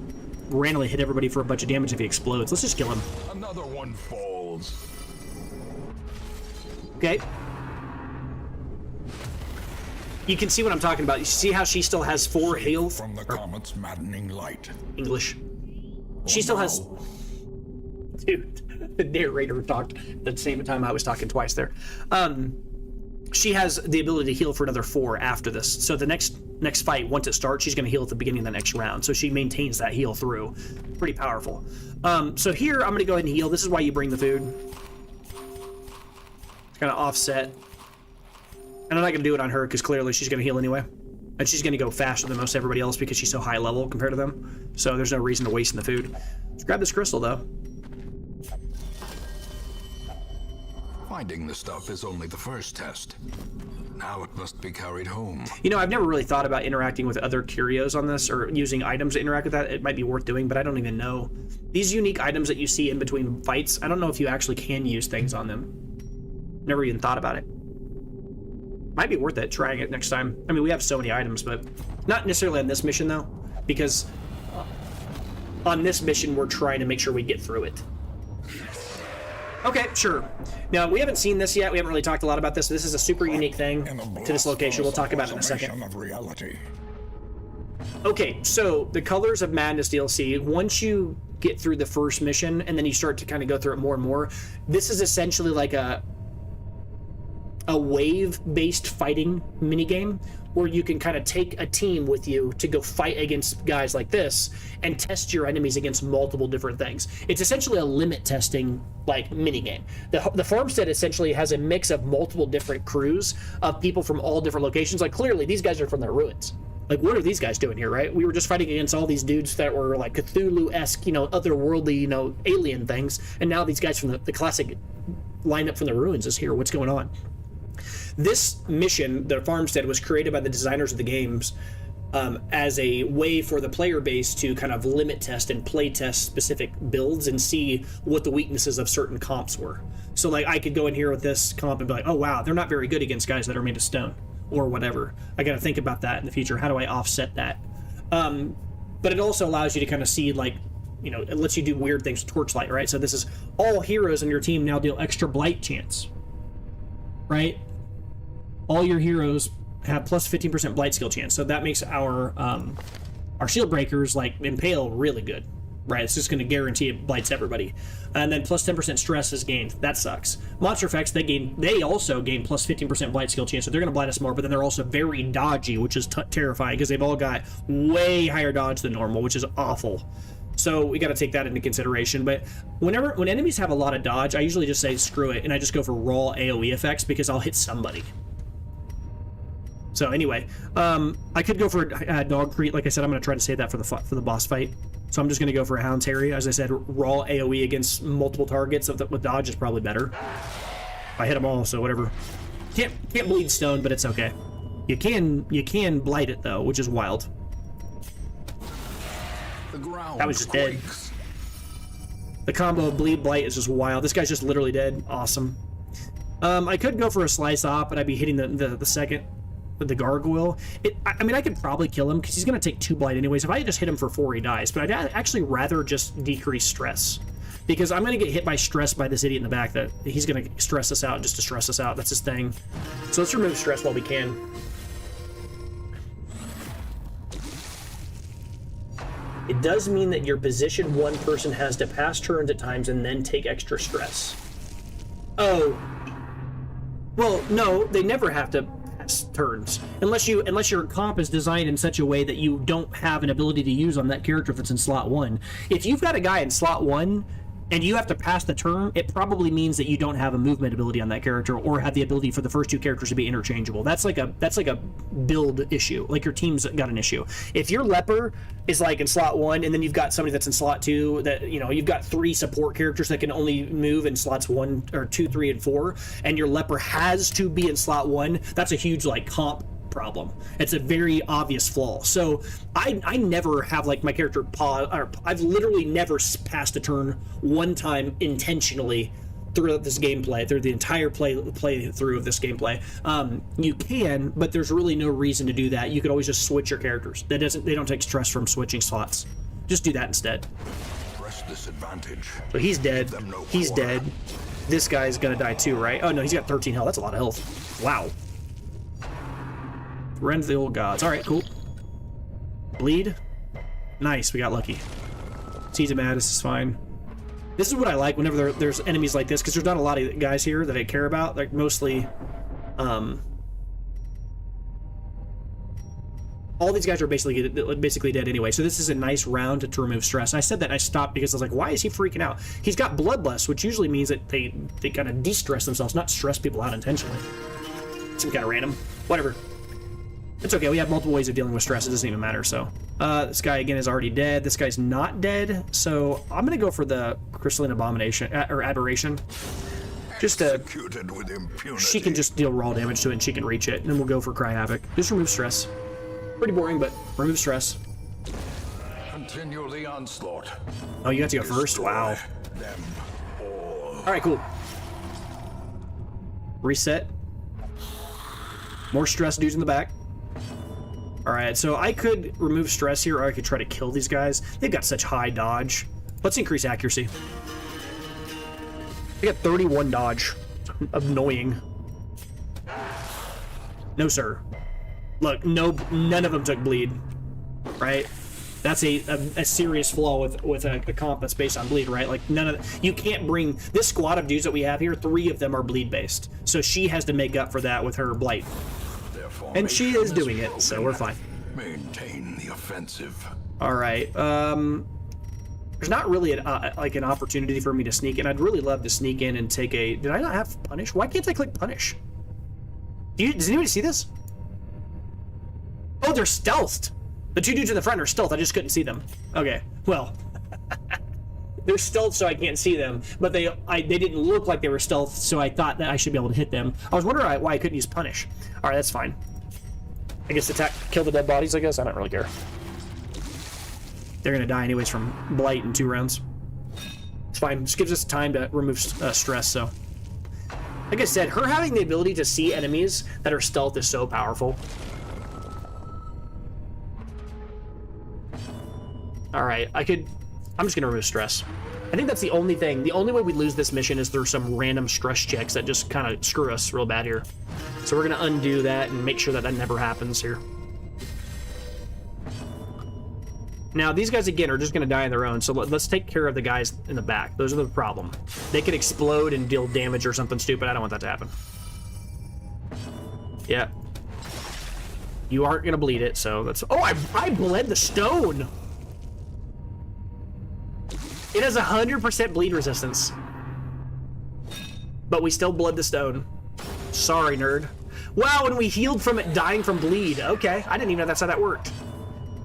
randomly hit everybody for a bunch of damage if he explodes. Let's just kill him. Another one falls. Okay. You can see what I'm talking about. You see how she still has 4 health? From the comet's maddening light. English. She still has... Dude, the narrator talked at the same time I was talking twice there. She has the ability to heal for another 4 after this. So the next fight, once it starts, she's going to heal at the beginning of the next round. So she maintains that heal through. Pretty powerful. So here, I'm going to go ahead and heal. This is why you bring the food. It's kind of offset. And I'm not going to do it on her because clearly she's going to heal anyway. And she's going to go faster than most everybody else because she's so high level compared to them. So there's no reason to waste the food. Let's grab this crystal though. Finding the stuff is only the first test. Now it must be carried home. You know, I've never really thought about interacting with other curios on this or using items to interact with that. It might be worth doing, but I don't even know. These unique items that you see in between fights, I don't know if you actually can use things on them. Never even thought about it. Might be worth it, trying it next time. I mean, we have so many items, but not necessarily on this mission, though, because on this mission, we're trying to make sure we get through it. Okay, sure. Now, we haven't seen this yet. We haven't really talked a lot about this. This is a super unique thing to this location. We'll talk about it in a second. Of reality. Okay, so the Colors of Madness DLC, once you get through the first mission and then you start to kind of go through it more and more, this is essentially like a wave-based fighting minigame where you can kind of take a team with you to go fight against guys like this and test your enemies against multiple different things. It's essentially a limit testing like minigame. The farmstead essentially has a mix of multiple different crews of people from all different locations. Like clearly these guys are from the ruins. Like what are these guys doing here, right? We were just fighting against all these dudes that were like Cthulhu-esque, you know, otherworldly, you know, alien things. And now these guys from the classic lineup from the ruins is here. What's going on? This mission, the farmstead, was created by the designers of the games as a way for the player base to kind of limit test and play test specific builds and see what the weaknesses of certain comps were. So like I could go in here with this comp and be like, oh wow, they're not very good against guys that are made of stone or whatever. I got to think about that in the future. How do I offset that? But it also allows you to kind of see like, you know, it lets you do weird things with Torchlight, right? So this is all heroes in your team now deal extra blight chance, right? All your heroes have plus 15% blight skill chance, so that makes our shield breakers like Impale really good, right? It's just going to guarantee it blights everybody, and then plus 10% stress is gained. That sucks. Monster effects they also gain plus 15% blight skill chance, so they're going to blight us more. But then they're also very dodgy, which is terrifying because they've all got way higher dodge than normal, which is awful. So we got to take that into consideration. But when enemies have a lot of dodge, I usually just say screw it, and I just go for raw AoE effects because I'll hit somebody. So anyway, I could go for a Dogcrete. Like I said, I'm going to try to save that for the boss fight. So I'm just going to go for a Hound Terrier. As I said, raw AoE against multiple targets with dodge is probably better. I hit them all, so whatever. Can't bleed stone, but it's okay. You can blight it though, which is wild. The ground That was just dead. quakes. The combo of bleed blight is just wild. This guy's just literally dead. Awesome. I could go for a slice off, but I'd be hitting the second. With the gargoyle, I mean, I could probably kill him because he's going to take 2 blight anyways. If I just hit him for 4, he dies. But I'd actually rather just decrease stress because I'm going to get hit by stress by this idiot in the back that he's going to stress us out just to stress us out. That's his thing. So let's remove stress while we can. It does mean that your position 1 person has to pass turns at times and then take extra stress. Oh. Well, no, they never have to turns unless your comp is designed in such a way that you don't have an ability to use on that character if it's in slot 1. If you've got a guy in slot 1 and you have to pass the turn, it probably means that you don't have a movement ability on that character or have the ability for the first 2 characters to be interchangeable. That's like a build issue. Like your team's got an issue. If your leper is like in slot 1 and then you've got somebody that's in slot 2 that, you know, you've got 3 support characters that can only move in slots 1 or 2, 3, and 4, and your leper has to be in slot 1, that's a huge like comp problem. It's a very obvious flaw. So I never have like my character pause, or I've literally never passed a turn 1 time intentionally throughout this gameplay, through the entire play through of this gameplay. You can, but there's really no reason to do that. You could always just switch your characters. They don't take stress from switching slots. Just do that instead. Press this advantage. So he's dead. He's dead. This guy's gonna die too, right? Oh no, he's got 13 health. That's a lot of health. Wow. Rend the old gods. All right, cool. Bleed. Nice, we got lucky. Seeds of Madness is fine. This is what I like whenever there's enemies like this, because there's not a lot of guys here that I care about. Like mostly, all these guys are basically dead anyway. So this is a nice round to remove stress. And I said that and I stopped because I was like, why is he freaking out? He's got bloodlust, which usually means that they kind of de-stress themselves, not stress people out intentionally. Some kind of random. Whatever. It's okay, we have multiple ways of dealing with stress, it doesn't even matter, so. This guy, again, is already dead. This guy's not dead, so I'm gonna go for the Crystalline Abomination, or Aberration. Just to... Executed with impunity. She can just deal raw damage to it and she can reach it, and then we'll go for Cry Havoc. Just remove stress. Pretty boring, but remove stress. Continue the onslaught. Oh, you got to go first? Wow. Them all. Alright, cool. Reset. More stress dudes in the back. Alright, so I could remove stress here, or I could try to kill these guys. They've got such high dodge. Let's increase accuracy. They got 31 dodge. Annoying. No, sir. Look, none of them took bleed. Right? That's a serious flaw with a comp that's based on bleed, right? Like, you can't bring... This squad of dudes that we have here, 3 of them are bleed-based. So she has to make up for that with her blight. And she is doing it, so we're fine. Maintain the offensive. Alright, there's not really like an opportunity for me to sneak in. I'd really love to sneak in and take a... Did I not have Punish? Why can't I click Punish? Does anybody see this? Oh, they're stealthed! The 2 dudes in the front are stealth, I just couldn't see them. Okay, well... They're stealth, so I can't see them, but they didn't look like they were stealth, so I thought that I should be able to hit them. I was wondering why I couldn't use Punish. Alright, that's fine. I guess attack, kill the dead bodies, I guess? I don't really care. They're gonna die anyways from Blight in 2 rounds. It's fine, just gives us time to remove stress, so... Like I said, her having the ability to see enemies that are stealth is so powerful. Alright, I'm just gonna remove stress. I think that's the only thing. The only way we lose this mission is through some random stress checks that just kind of screw us real bad here. So we're gonna undo that and make sure that that never happens here. Now, these guys, again, are just gonna die on their own, so let's take care of the guys in the back. Those are the problem. They could explode and deal damage or something stupid. I don't want that to happen. Yeah. You aren't gonna bleed it, so that's... Oh, I bled the stone! It has 100% bleed resistance. But we still bled the stone. Sorry, nerd. Wow, and we healed from it dying from bleed. Okay, I didn't even know that's how that worked.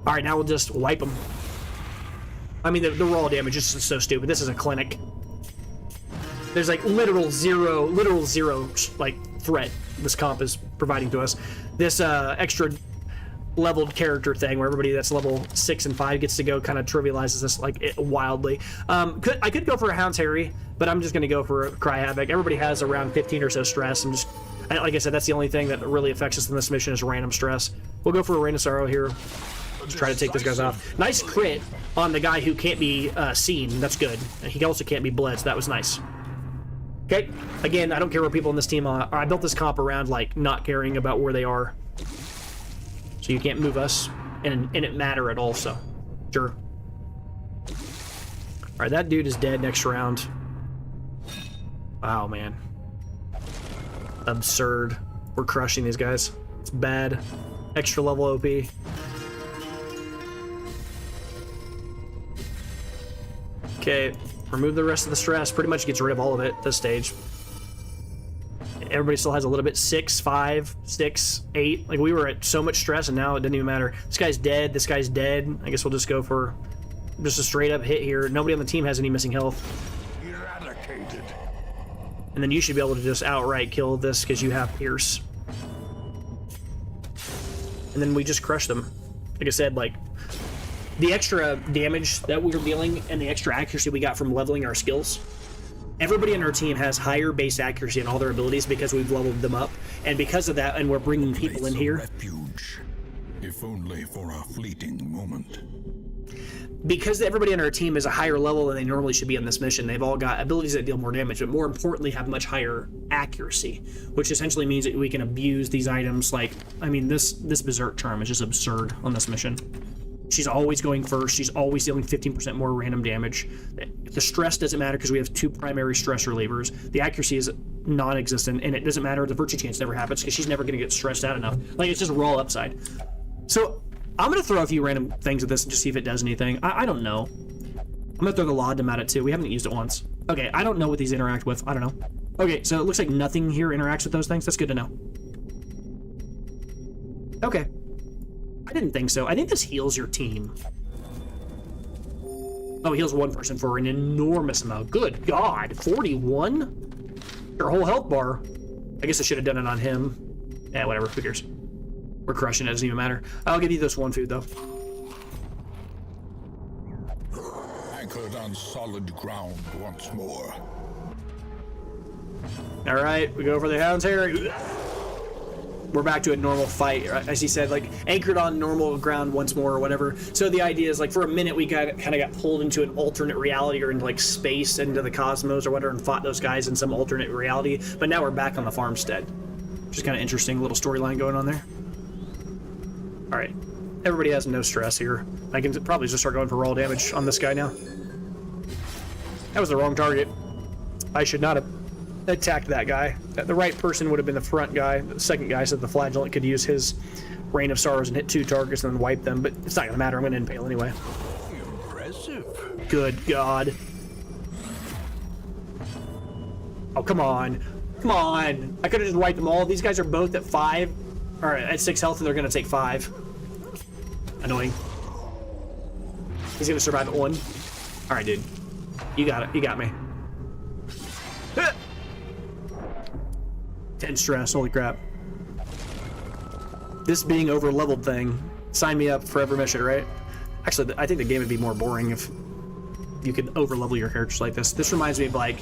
Alright, now we'll just wipe them. I mean, the raw damage is just so stupid. This is a clinic. There's like literal zero, like, threat this comp is providing to us. This extra leveled character thing where everybody that's level 6 and 5 gets to go kind of trivializes this like wildly. I could go for a Hound's Harry, but I'm just going to go for a Cry Havoc. Everybody has around 15 or so stress. Like I said, that's the only thing that really affects us in this mission is random stress. We'll go for a Rain of Sorrow here. Just try to take those guys off. Nice crit on the guy who can't be seen. That's good. And he also can't be bled, so that was nice. Okay, again, I don't care where people in this team are. I built this comp around like not caring about where they are. So you can't move us, and it matter at all, so sure. Alright, that dude is dead next round. Wow, man. Absurd. We're crushing these guys. It's bad. Extra level OP. Okay, remove the rest of the stress. Pretty much gets rid of all of it at this stage. Everybody still has a little bit. 6, 5, 6, 8. Like, we were at so much stress, and now it didn't even matter. This guy's dead. This guy's dead. I guess we'll just go for just a straight-up hit here. Nobody on the team has any missing health. Eradicated. And then you should be able to just outright kill this because you have Pierce. And then we just crush them. Like I said, like, the extra damage that we were dealing and the extra accuracy we got from leveling our skills, everybody on our team has higher base accuracy in all their abilities because we've leveled them up. And because of that, and we're bringing people in here. Refuge, if only for a fleeting moment. Because everybody on our team is a higher level than they normally should be on this mission, they've all got abilities that deal more damage, but more importantly have much higher accuracy, which essentially means that we can abuse these items. Like, I mean, this Berserk Charm is just absurd on this mission. She's always going first. She's always dealing 15% more random damage. The stress doesn't matter because we have 2 primary stress relievers. The accuracy is non-existent, and it doesn't matter. The virtue chance never happens because she's never going to get stressed out enough. Like, it's just raw upside. So I'm going to throw a few random things at this and just see if it does anything. I don't know. I'm going to throw the Laudanum at it too. We haven't used it once. Okay, I don't know what these interact with. I don't know. Okay, so it looks like nothing here interacts with those things. That's good to know. Okay. I didn't think so. I think this heals your team. Oh, heals one person for an enormous amount. Good God, 41? Your whole health bar. I guess I should have done it on him. Yeah, whatever. Who cares? We're crushing it. Doesn't even matter. I'll give you this one food, though. Anchored on solid ground once more. All right, we go for the hounds here. We're back to a normal fight, as he said, like anchored on normal ground once more or whatever. So the idea is like for a minute we kind of got pulled into an alternate reality or into like space, into the cosmos or whatever, and fought those guys in some alternate reality. But now we're back on the farmstead, which is kind of interesting little storyline going on there. All right, everybody has no stress here. I can probably just start going for raw damage on this guy now. That was the wrong target. I should not have attacked that guy. The right person would have been the front guy. The second guy said the flagellant could use his Rain of Sorrows and hit 2 targets and then wipe them, but it's not gonna matter. I'm gonna impale anyway. Impressive. Good God. Oh, come on. Come on. I could have just wiped them all. These guys are both at 5, or at 6 health, and they're gonna take 5. Annoying. He's gonna survive at 1. All right, dude. You got it. You got me. 10 stress, holy crap. This being over-leveled thing, sign me up for every mission, right? Actually, I think the game would be more boring if you could over-level your characters like this. This reminds me of, like,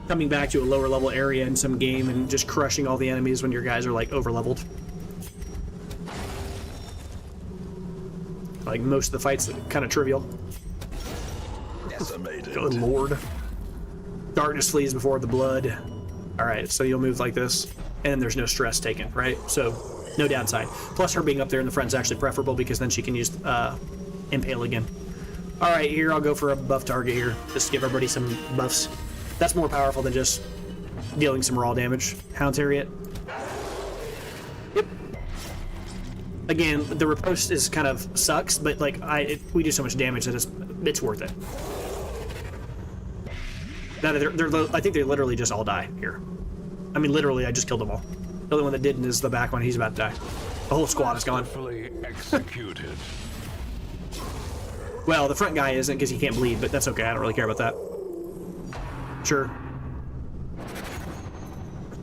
coming back to a lower-level area in some game and just crushing all the enemies when your guys are, like, over-leveled. Like, most of the fights are kind of trivial. Decimated. Good lord. Darkness flees before the blood. Alright, so you'll move like this, and there's no stress taken, right? So, no downside. Plus, her being up there in the front is actually preferable because then she can use Impale again. Alright, here I'll go for a buff target here, just to give everybody some buffs. That's more powerful than just dealing some raw damage. Hound Harriet. Yep. Again, the riposte is kind of sucks, but like we do so much damage that it's worth it. I think they literally just all die here. I mean, literally, I just killed them all. The only one that didn't is the back one. He's about to die. The whole squad is gone. Executed. Well, the front guy isn't because he can't bleed, but that's okay. I don't really care about that. Sure.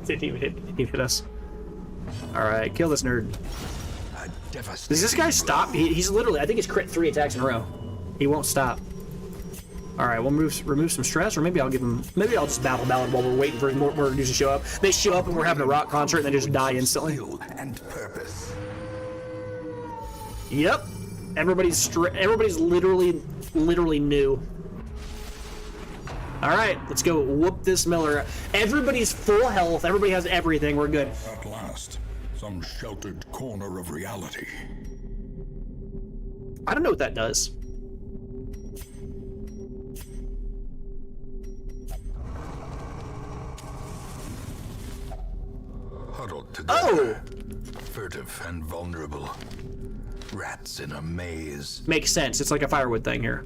Didn't even hit us. All right, kill this nerd. Does this guy stop? He's literally, I think he's crit 3 attacks in a row. He won't stop. All right, we'll remove some stress, or maybe I'll give him. Maybe I'll just battle while we're waiting for more dudes to show up. They show up and we're having a rock concert, and they just die instantly. And purpose. Yep, everybody's literally new. All right, let's go whoop this Miller. Everybody's full health. Everybody has everything. We're good. At last, some sheltered corner of reality. I don't know what that does. Huddled together. Furtive and vulnerable. Rats in a maze. Makes sense. It's like a firewood thing here.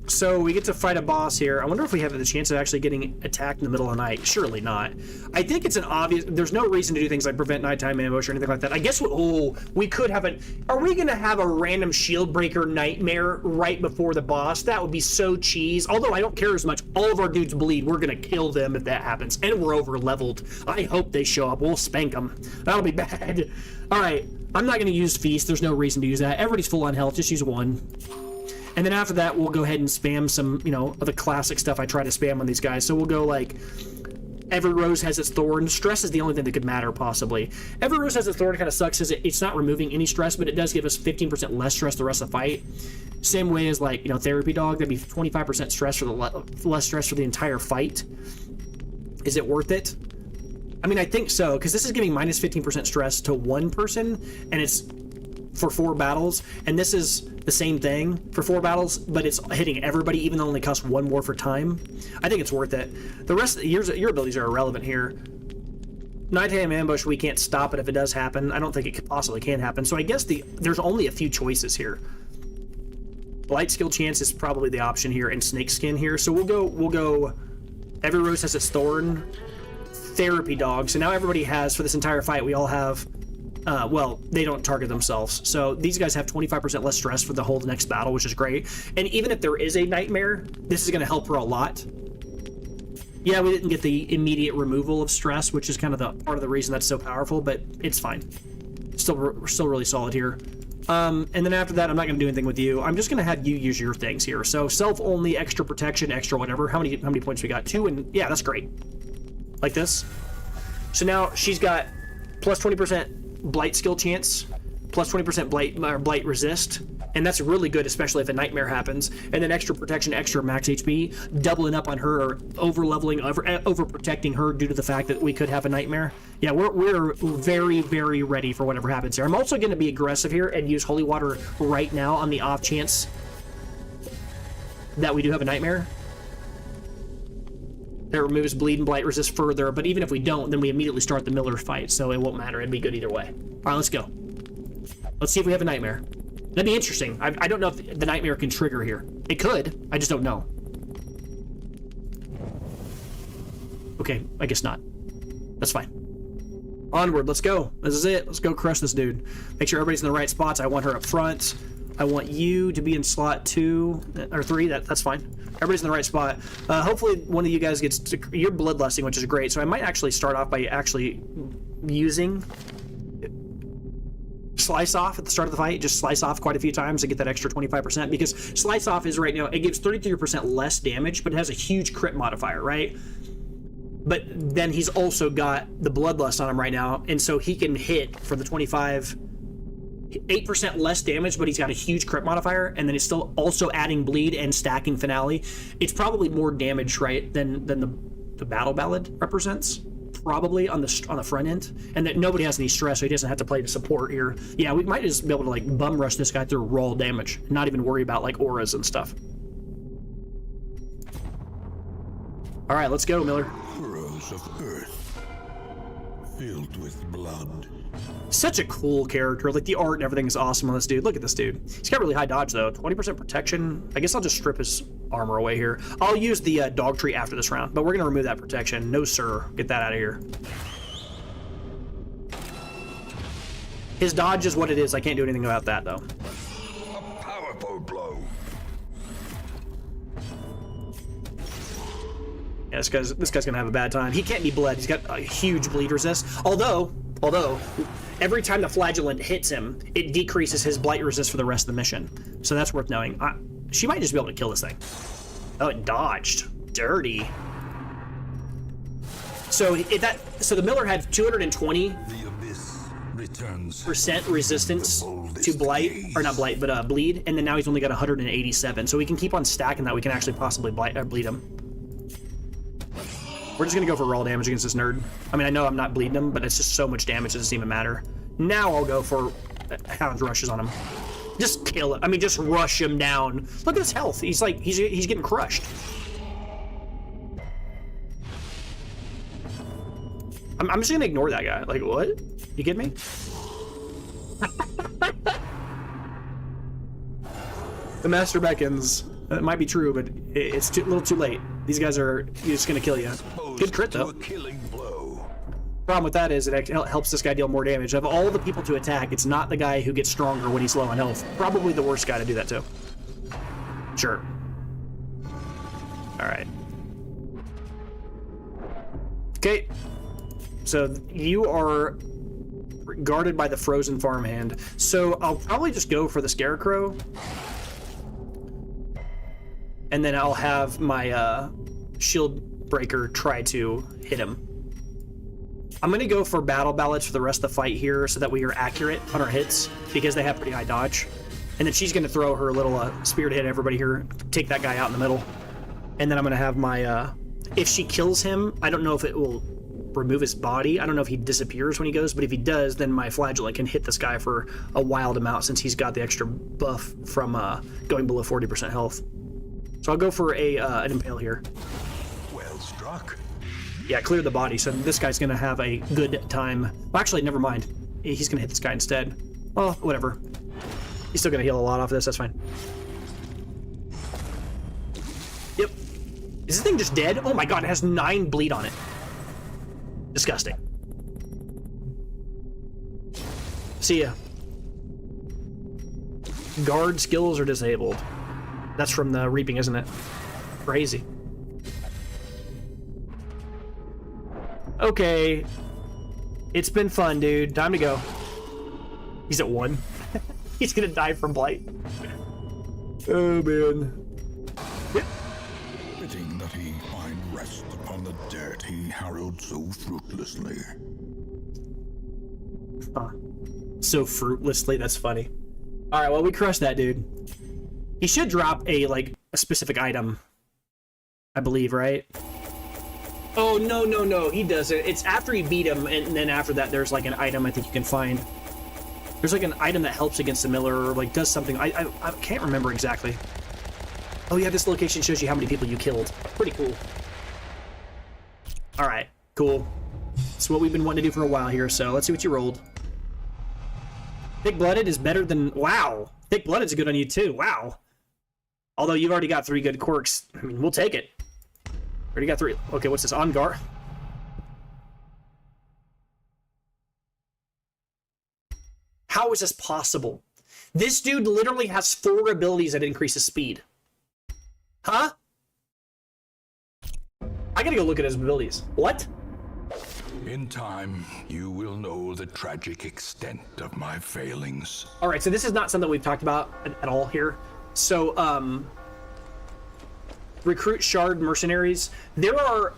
So we get to fight a boss here. I wonder if we have the chance of actually getting attacked in the middle of the night. Surely not. I think it's an obvious... There's no reason to do things like prevent nighttime ambush or anything like that. I guess... we could have Are we going to have a random shield breaker nightmare right before the boss? That would be so cheese. Although I don't care as much. All of our dudes bleed. We're going to kill them if that happens. And we're over-leveled. I hope they show up. We'll spank them. That'll be bad. All right. I'm not going to use Feast. There's no reason to use that. Everybody's full on health. Just use 1. And then after that, we'll go ahead and spam some, of the classic stuff I try to spam on these guys. So we'll go like, every rose has its thorn. Stress is the only thing that could matter, possibly. Every rose has its thorn kind of sucks as it's not removing any stress, but it does give us 15% less stress the rest of the fight. Same way as like, Therapy Dog, that'd be 25% stress for less stress for the entire fight. Is it worth it? I mean, I think so, because this is giving minus 15% stress to one person, and it's for 4 battles, and this is the same thing for 4 battles, but it's hitting everybody, even though it only costs 1 more for time. I think it's worth it. The rest of your abilities are irrelevant here. Nighttime ambush, we can't stop it if it does happen. I don't think it possibly can happen, so I guess there's only a few choices here. Light skill chance is probably the option here, and snake skin here, so we'll go every rose has its thorn. Therapy Dog, so now everybody has, for this entire fight, we all have they don't target themselves. So these guys have 25% less stress for the whole next battle, which is great. And even if there is a nightmare, this is going to help her a lot. Yeah, we didn't get the immediate removal of stress, which is kind of the part of the reason that's so powerful, but it's fine. We're still really solid here. And then after that, I'm not going to do anything with you. I'm just going to have you use your things here. So self only, extra protection, extra whatever. How many points we got? 2, and yeah, that's great. Like this. So now she's got plus 20% blight skill chance, plus 20% blight resist, and that's really good, especially if a nightmare happens. And then extra protection, extra max HP, doubling up on her, over leveling, over protecting her due to the fact that we could have a nightmare. Yeah, we're very, very ready for whatever happens here. I'm also going to be aggressive here and use holy water right now on the off chance that we do have a nightmare. That removes bleed and blight resist further, but even if we don't, then we immediately start the Miller fight, so it won't matter. It'd be good either way. All right, let's go. Let's see if we have a nightmare. That'd be interesting. I don't know if the nightmare can trigger here. It could. I just don't know. Okay, I guess not. That's fine. Onward, let's go. This is it. Let's go crush this dude. Make sure everybody's in the right spots. I want her up front. I want you to be in slot 2 or 3. That's fine. Everybody's in the right spot. Hopefully one of you guys gets to... You're bloodlusting, which is great. So I might actually start off by actually using... Slice off at the start of the fight. Just slice off quite a few times to get that extra 25%, because slice off is right now, it gives 33% less damage, but it has a huge crit modifier, right? But then he's also got the bloodlust on him right now, and so he can hit for the 8% less damage, but he's got a huge crit modifier, and then he's still also adding bleed and stacking finale. It's probably more damage, right, than the battle ballad represents, probably on the front end, and that nobody has any stress, so he doesn't have to play the support here. Yeah, we might just be able to like bum rush this guy through raw damage, not even worry about like auras and stuff. All right, let's go, Miller. Furrows of earth filled with blood. Such a cool character. Like the art and everything is awesome on this dude. Look at this dude. He's got really high dodge though. 20% protection. I guess I'll just strip his armor away here. I'll use the dog tree after this round, but we're gonna remove that protection. No sir, get that out of here. His dodge is what it is. I can't do anything about that though. A powerful blow. Yeah, this guy's gonna have a bad time. He can't be bled. He's got a huge bleed resist. Although every time the flagellant hits him, it decreases his blight resist for the rest of the mission. So that's worth knowing. She might just be able to kill this thing. Oh, it dodged. Dirty. So the Miller had 220 The abyss returns resistance to blight, or not blight, but bleed, and then now he's only got 187. So we can keep on stacking that. We can actually possibly bleed him. We're just gonna go for raw damage against this nerd. I mean, I know I'm not bleeding him, but it's just so much damage, it doesn't even matter. Now I'll go for Hound Rushes on him. Just kill it. I mean, just rush him down. Look at his health. He's like, he's getting crushed. I'm just gonna ignore that guy. Like, what? You kidding me? The master beckons. It might be true, but it's a little too late. These guys are just gonna kill you. Good crit though. a killing blow. Problem with that is it helps this guy deal more damage. Of all the people to attack, it's not the guy who gets stronger when he's low on health. Probably the worst guy to do that to. Sure. All right. Okay. So you are guarded by the frozen farmhand. So I'll probably just go for the scarecrow. And then I'll have my shield breaker try to hit him. I'm gonna go for battle ballads for the rest of the fight here so that we are accurate on our hits because they have pretty high dodge. And then she's gonna throw her little spear to hit everybody here, take that guy out in the middle. And then I'm gonna have my, if she kills him, I don't know if it will remove his body. I don't know if he disappears when he goes, but if he does, then my flagellant can hit this guy for a wild amount since he's got the extra buff from going below 40% health. So I'll go for an impale here. Well struck. Yeah, clear the body, so this guy's gonna have a good time. Well, actually, never mind. He's gonna hit this guy instead. Oh, whatever. He's still gonna heal a lot off this, that's fine. Yep. Is this thing just dead? Oh my god, it has 9 bleed on it. Disgusting. See ya. Guard skills are disabled. That's from the reaping, isn't it? Crazy. Okay. It's been fun, dude. Time to go. He's at 1. He's gonna die from blight. Oh, man. Fitting that he find rest upon the dirt he harrowed so fruitlessly. Huh. So fruitlessly, that's funny. All right, well, we crushed that dude. He should drop a specific item, I believe, right? Oh, no, he doesn't. It's after you beat him, and then after that, there's like an item I think you can find. There's like an item that helps against the miller, or like does something. I can't remember exactly. Oh yeah, this location shows you how many people you killed. Pretty cool. All right, cool. It's what we've been wanting to do for a while here, so let's see what you rolled. Thick-blooded is better than... Wow. Thick-blooded is good on you, too. Wow. Although you've already got 3 good quirks. I mean, we'll take it. Already got 3. Okay, what's this? On guard. How is this possible? This dude literally has 4 abilities that increase his speed. Huh? I gotta go look at his abilities. What? In time, you will know the tragic extent of my failings. All right, so this is not something we've talked about at all here. So, recruit shard mercenaries. There are,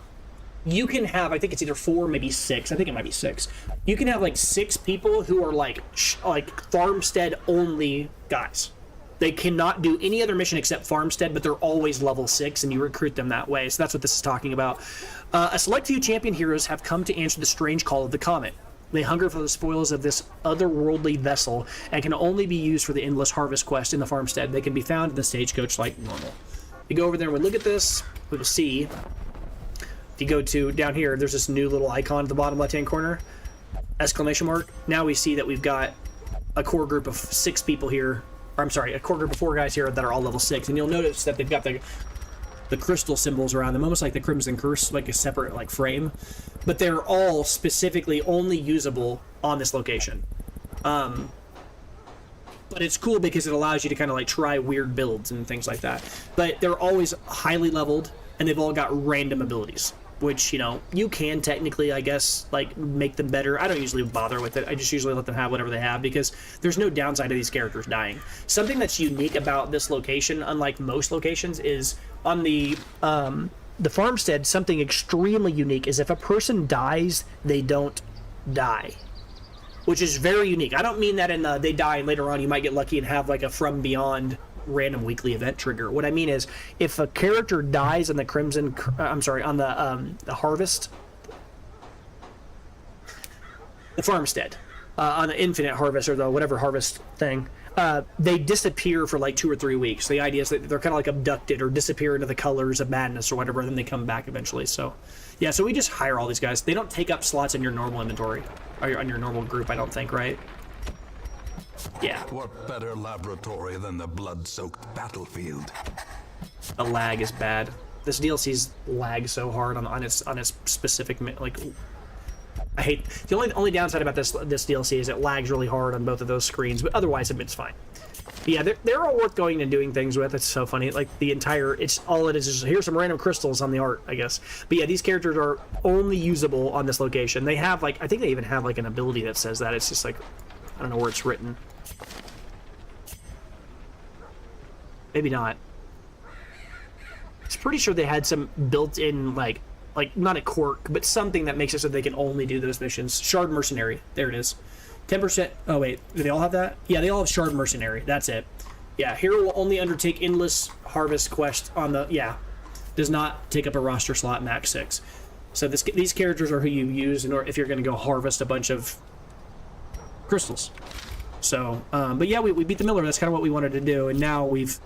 you can have, I think it's either 4, maybe 6. I think it might be 6. You can have like 6 people who are like farmstead only guys. They cannot do any other mission except farmstead, but they're always level 6, and you recruit them that way. So that's what this is talking about. A select few champion heroes have come to answer the strange call of the comet. They hunger for the spoils of this otherworldly vessel and can only be used for the endless harvest quest in the farmstead. They can be found in the stagecoach like normal. If you go over there and we look at this, we will see. If you go to down here, there's this new little icon at the bottom left-hand corner. Exclamation mark. Now we see that we've got a core group of 6 people here. Or I'm sorry, a core group of 4 guys here that are all level 6. And you'll notice that they've got the crystal symbols around them, almost like the Crimson Curse, like a separate like frame. But they're all specifically only usable on this location. But it's cool because it allows you to kind of like try weird builds and things like that. But they're always highly leveled, and they've all got random abilities, which, you know, you can technically, I guess, like, make them better. I don't usually bother with it. I just usually let them have whatever they have because there's no downside to these characters dying. Something that's unique about this location, unlike most locations, is on the farmstead, something extremely unique is if a person dies, they don't die, which is very unique. I don't mean that in the they die and later on you might get lucky and have like a from beyond random weekly event trigger. What I mean is if a character dies on the on the harvest, the farmstead, on the infinite harvest or the whatever harvest thing, they disappear for like 2 or 3 weeks. The idea is that they're kind of like abducted or disappear into the colors of madness or whatever, and then they come back eventually. So yeah, so we just hire all these guys. They don't take up slots in your normal inventory or on your normal group, I don't think, right? Yeah. What better laboratory than the blood-soaked battlefield? The lag is bad. This DLC's lag so hard on its specific, like, I hate the only downside about this DLC is it lags really hard on both of those screens, but otherwise it's fine. But yeah, they're all worth going and doing things with. It's so funny. Like the entire, it's all it is here's some random crystals on the art, I guess. But yeah, these characters are only usable on this location. They have like, I think they even have like an ability that says that. It's just like, I don't know where it's written. Maybe not. It's pretty sure they had some built-in like not a quirk, but something that makes it so they can only do those missions. Shard Mercenary. There it is. 10%. Oh, wait. Do they all have that? Yeah, they all have Shard Mercenary. That's it. Yeah, hero will only undertake endless harvest quest on the... Yeah. Does not take up a roster slot max 6. So these characters are who you use in order if you're going to go harvest a bunch of crystals. So, but yeah, we beat the Miller. That's kind of what we wanted to do. And now we've...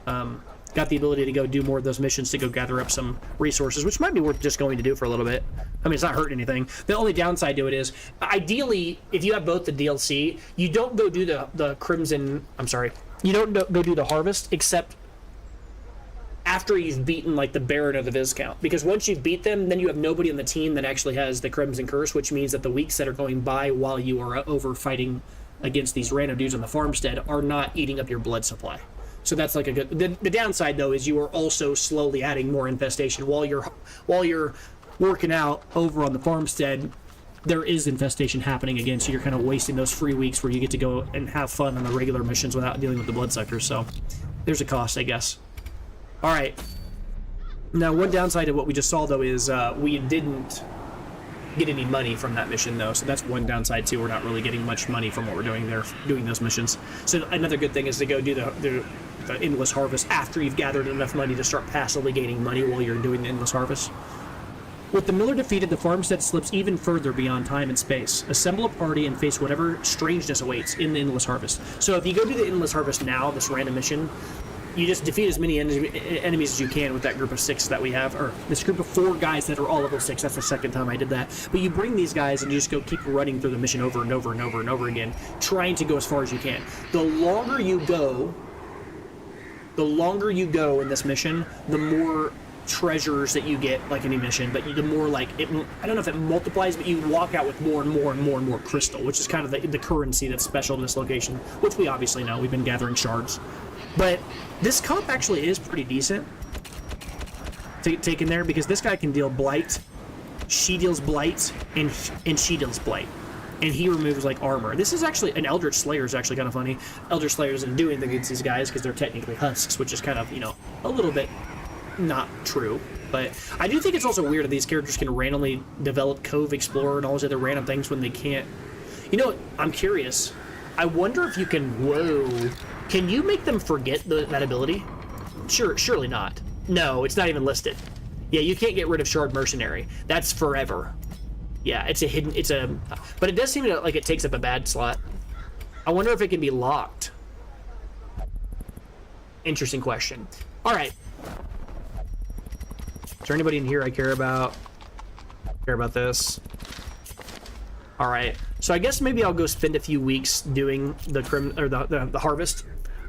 got the ability to go do more of those missions to go gather up some resources, which might be worth just going to do for a little bit. I mean, it's not hurting anything. The only downside to it is, ideally, if you have both the DLC, you don't go do the Crimson... I'm sorry. You don't go do the Harvest, except after you've beaten, like, the Baron or the Viscount. Because once you've beat them, then you have nobody on the team that actually has the Crimson Curse, which means that the weeks that are going by while you are over fighting against these random dudes on the farmstead are not eating up your blood supply. So that's like a good... The downside, though, is you are also slowly adding more infestation while you're working out over on the farmstead. there is infestation happening again, so you're kind of wasting those free weeks where you get to go and have fun on the regular missions without dealing with the bloodsuckers. So there's a cost, I guess. All right. Now, one downside of what we just saw, though, is we didn't get any money from that mission, though. So that's one downside, too. We're not really getting much money from what we're doing there, doing those missions. So another good thing is to go do the endless harvest after you've gathered enough money to start passively gaining money while you're doing the endless harvest. With the miller defeated, the farmstead slips even further beyond time and space. Assemble a party and face whatever strangeness awaits in the endless harvest. So if you go do the endless harvest now, this random mission, you just defeat as many enemies as you can with that group of 6 that we have, or this group of 4 guys that are all level 6. That's the second time I did that. But you bring these guys and you just go keep running through the mission over and over and over and over again, trying to go as far as you can. The longer you go in this mission, the more treasures that you get, like any mission, but the more like it, I don't know if it multiplies, but you walk out with more and more and more and more crystal, which is kind of the currency that's special to this location, which we obviously know. We've been gathering shards. But this comp actually is pretty decent taken there, because this guy can deal blight, she deals blight, and she deals blight. And he removes like armor. This is actually an Eldritch Slayer is actually kind of funny. Eldritch Slayer isn't doing anything against these guys because they're technically husks, which is kind of, you know, a little bit not true. But I do think it's also weird that these characters can randomly develop Cove Explorer and all those other random things when they can't. You know, I'm curious. I wonder if you can. Whoa. Can you make them forget that ability? Surely not. No, it's not even listed. Yeah, you can't get rid of Shard Mercenary. That's forever. Yeah, it's a hidden. But it does seem like it takes up a bad slot. I wonder if it can be locked. Interesting question. All right. Is there anybody in here I care about? Care about this? All right. So I guess maybe I'll go spend a few weeks doing the harvest.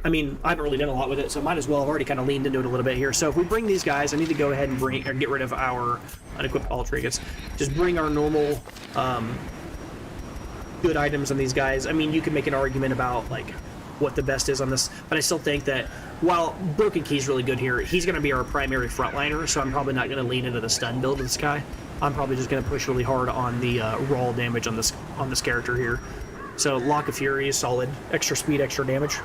I mean, I haven't really done a lot with it, so might as well. I've already kind of leaned into it a little bit here. So if we bring these guys, I need to go ahead and get rid of our unequipped all trinkets. Just bring our normal good items on these guys. I mean, you can make an argument about like what the best is on this, but I still think that while Broken Key's really good here, he's going to be our primary frontliner, so I'm probably not going to lean into the stun build of this guy. I'm probably just going to push really hard on the raw damage on this character here. So Lock of Fury is solid. Extra speed, extra damage.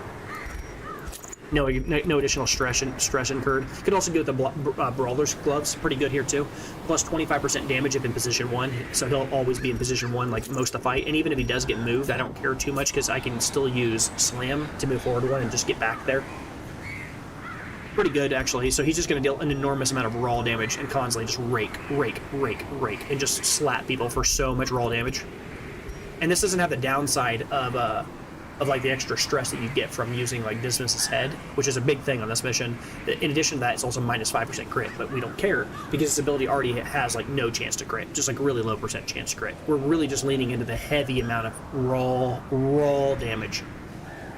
No additional stress incurred. You can also do the Brawler's Gloves, pretty good here too. Plus 25% damage if in position 1, so he'll always be in position 1 like most of the fight. And even if he does get moved, I don't care too much because I can still use Slam to move forward 1 and just get back there. Pretty good actually. So he's just going to deal an enormous amount of raw damage and constantly just rake, and just slap people for so much raw damage. And this doesn't have the downside of like the extra stress that you get from using like Dismas's Head, which is a big thing on this mission. In addition to that, it's also minus 5% crit, but we don't care because this ability already has like no chance to crit, just like really low % chance to crit. We're really just leaning into the heavy amount of raw damage.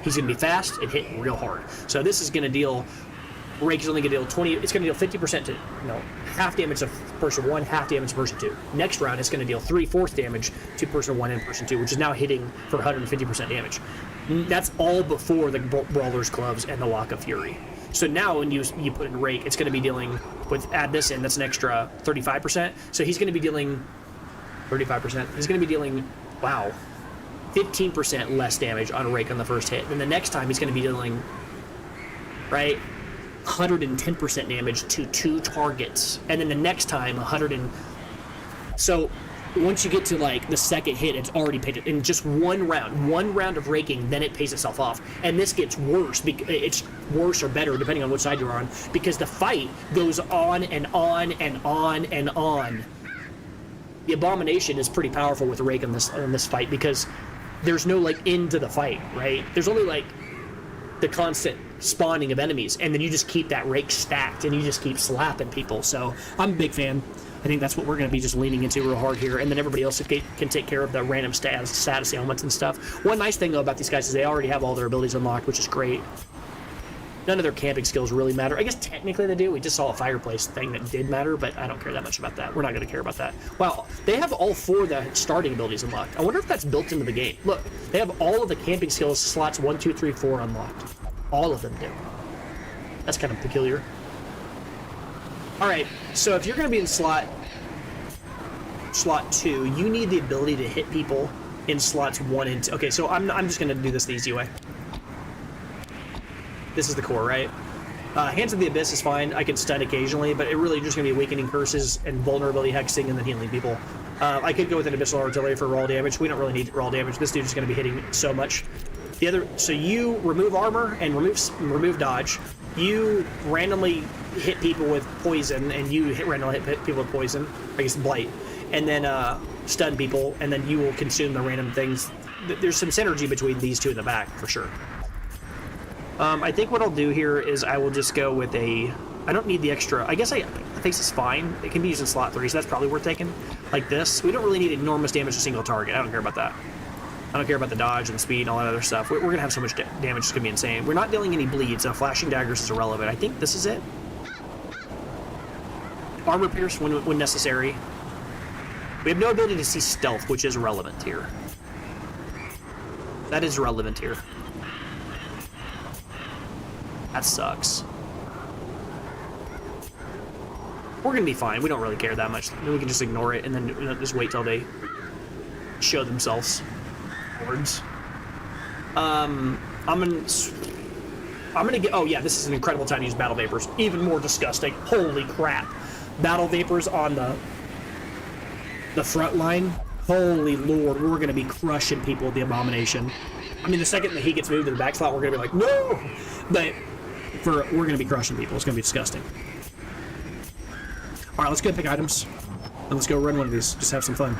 He's going to be fast and hit real hard. So this is going to deal. Rake is only going to deal 20. It's going to deal 50% to half damage to person 1, half damage to person 2. Next round, it's going to deal 3/4 damage to person 1 and person 2, which is now hitting for 150% damage. That's all before the Brawler's Gloves and the Lock of Fury. So now when you put in Rake, it's going to be dealing with add this in. That's an extra 35%. So he's going to be dealing 35%. He's going to be dealing 15% less damage on Rake on the first hit. Then the next time he's going to be dealing 110% damage to 2 targets, and then the next time So once you get to like the second hit, it's already paid in just one round of raking, then it pays itself off. And this gets worse. It's worse or better depending on which side you're on, because the fight goes on and on and on and on. The Abomination is pretty powerful with rake in this fight because there's no like end to the fight, right? There's only like the constant spawning of enemies, and then you just keep that rake stacked and you just keep slapping people. So I'm a big fan. I think that's what we're going to be just leaning into real hard here, and then everybody else can take care of the random status ailments and stuff. One nice thing though about these guys is they already have all their abilities unlocked, which is great. None of their camping skills really matter. I guess technically they do. We just saw a fireplace thing that did matter, but I don't care that much about that. We're not going to care about that. Wow, they have all 4 of the starting abilities unlocked. I wonder if that's built into the game. Look, they have all of the camping skills slots 1, 2, 3, 4 unlocked. All of them do. That's kind of peculiar. All right, so if you're going to be in slot slot 2, you need the ability to hit people in slots 1 and 2. Okay, so I'm just going to do this the easy way. This is the core, right? Hands of the Abyss is fine. I can stun occasionally, but it really just going to be Awakening Curses and Vulnerability Hexing and then healing people. I could go with an Abyssal Artillery for raw damage. We don't really need raw damage. This dude's going to be hitting so much. So you remove armor and remove dodge. You randomly hit people with poison, and you randomly hit people with poison. I guess blight, and then stun people, and then you will consume the random things. There's some synergy between these two in the back for sure. I think what I'll do here is I will just go with a... I don't need the extra... I guess I think this is fine. It can be used in slot 3, so that's probably worth taking. Like this. We don't really need enormous damage to single target. I don't care about that. I don't care about the dodge and speed and all that other stuff. We're going to have so much damage, it's going to be insane. We're not dealing any bleeds, so flashing daggers is irrelevant. I think this is it. Armor pierce when necessary. We have no ability to see stealth, which is relevant here. That is relevant here. That sucks. We're gonna be fine. We don't really care that much. We can just ignore it and then just wait till they show themselves. Words. I'm gonna get. Oh yeah, this is an incredible time to use Battle Vapors. Even more disgusting. Holy crap! Battle Vapors on the front line. Holy lord, we're gonna be crushing people with the Abomination. I mean, the second that he gets moved to the back slot, we're gonna be like, no! But we're gonna be crushing people. It's gonna be disgusting. All right, let's go pick items and let's go run one of these. Just have some fun.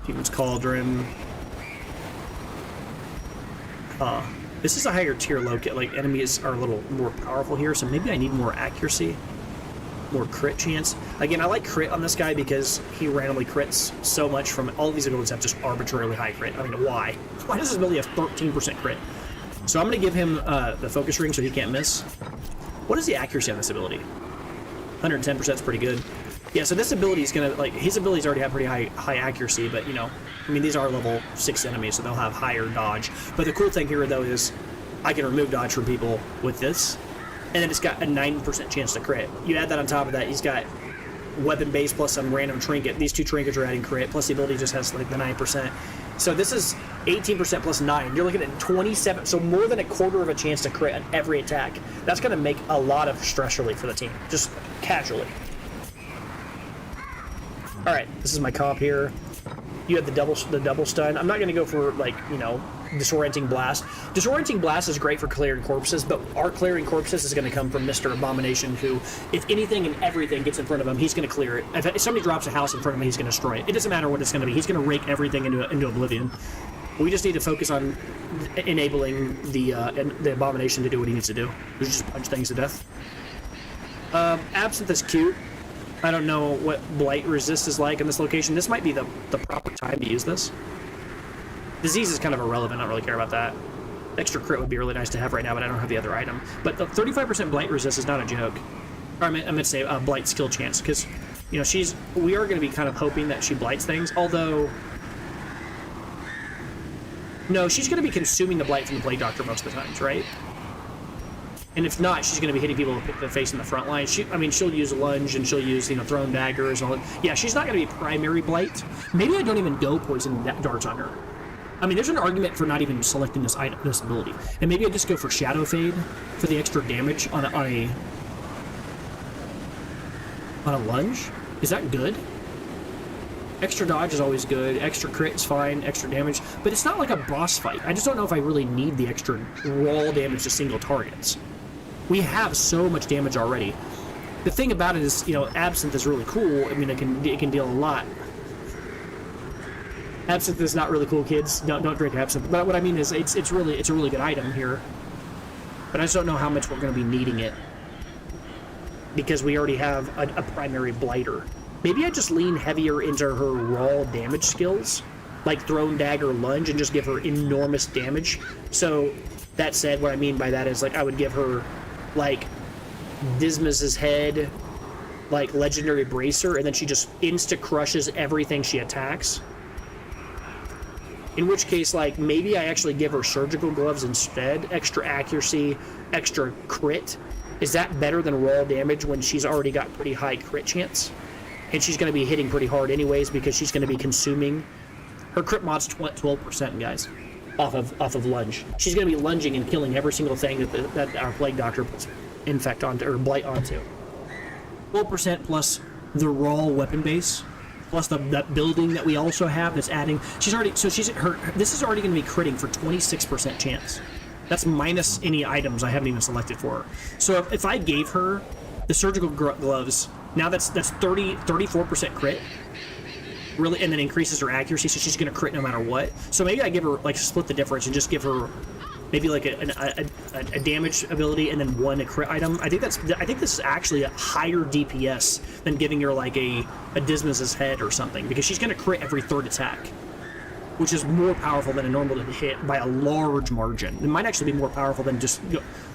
Demon's Cauldron. This is a higher tier locate. Like, enemies are a little more powerful here, so maybe I need more accuracy, more crit chance. Again, I like crit on this guy because he randomly crits so much from all of these abilities have just arbitrarily high crit. I mean, why? Why does this ability have 13% crit? So I'm going to give him the focus ring so he can't miss. What is the accuracy on this ability? 110% is pretty good. Yeah, so this ability is going to, like, his abilities already have pretty high accuracy, but, you know, I mean, these are level 6 enemies, so they'll have higher dodge. But the cool thing here, though, is I can remove dodge from people with this, and then it's got a 9% chance to crit. You add that on top of that, he's got weapon base plus some random trinket. These two trinkets are adding crit, plus the ability just has, like, the 9%. So this is 18% plus 9. You're looking at 27, so more than a quarter of a chance to crit on every attack. That's going to make a lot of stress relief for the team, just casually. All right, this is my comp here. You have the double stun. I'm not going to go for, like, you know, Disorienting Blast. Disorienting Blast is great for clearing corpses, but our clearing corpses is going to come from Mr. Abomination, who, if anything and everything gets in front of him, he's going to clear it. If somebody drops a house in front of him, he's going to destroy it. It doesn't matter what it's going to be. He's going to rake everything into oblivion. We just need to focus on enabling the Abomination to do what he needs to do. We just punch things to death. Absinthe is cute. I don't know what Blight Resist is like in this location. This might be the proper time to use this. Disease is kind of irrelevant. I don't really care about that. Extra crit would be really nice to have right now, but I don't have the other item. But the 35% Blight Resist is not a joke. Or I meant to say Blight Skill Chance, because, you know, we are going to be kind of hoping that she blights things, although... No, she's going to be consuming the Blight from the Plague Doctor most of the times, right? And if not, she's going to be hitting people with the face in the front line. She'll use a lunge and she'll use, you know, thrown daggers and all that. Yeah, she's not going to be primary blight. Maybe I don't even go poison darts on her. I mean, there's an argument for not even selecting this ability. And maybe I just go for Shadow Fade for the extra damage on a lunge. Is that good? Extra dodge is always good. Extra crit is fine. Extra damage. But it's not like a boss fight. I just don't know if I really need the extra raw damage to single targets. We have so much damage already. The thing about it is, you know, Absinthe is really cool. I mean, it can deal a lot. Absinthe is not really cool, kids. Don't drink Absinthe. But what I mean is, it's a really good item here. But I just don't know how much we're going to be needing it, because we already have a primary blighter. Maybe I just lean heavier into her raw damage skills, like Thrown Dagger Lunge, and just give her enormous damage. So, that said, what I mean by that is, like, I would give her, like, Dismas's Head, like, Legendary Bracer, and then she just insta-crushes everything she attacks. In which case, like, maybe I actually give her Surgical Gloves instead. Extra accuracy, extra crit, Is that better than raw damage when she's already got pretty high crit chance? And she's going to be hitting pretty hard anyways because she's going to be consuming. Her crit mod's 12%, guys, off of lunge. She's going to be lunging and killing every single thing that our Plague Doctor puts infect onto, or blight onto. 12% plus the raw weapon base, plus that building that we also have that's adding. This is already going to be critting for 26% chance. That's minus any items I haven't even selected for her. So if I gave her the surgical gloves, now that's 34% crit, really, and then increases her accuracy, so she's going to crit no matter what. So maybe I give her, like, split the difference and just give her maybe like a damage ability and then one a crit item. I think this is actually a higher DPS than giving her like a Dismas's head or something, because she's going to crit every third attack, which is more powerful than a normal hit by a large margin. It might actually be more powerful than just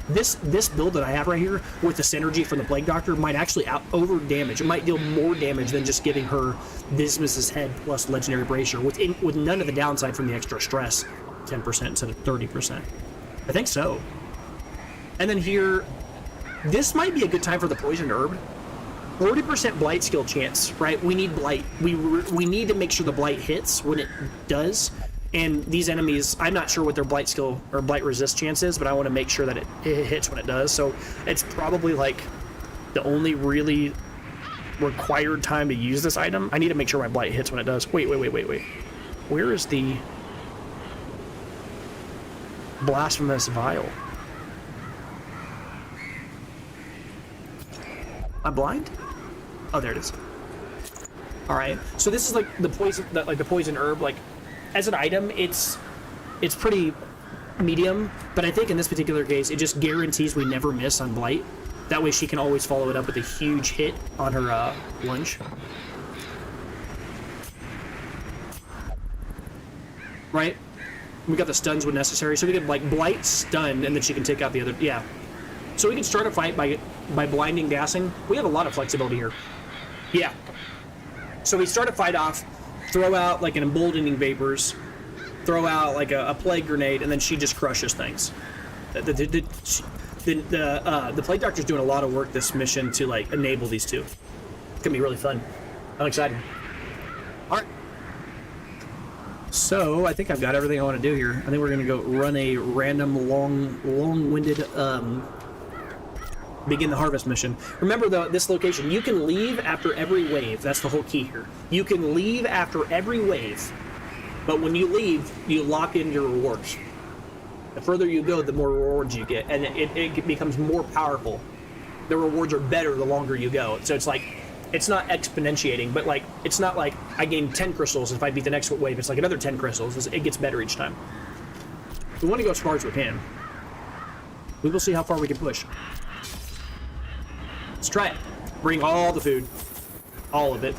this build that I have right here with the synergy from the Plague Doctor might actually over damage. It might deal more damage than just giving her Dismas's head plus legendary bracer with none of the downside from the extra stress, 10% instead of 30%. I think so. And then here, this might be a good time for the poison herb. 40% blight skill chance, right? We need blight. We need to make sure the blight hits when it does. And these enemies, I'm not sure what their blight skill or blight resist chance is, but I want to make sure that it hits when it does. So it's probably like the only really required time to use this item. I need to make sure my blight hits when it does. Wait. Where is the blasphemous vial? I'm blind? Oh, there it is. All right. So this is like the poison herb. Like, as an item, it's pretty medium. But I think in this particular case, it just guarantees we never miss on blight. That way, she can always follow it up with a huge hit on her lunge. Right? We got the stuns when necessary, so we could like blight, stun, and then she can take out the other. Yeah. So we can start a fight by blinding gassing. We have a lot of flexibility here. Yeah. So we start a fight off, throw out like an emboldening vapors, throw out like a plague grenade, and then she just crushes things. The Plague Doctor's doing a lot of work this mission to like enable these two. It's gonna be really fun. I'm excited. All right. So I think I've got everything I want to do here. I think we're gonna go run a random long-winded begin the harvest mission. Remember though, this location, you can leave after every wave. That's the whole key here. You can leave after every wave, but when you leave, you lock in your rewards. The further you go, the more rewards you get, and it becomes more powerful. The rewards are better the longer you go. So it's like, it's not exponentiating, but like, it's not like I gain 10 crystals if I beat the next wave. It's like another 10 crystals. It gets better each time. We want to go as far as we can. We will see how far we can push. Let's try it. Bring all the food. All of it.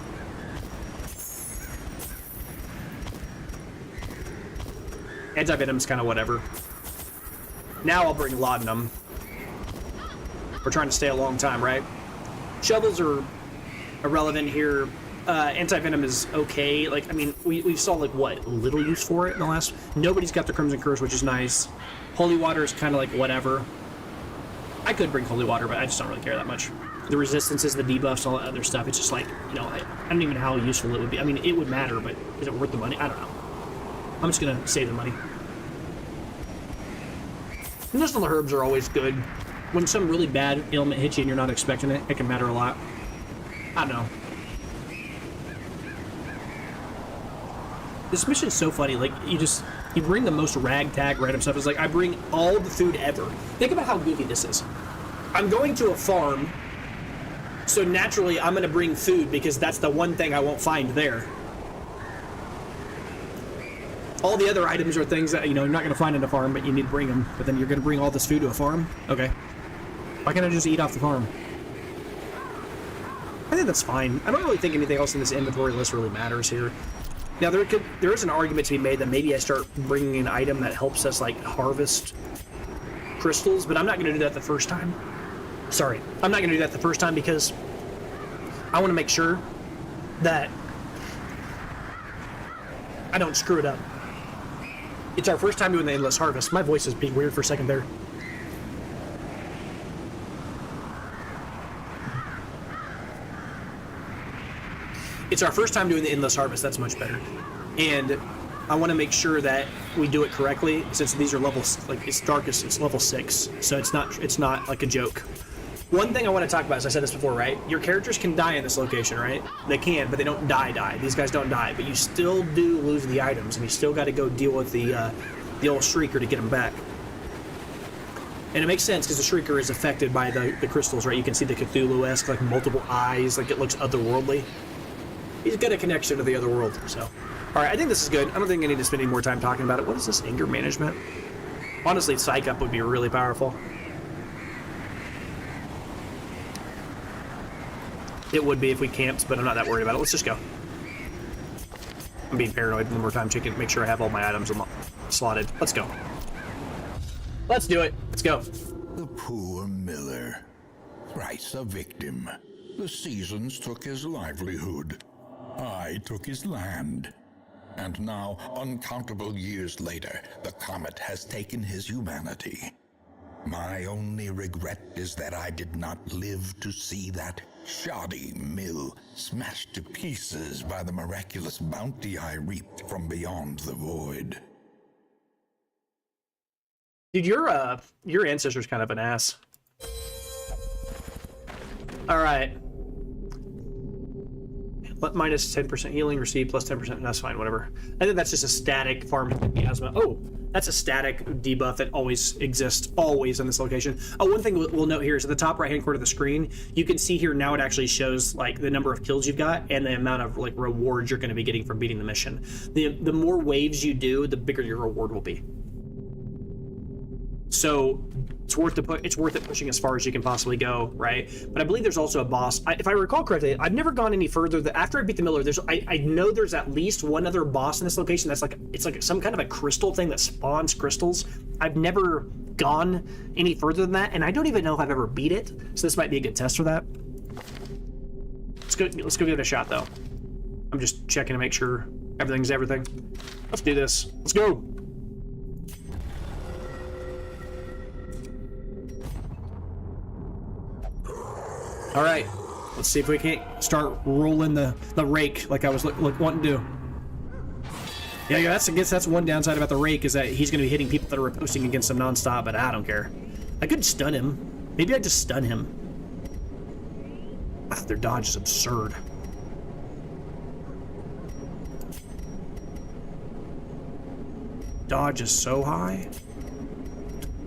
Anti-venom's kind of whatever. Now I'll bring laudanum. We're trying to stay a long time, right? Shovels are irrelevant here. Anti-venom is okay. Like, I mean, we saw, like, what? Little use for it in the last... Nobody's got the Crimson Curse, which is nice. Holy Water is kind of like whatever. I could bring Holy Water, but I just don't really care that much. The resistances, the debuffs, all that other stuff, it's just like, you know, I don't even know how useful it would be. I mean, it would matter, but is it worth the money? I don't know. I'm just going to save the money. Medicinal herbs are always good. When some really bad ailment hits you and you're not expecting it, it can matter a lot. I don't know. This mission's so funny. Like, you bring the most ragtag random stuff. It's like, I bring all the food ever. Think about how goofy this is. I'm going to a farm, so naturally I'm going to bring food because that's the one thing I won't find there. All the other items are things that, you know, you're not going to find in a farm, but you need to bring them. But then you're going to bring all this food to a farm? Okay. Why can't I just eat off the farm? I think that's fine. I don't really think anything else in this inventory list really matters here. Now, there is an argument to be made that maybe I start bringing an item that helps us, like, harvest crystals, but I'm not going to do that the first time. Sorry. I'm not going to do that the first time because I want to make sure that I don't screw it up. It's our first time doing the Endless Harvest. My voice is being weird for a second there. It's our first time doing the endless harvest. That's much better. And I want to make sure that we do it correctly, since these are levels, like, it's darkest, it's level 6, so it's not like a joke. One thing I want to talk about is, I said this before, right? Your characters can die in this location, right? They can, but they don't die. These guys don't die, but you still do lose the items, and you still got to go deal with the old Shrieker to get them back. And it makes sense, because the Shrieker is affected by the crystals, right? You can see the Cthulhu-esque, like, multiple eyes, like, it looks otherworldly. He's got a connection to the other world, so... Alright, I think this is good. I don't think I need to spend any more time talking about it. What is this? Anger management? Honestly, Psych Up would be really powerful. It would be if we camped, but I'm not that worried about it. Let's just go. I'm being paranoid one more time, checking, make sure I have all my items slotted. Let's go. Let's do it. Let's go. The poor miller. Thrice a victim. The seasons took his livelihood. I took his land. And now, uncountable years later, the comet has taken his humanity. My only regret is that I did not live to see that shoddy mill smashed to pieces by the miraculous bounty I reaped from beyond the void. Dude, your ancestor's kind of an ass. Alright. Minus 10% healing, receive plus 10%. That's fine, whatever. I think that's just a static farm miasma. Oh, that's a static debuff that always exists, always on this location. Oh, one thing we'll note here is at the top right-hand corner of the screen, you can see here now it actually shows like the number of kills you've got and the amount of like rewards you're going to be getting from beating the mission. The more waves you do, the bigger your reward will be. So it's worth it pushing as far as you can possibly go, right? But I believe there's also a boss. If I recall correctly, I've never gone any further. After I beat the Miller, I know there's at least one other boss in this location that's like, it's like some kind of a crystal thing that spawns crystals. I've never gone any further than that, and I don't even know if I've ever beat it. So this might be a good test for that. Let's go give it a shot though. I'm just checking to make sure everything's everything. Let's do this. Let's go. All right, let's see if we can't start rolling the rake like I was wanting to do. Yeah, I guess that's one downside about the rake, is that he's going to be hitting people that are posting against him nonstop, but I don't care. I could stun him. Maybe I just stun him. Ah, their dodge is absurd. Dodge is so high.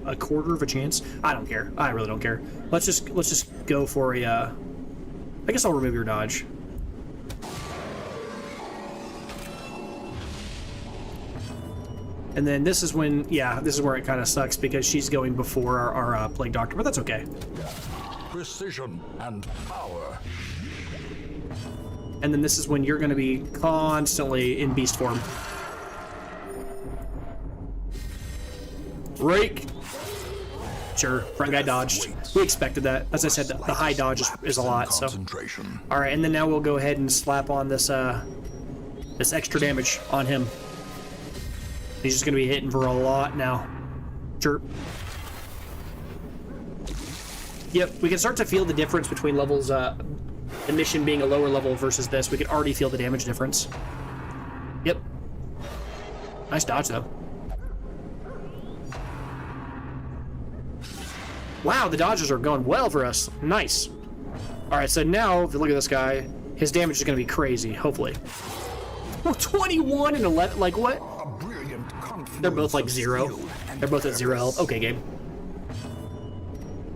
A quarter of a chance. I don't care. I really don't care. Let's just go for a. I guess I'll remove your dodge. And then this is when, yeah, this is where it kind of sucks because she's going before our Plague Doctor, but that's okay. Precision and power. And then this is when you're going to be constantly in beast form. Rake. Sure, front guy dodged. We expected that. As I said, the high dodge is a lot. So, all right, and then now we'll go ahead and slap on this this extra damage on him. He's just gonna be hitting for a lot now. Sure. Yep, we can start to feel the difference between levels. The mission being a lower level versus this, we can already feel the damage difference. Yep. Nice dodge though. Wow, the dodges are going well for us. Nice. All right, so now, if you look at this guy, his damage is going to be crazy, hopefully. Oh, 21 and 11, like what? They're both like 0. They're both at 0 health. Okay, game.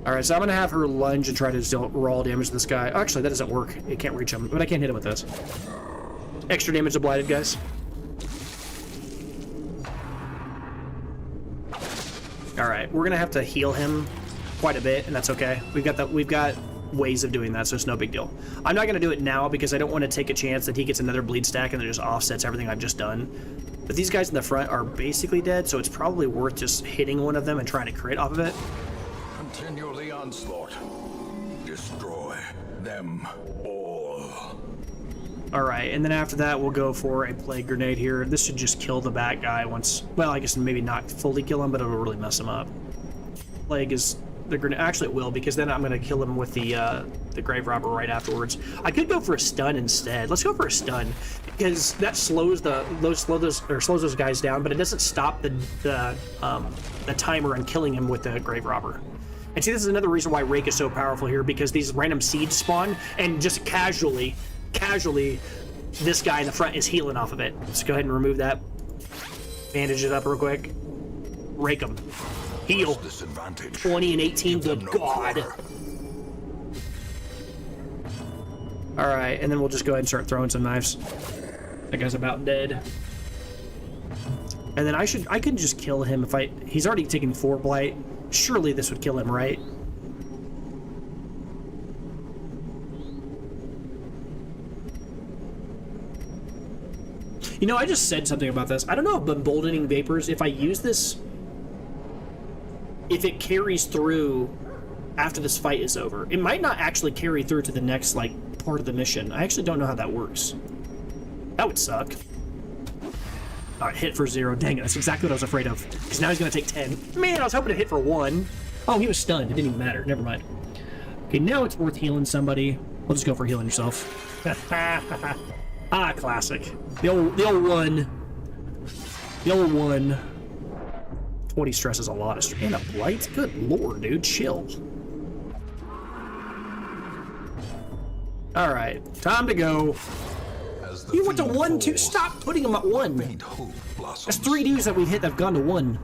All right, so I'm going to have her lunge and try to deal raw damage to this guy. Oh, actually, that doesn't work. It can't reach him, but I can't hit him with this. Extra damage to Blighted, guys. All right, we're going to have to heal him quite a bit, and that's okay. We've got ways of doing that, so it's no big deal. I'm not going to do it now because I don't want to take a chance that he gets another bleed stack and it just offsets everything I've just done. But these guys in the front are basically dead, so it's probably worth just hitting one of them and trying to crit off of it. Continue the onslaught. Destroy them all. All right, and then after that, we'll go for a plague grenade here. This should just kill the bat guy once. Well, I guess maybe not fully kill him, but it'll really mess him up. Plague is the grenade. Actually, it will, because then I'm gonna kill him with the grave robber right afterwards. I could go for a stun instead. Let's go for a stun, because that slows those guys down, but it doesn't stop the timer on killing him with the grave robber. And see, this is another reason why Rake is so powerful here, because these random seeds spawn, and just casually, this guy in the front is healing off of it. Let's go ahead and remove that. Bandage it up real quick. Rake him. Heal. 20 and 18, good God. Alright, and then we'll just go ahead and start throwing some knives. That guy's about dead. And then I could just kill him if he's already taken 4 blight. Surely this would kill him, right? You know, I just said something about this. I don't know if emboldening vapors, if I use this, if it carries through after this fight is over. It might not actually carry through to the next, like, part of the mission. I actually don't know how that works. That would suck. Alright, hit for 0. Dang it, that's exactly what I was afraid of. Because now he's going to take 10. Man, I was hoping to hit for 1. Oh, he was stunned. It didn't even matter. Never mind. Okay, now it's worth healing somebody. We'll just go for healing yourself. Ah, classic. The old one. The old one. 20 stress is a lot of stress. And a blight? Good lord, dude. Chill. Alright, time to go. You went to 1, 2. Stop putting them at 1. That's 3 dudes that we've hit that have gone to 1.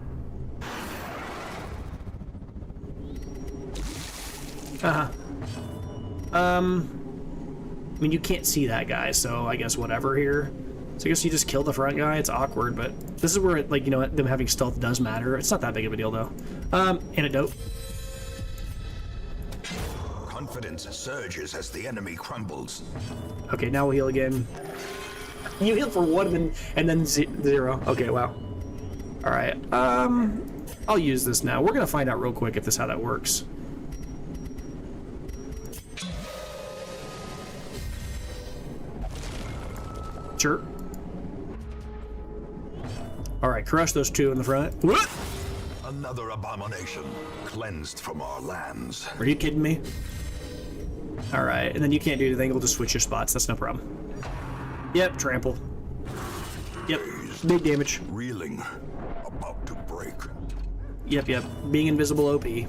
I mean, you can't see that guy, so I guess whatever here. So I guess you just kill the front guy. It's awkward, but this is where, like, you know, them having stealth does matter. It's not that big of a deal, though. Antidote. Confidence surges as the enemy crumbles. Okay, now we'll heal again. You heal for 1 and then 0. Okay, wow. All right. I'll use this now. We're gonna find out real quick if this how that works. Sure. All right, crush those 2 in the front. What? Another abomination cleansed from our lands. Are you kidding me? All right, and then you can't do anything. We'll just switch your spots. That's no problem. Yep, trample. Yep, big damage. Reeling, about to break. Yep. Being invisible OP. It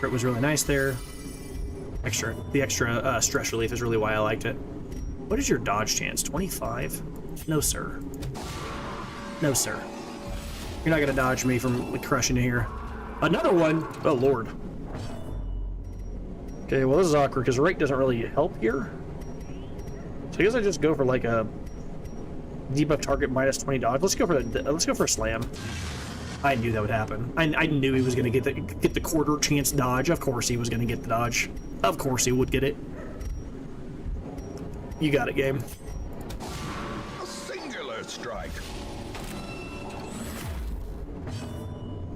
was really nice there. The extra stress relief is really why I liked it. What is your dodge chance? 25? No, sir. No, sir. You're not gonna dodge me from like, crushing you here. Another one? Oh, Lord. Okay, well, this is awkward because Rake doesn't really help here. So I guess I just go for like a debuff target minus 20 dodge. Let's go for a slam. I knew that would happen. I knew he was gonna get the quarter chance dodge. Of course he was gonna get the dodge. Of course he would get it. You got it, game. A singular strike.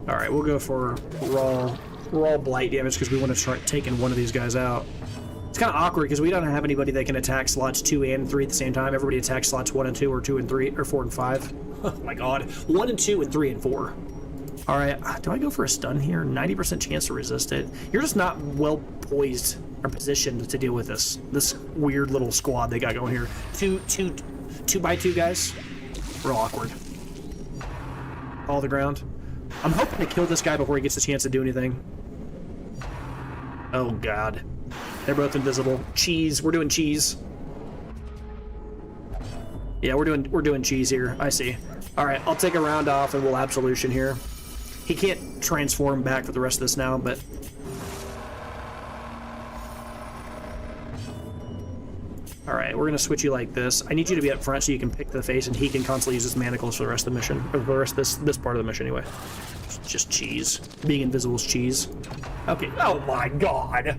All right, we'll go for raw blight damage because we want to start taking one of these guys out. It's kind of awkward because we don't have anybody that can attack slots 2 and 3 at the same time. Everybody attacks slots 1 and 2, or 2 and 3, or 4 and 5. Oh my god, 1 and 2 and 3 and 4. All right, do I go for a stun here? 90% chance to resist it. You're just not well poised or positioned to deal with this weird little squad they got going here. Two by 2 guys. Real awkward. All the ground. I'm hoping to kill this guy before he gets a chance to do anything. Oh god. They're both invisible. Cheese. We're doing cheese. Yeah, we're doing cheese here. I see. Alright, I'll take a round off and we'll absolution here. He can't transform back for the rest of this now, but... Alright, we're gonna switch you like this. I need you to be up front so you can pick the face and he can constantly use his manacles for the rest of the mission. Or the rest of this part of the mission, anyway. It's just cheese. Being invisible is cheese. Okay. Oh my god!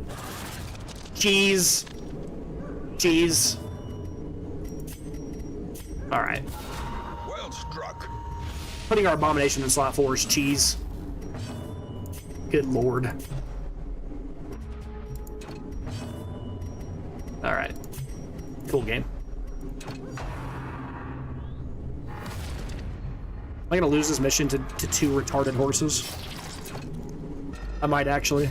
Cheese! Cheese. Alright. Well struck. Putting our abomination in slot 4 is cheese. Good lord. Alright. Cool game. Am I gonna lose this mission to 2 retarded horses? I might actually.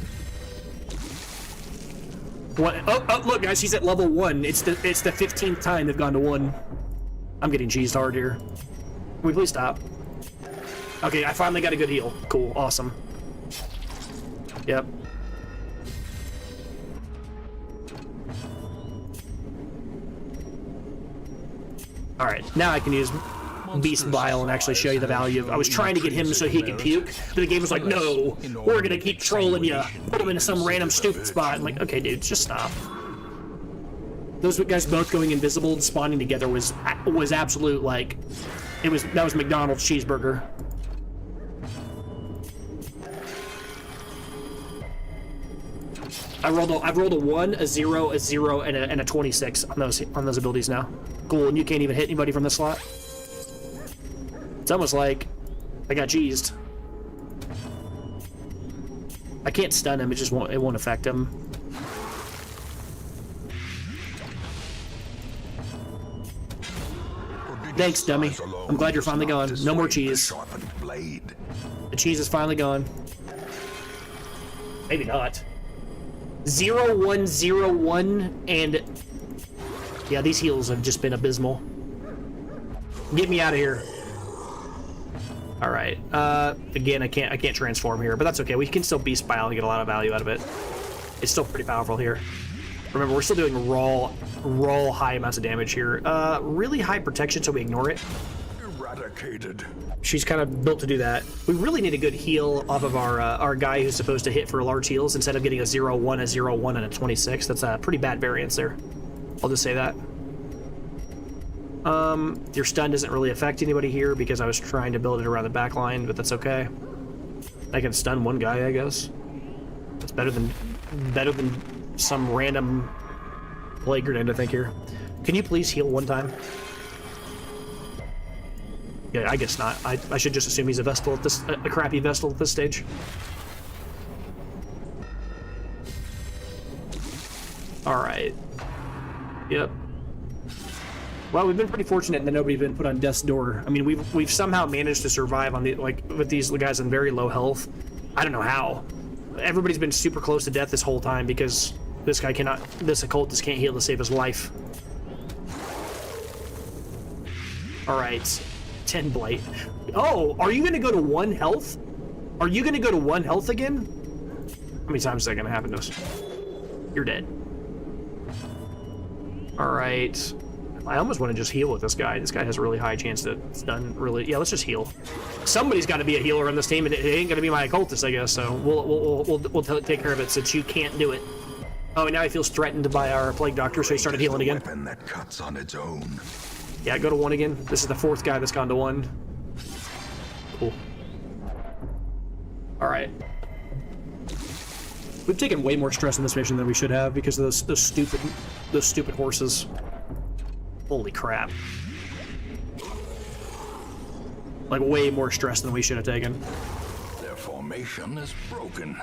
What? Oh, look, guys, he's at level 1. It's the 15th time they've gone to 1. I'm getting cheesed hard here. Can we please stop? Okay, I finally got a good heal. Cool, awesome. Yep. All right, now I can use Beast Bile and actually show you the value of. I was trying to get him so he could puke, but the game was like, no, we're gonna keep trolling you. Put him into some random stupid spot. I'm like, okay, dude, just stop. Those guys both going invisible and spawning together was absolute, like, that was McDonald's cheeseburger. I've rolled a 1, a 0, a 0, and a 26 on those abilities now. Cool, and you can't even hit anybody from this slot. It's almost like I got cheesed. I can't stun him, it won't affect him. Thanks, dummy. I'm glad you're finally gone. No more cheese. The cheese is finally gone. Maybe not. 0, 1, 0, 1, and yeah, these heals have just been abysmal. Get me out of here. All right. Again, I can't transform here, but that's okay. We can still Beast Bile and get a lot of value out of it. It's still pretty powerful here. Remember, we're still doing raw high amounts of damage here. Really high protection, so we ignore it. Eradicated. She's kind of built to do that. We really need a good heal off of our guy who's supposed to hit for large heals instead of getting a 0, 1, a 0, 1, and a 26. That's a pretty bad variance there. I'll just say that. Your stun doesn't really affect anybody here because I was trying to build it around the back line, but that's okay. I can stun one guy, I guess. That's better than some random plague grenade, I think, here. Can you please heal one time? Yeah, I guess not. I should just assume he's a Vestal at this, a crappy Vestal at this stage. All right. Yep. Well, we've been pretty fortunate that nobody's been put on death's door. I mean, we've somehow managed to survive on the with these guys on very low health. I don't know how. Everybody's been super close to death this whole time because this occultist can't heal to save his life. All right, 10 blight. Oh, are you gonna go to 1 health? Are you gonna go to 1 health again? How many times is that gonna happen to us? You're dead. All right. I almost want to just heal with this guy. This guy has a really high chance to stun. Really, yeah. Let's just heal. Somebody's got to be a healer on this team, and it ain't gonna be my occultist, I guess. So we'll take care of it since you can't do it. Oh, and now he feels threatened by our plague doctor, so he started healing again. Weapon that cuts on its own. Yeah, go to 1 again. This is the 4th guy that's gone to 1. Cool. All right. We've taken way more stress in this mission than we should have because of those stupid horses. Holy crap. Like, way more stress than we should have taken. Their formation is broken.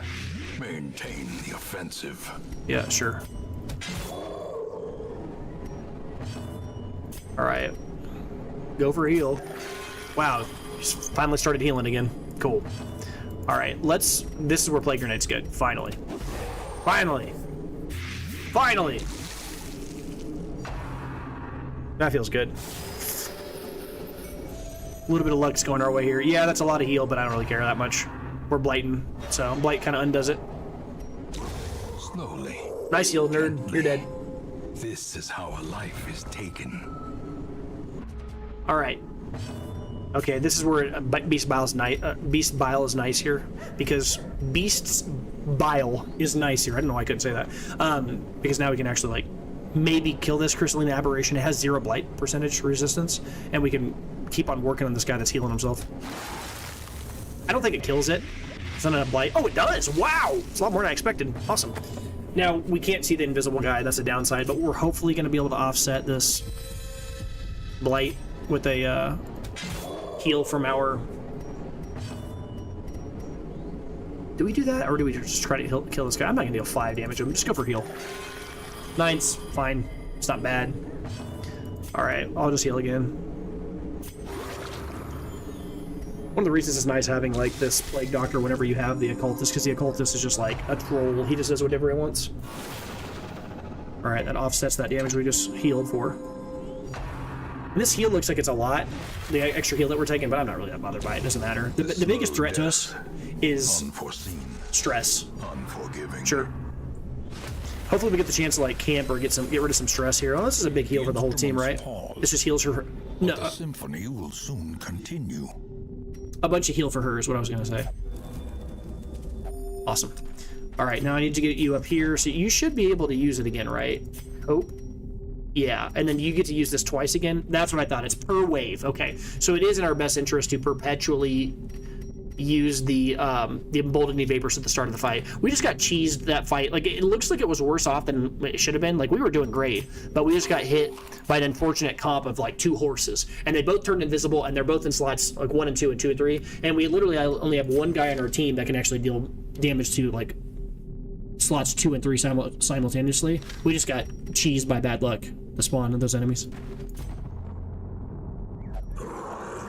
Maintain the offensive. Yeah, sure. Alright. Go for a heal. Wow, he's finally started healing again. Cool. Alright, this is where Plague Grenade's good. Finally. Finally! Finally! That feels good. A little bit of luck's going our way here. Yeah, that's a lot of heal, but I don't really care that much. We're blighting, so blight kind of undoes it. Slowly. Nice heal, nerd. Gently. You're dead. This is how a life is taken. All right. Okay, this is where Beast Bile is nice. Beast Bile is nice here because Beast's Bile is nice here. I don't know why I couldn't say that. Because now we can actually like maybe kill this crystalline aberration. It has 0 blight percentage resistance, and we can keep on working on this guy that's healing himself. I don't think it kills it. It's not a blight. Oh, it does! Wow! It's a lot more than I expected. Awesome. Now, we can't see the invisible guy. That's a downside, but we're hopefully going to be able to offset this blight with a heal from our... Do we do that, or do we just try to kill this guy? I'm not going to deal 5 damage to him. Just go for heal. 9's fine. It's not bad. Alright, I'll just heal again. One of the reasons it's nice having like this plague doctor whenever you have the occultist, because the occultist is just like a troll. He just does whatever he wants. All right, that offsets that damage we just healed for. And this heal looks like it's a lot, the extra heal that we're taking, but I'm not really that bothered by it. It doesn't matter. The biggest threat to us is Unforeseen, stress. unforgiving. Sure. Hopefully we get the chance to like camp or get rid of some stress here. Oh, this is a big heal for the whole team, right? This just heals her. No, The symphony will soon continue. a bunch of heal for her is what I was gonna say. Awesome. All right, now I need to get you up here, so you should be able to use it again, right? Oh, yeah, and then you get to use this twice again. That's what I thought. It's per wave. Okay, so it is in our best interest to perpetually use the emboldening vapors at the start of the fight. We just got cheesed that fight. Like, it looks like it was worse off than it should have been. Like, we were doing great, but we just got hit by an unfortunate comp of like 2 horses, and they both turned invisible, and they're both in slots like 1 and 2 and 2 and 3, and we literally only have one guy on our team that can actually deal damage to like slots 2 and 3 simultaneously. We just got cheesed by bad luck, the spawn of those enemies.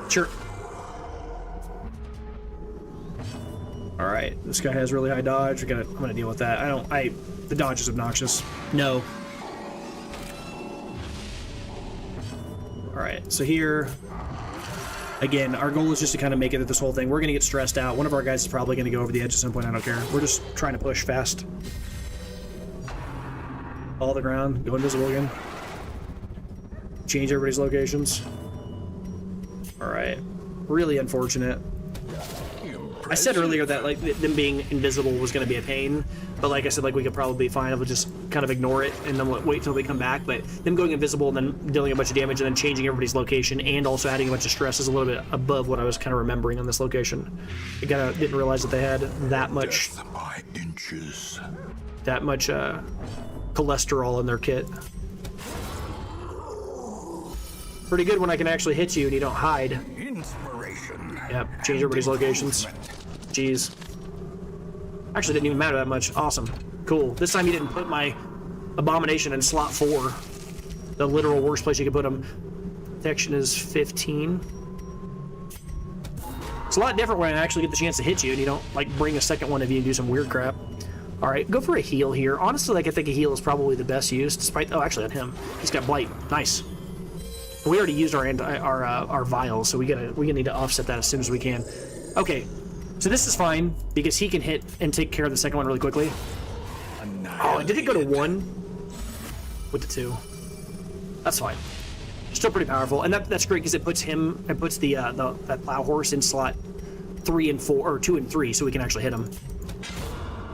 Sure. All right, this guy has really high dodge. I'm gonna deal with that. The dodge is obnoxious. No. All right, so here, again, our goal is just to kind of make it through this whole thing. We're gonna get stressed out. One of our guys is probably gonna go over the edge at some point. I don't care. We're just trying to push fast. Fall to the ground, go invisible again. Change everybody's locations. All right, really unfortunate. I said earlier that like them being invisible was going to be a pain, but like I said, like we could probably be fine if we just kind of ignore it and then wait till they come back. But them going invisible and then dealing a bunch of damage and then changing everybody's location and also adding a bunch of stress is a little bit above what I was kind of remembering on this location. I didn't realize that they had that much cholesterol in their kit. Pretty good when I can actually hit you and you don't hide. Inspiration. Yep, change everybody's locations. Jeez. Actually didn't even matter that much. Awesome. Cool. This time you didn't put my abomination in slot 4. The literal worst place you could put them. Protection is 15. It's a lot different when I actually get the chance to hit you and you don't like bring a second one of you and do some weird crap. All right, go for a heal here. Honestly, like I think a heal is probably the best use, despite. Oh, actually, on him, he's got blight. Nice. We already used our vials, so we need to offset that as soon as we can. Okay, so this is fine because he can hit and take care of the second one really quickly. Oh, did it go to 1 with the 2? That's fine. Still pretty powerful, and that's great because it puts that plow horse in slot 3 and 4 or 2 and 3, so we can actually hit him.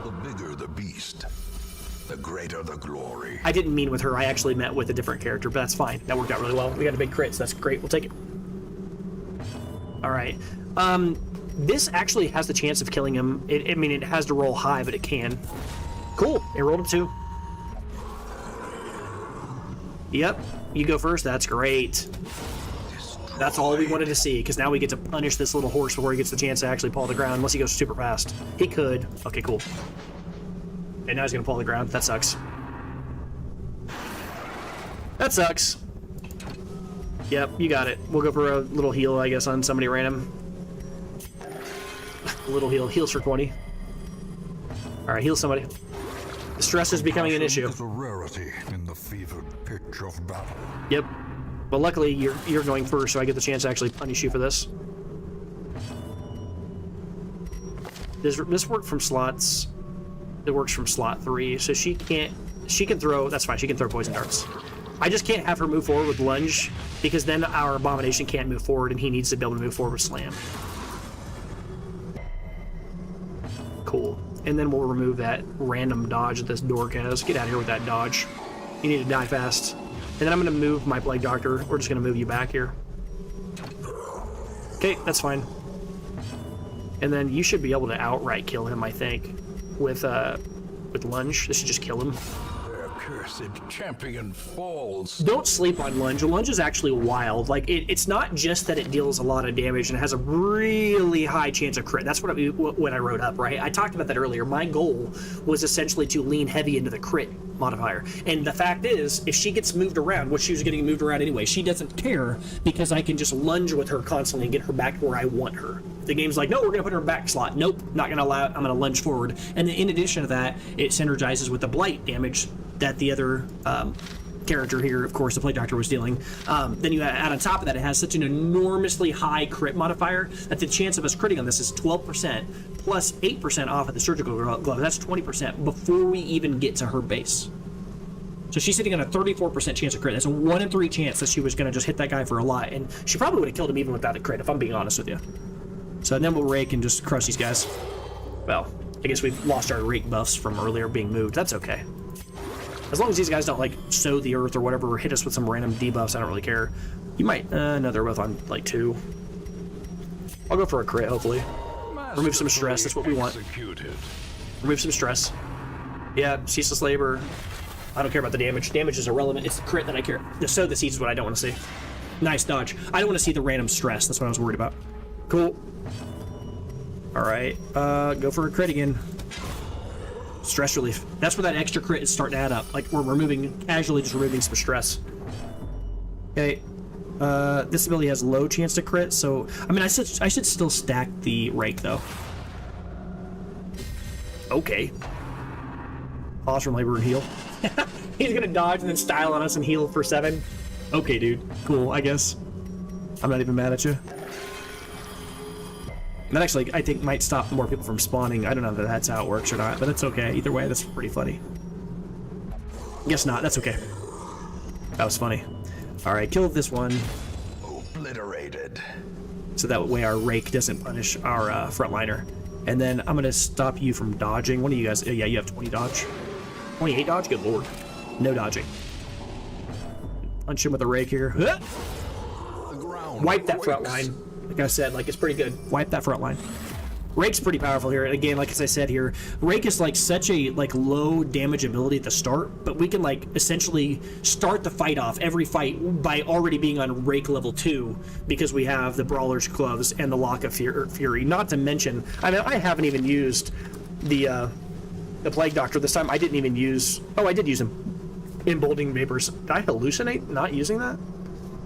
The bigger the beast, the greater the glory. I didn't mean with her. I actually meant with a different character, but that's fine. That worked out really well. We got a big crit, so that's great. We'll take it. All right. This actually has the chance of killing him. I mean, it has to roll high, but it can. Cool. It rolled a 2. Yep. You go first. That's great. That's all we wanted to see, because now we get to punish this little horse before he gets the chance to actually paw the ground, unless he goes super fast. He could. Okay, cool. And now he's going to paw the ground. That sucks. That sucks. Yep, you got it. We'll go for a little heal, I guess, on somebody random. A little heal. Heals for 20. All right, heal somebody. The stress is becoming an issue. Is a rarity in the fevered pitch of battle. Yep. But luckily, you're going first, so I get the chance to actually punish you for this. Does this work from slots? It works from slot 3, so she can throw. That's fine. She can throw poison darts. I just can't have her move forward with lunge, because then our abomination can't move forward, and he needs to be able to move forward with slam. Cool. And then we'll remove that random dodge that this dork has. Get out of here with that dodge. You need to die fast. And then I'm going to move my Plague Doctor. We're just going to move you back here. Okay, that's fine. And then you should be able to outright kill him, I think, with lunge. This should just kill him. cursed champion falls. Don't sleep on Lunge. Lunge is actually wild. Like, it's not just that it deals a lot of damage and has a really high chance of crit. That's what I wrote up, right? I talked about that earlier. My goal was essentially to lean heavy into the crit modifier. And the fact is, if she gets moved around, which she was getting moved around anyway, she doesn't care because I can just lunge with her constantly and get her back to where I want her. The game's like, no, we're going to put her in back slot. Nope, not going to allow it. I'm going to lunge forward. And then in addition to that, it synergizes with the blight damage that the other character here, of course, the Plague Doctor was dealing. Then you add on top of that, it has such an enormously high crit modifier that the chance of us critting on this is 12% plus 8% off of the surgical glove. That's 20% before we even get to her base. So she's sitting on a 34% chance of crit. That's a 1 in 3 chance that she was going to just hit that guy for a lot. And she probably would have killed him even without a crit, if I'm being honest with you. So then we'll rake and just crush these guys. Well, I guess we've lost our rake buffs from earlier being moved. That's okay. As long as these guys don't, like, sow the earth or whatever, or hit us with some random debuffs, I don't really care. You might... no, they're both on, like, 2. I'll go for a crit, hopefully. Remove some stress, that's what we want. Remove some stress. Yeah, ceaseless labor. I don't care about the damage. Damage is irrelevant. It's the crit that I care. The sow the seeds is what I don't want to see. Nice dodge. I don't want to see the random stress. That's what I was worried about. Cool. Alright, go for a crit again. Stress relief. That's where that extra crit is starting to add up. Like, we're casually just removing some stress. Okay. This ability has low chance to crit, so... I mean, I should still stack the rake, though. Okay. Pause from labor and heal. He's gonna dodge and then style on us and heal for 7. Okay, dude. Cool, I guess. I'm not even mad at you. That actually, I think, might stop more people from spawning. I don't know if that's how it works or not, but it's okay. Either way, that's pretty funny. Guess not. That's okay. That was funny. All right, kill this one. Obliterated. So that way our rake doesn't punish our frontliner. And then I'm going to stop you from dodging. One of you guys... yeah, you have 20 dodge. 28 dodge? Good lord. No dodging. Punch him with a rake here. Wipe that front line. Like I said, like, it's pretty good. Wipe that front line. Rake's pretty powerful here. And again, like as I said here, Rake is like such a like low damage ability at the start, but we can like essentially start the fight off every fight by already being on Rake level 2 because we have the Brawler's Gloves and the Lock of Fury. Not to mention, I mean, I haven't even used the Plague Doctor this time. I didn't even use... Oh, I did use him. Emboldening Vapors. Did I hallucinate not using that?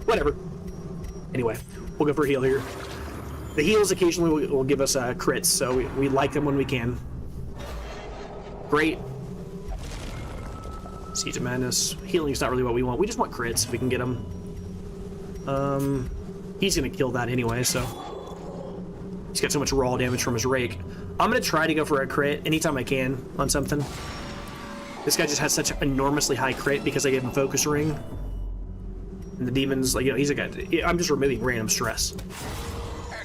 Whatever. Anyway, we'll go for a heal here. The heals occasionally will give us crits, so we like them when we can. Great. Siege of Madness. Healing is not really what we want. We just want crits if we can get them. He's going to kill that anyway, so... He's got so much raw damage from his Rake. I'm going to try to go for a crit anytime I can on something. This guy just has such enormously high crit because I gave him Focus Ring. And the demons, like, you know, he's a guy... I'm just removing random stress.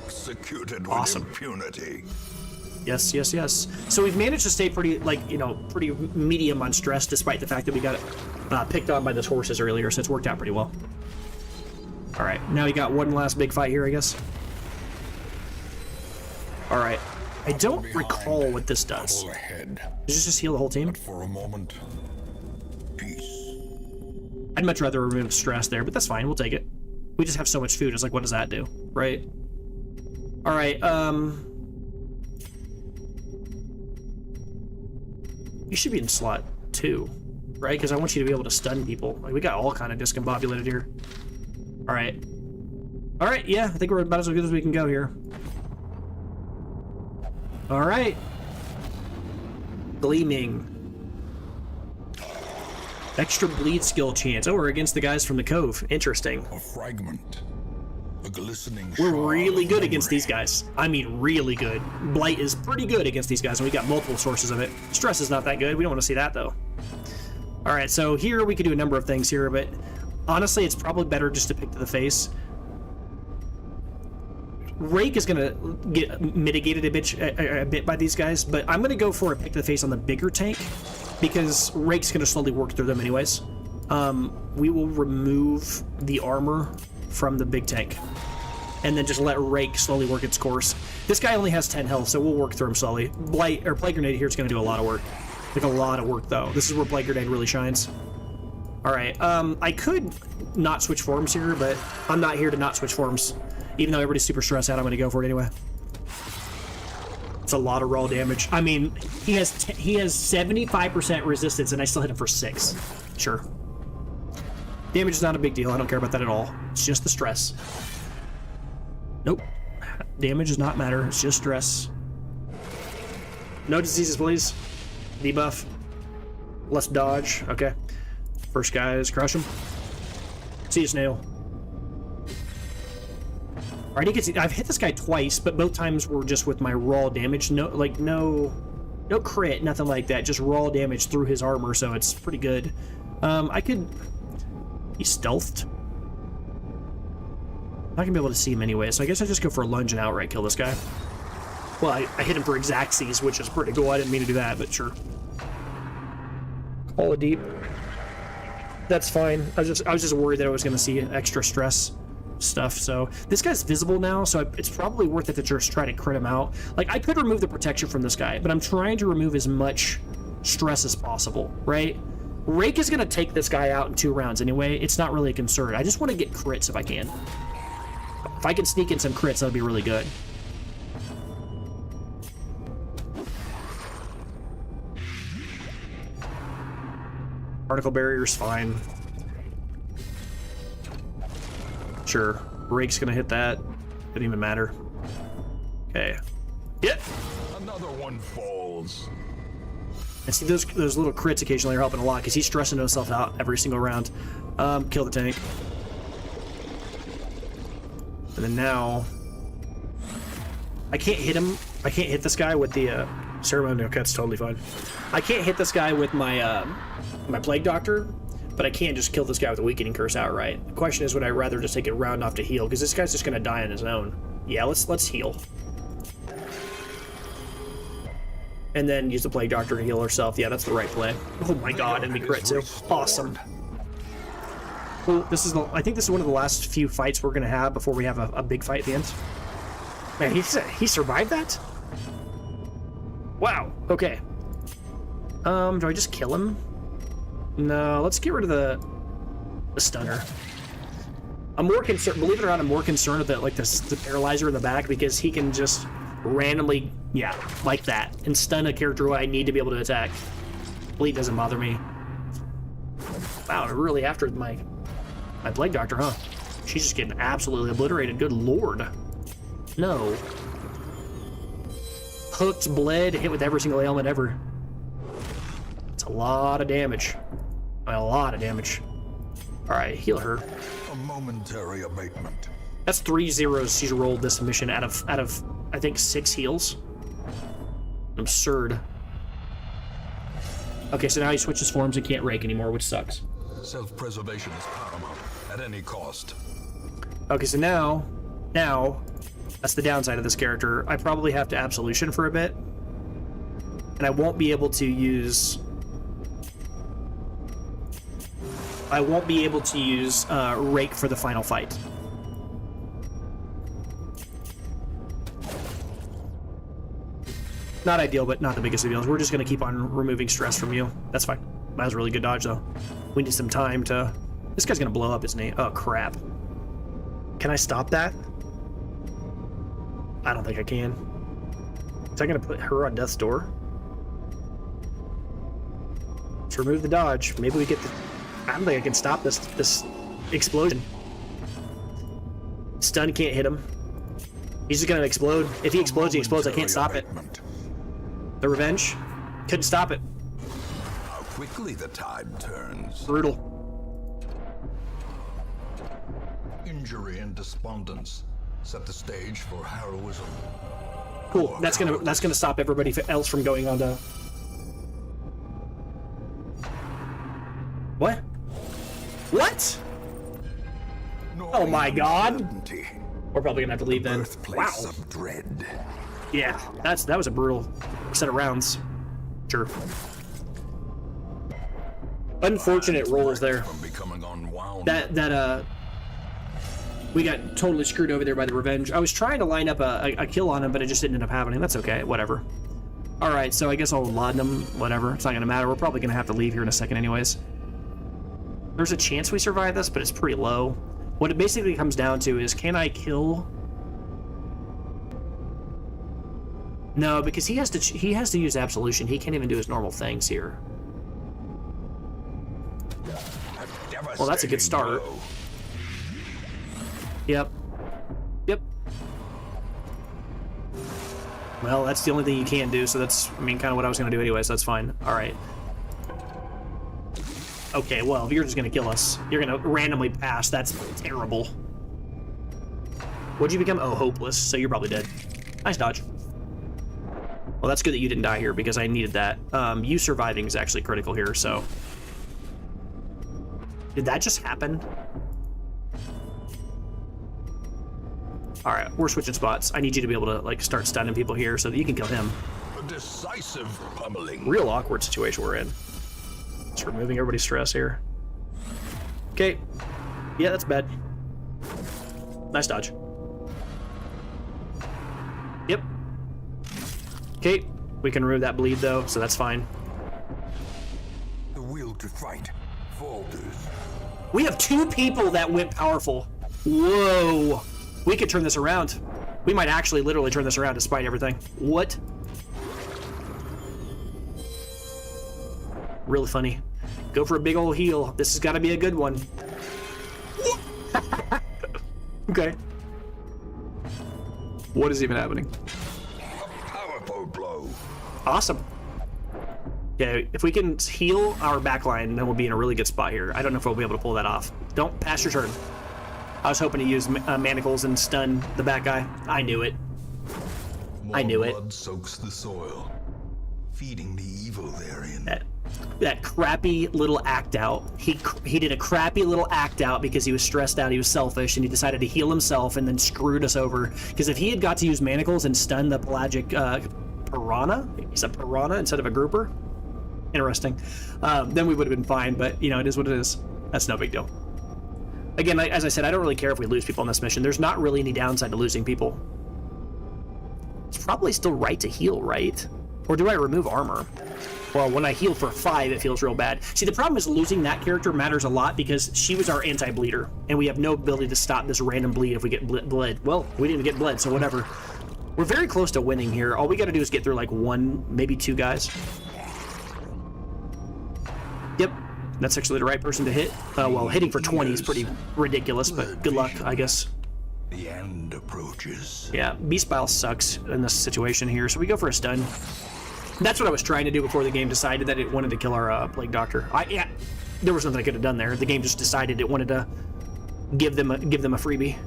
Executed Awesome. with impunity. Yes, yes, yes. So we've managed to stay pretty, like, you know, pretty medium on stress, despite the fact that we got picked on by those horses earlier, so it's worked out pretty well. All right, now we got one last big fight here, I guess. All right. I don't recall what this does. Ahead. Does this just heal the whole team? But for a moment, peace. I'd much rather remove stress there, but that's fine. We'll take it. We just have so much food. It's like, what does that do, right? All right. You should be in slot 2, right? Because I want you to be able to stun people. Like, we got all kind of discombobulated here. All right. All right. Yeah, I think we're about as good as we can go here. All right. Gleaming. Extra bleed skill chance. Oh, we're against the guys from the Cove. Interesting. A fragment. A glistening We're shard really of good against memory. these guys. I mean, really good. Blight is pretty good against these guys, and we got multiple sources of it. Stress is not that good. We don't want to see that, though. All right, so here we could do a number of things here, but honestly, it's probably better just to pick to the face. Rake is going to get mitigated a bit by these guys, but I'm going to go for a pick to the face on the bigger tank because Rake's going to slowly work through them anyways. We will remove the armor from the big tank and then just let Rake slowly work its course. This guy only has 10 health, so we'll work through him slowly. Blight or Plague Grenade here is going to do a lot of work. Like a lot of work, though. This is where Plague Grenade really shines. All right. I could not switch forms here, but I'm not here to not switch forms. Even though everybody's super stressed out, I'm going to go for it anyway. It's a lot of raw damage. I mean, he has 75% resistance, and I still hit him for 6. Sure. Damage is not a big deal. I don't care about that at all. It's just the stress. Nope. Damage does not matter. It's just stress. No diseases, please. Debuff. Less dodge. Okay. First guy is crush him. See you, Snail. Alright, he gets. I've hit this guy twice, but both times were just with my raw damage. No, like no crit, nothing like that. Just raw damage through his armor, so it's pretty good. I could. He's stealthed. I'm not gonna be able to see him anyway, so I guess I just go for a lunge and outright kill this guy. Well, I hit him for exactsies, which is pretty cool. I didn't mean to do that, but sure. Call it deep. That's fine. I was just worried that I was gonna see extra stress stuff. So this guy's visible now, so it's probably worth it to just try to crit him out. Like, I could remove the protection from this guy, but I'm trying to remove as much stress as possible, right? Rake is gonna take this guy out in 2 rounds anyway. It's not really a concern. I just want to get crits if I can. If I can sneak in some crits, that would be really good. Particle barrier's fine. Sure. Rake's gonna hit that. Didn't even matter. Okay. Yep. Another one falls. And see, those little crits occasionally are helping a lot because he's stressing himself out every single round. Kill the tank. And then now, I can't hit him. I can't hit this guy with the ceremonial cut's totally fine. I can't hit this guy with my my plague doctor, but I can't just kill this guy with a weakening curse outright. The question is, would I rather just take a round off to heal? Because this guy's just gonna die on his own. Yeah, let's heal. And then use the plague doctor to heal herself. Yeah, that's the right play. Oh my god, enemy crit too. Awesome. Well, I think this is one of the last few fights we're gonna have before we have a big fight at the end. Man, he survived that? Wow, okay. Do I just kill him? No, let's get rid of the stunner. I'm more concerned, believe it or not, I'm more concerned with the paralyzer in the back because he can just randomly, yeah, like that, and stun a character who I need to be able to attack. Bleed doesn't bother me. Wow, really after my plague doctor, huh? She's just getting absolutely obliterated. Good lord. No. Hooked, bled, hit with every single ailment ever. It's a lot of damage. A lot of damage. Alright, heal her. A momentary abatement. That's 3 zeros she's rolled this mission out of I think 6 heals. Absurd. Okay, so now he switches forms and can't rake anymore, which sucks. Self-preservation is paramount at any cost. Okay, so now that's the downside of this character. I probably have to absolution for a bit, and I won't be able to use rake for the final fight. Not ideal, but not the biggest of deals. We're just gonna keep on removing stress from you. That's fine. That was a really good dodge, though. We need some time to... This guy's gonna blow up, isn't he? Oh, crap. Can I stop that? I don't think I can. Is I gonna put her on death's door? Let's remove the dodge. Maybe we get the... I don't think I can stop this explosion. Stun can't hit him. He's just gonna explode. If he explodes, he explodes. I can't stop it. The revenge? Couldn't stop it. How quickly the tide turns. Brutal. Injury and despondence set the stage for heroism. Cool. That's gonna stop everybody else from going on to... What? What? Oh my god! We're probably gonna have to leave then. Wow. Of dread. Yeah, that was a brutal set of rounds. Sure. Unfortunate rolls there. From becoming unwound. We got totally screwed over there by the revenge. I was trying to line up a kill on him, but it just didn't end up happening. That's okay, whatever. Alright, so I guess I'll laudanum, whatever. It's not gonna matter. We're probably gonna have to leave here in a second anyways. There's a chance we survive this, but it's pretty low. What it basically comes down to is, can I kill? No, because he has to use absolution. He can't even do his normal things here. Well, that's a good start. Yep. Yep. Well, that's the only thing you can do, so that's, I mean, kind of what I was going to do anyway, so that's fine. All right. Okay, well, if you're just going to kill us, you're going to randomly pass. That's terrible. What'd you become? Oh, hopeless, so you're probably dead. Nice dodge. Well, that's good that you didn't die here, because I needed that. You surviving is actually critical here, so... Did that just happen? All right, we're switching spots. I need you to be able to like start stunning people here so that you can kill him. A decisive pummeling. Real awkward situation we're in. Just removing everybody's stress here. Okay. Yeah, that's bad. Nice dodge. Yep. Okay, we can remove that bleed though, so that's fine. The will to fight falters. We have 2 people that went powerful. Whoa. We could turn this around. We might actually literally turn this around despite everything. What? Really funny. Go for a big old heal. This has got to be a good one. Okay. What is even happening? A powerful blow. Awesome. Yeah, if we can heal our backline, then we'll be in a really good spot here. I don't know if we'll be able to pull that off. Don't pass your turn. I was hoping to use manacles and stun the back guy. I knew it. I knew it. Blood soaks the soil, feeding the evil therein. That crappy little act out. He did a crappy little act out because he was stressed out, he was selfish, and he decided to heal himself and then screwed us over. Because if he had got to use manacles and stun the pelagic piranha, he's a piranha instead of a grouper. Interesting. Then we would have been fine, but you know, it is what it is. That's no big deal. Again, as I said, I don't really care if we lose people on this mission. There's not really any downside to losing people. It's probably still right to heal, right? Or do I remove armor? Well, when I heal for 5, it feels real bad. See, the problem is losing that character matters a lot because she was our anti-bleeder, and we have no ability to stop this random bleed if we get bled. Well, we didn't get bled, so whatever. We're very close to winning here. All we got to do is get through like 1, maybe 2 guys. Yep, that's actually the right person to hit. Well, hitting for 20 is pretty ridiculous, but good luck, I guess. The end approaches. Yeah, Beast Bile sucks in this situation here, so we go for a stun. That's what I was trying to do before the game decided that it wanted to kill our Plague Doctor. Yeah, there was nothing I could have done there. The game just decided it wanted to give them a freebie.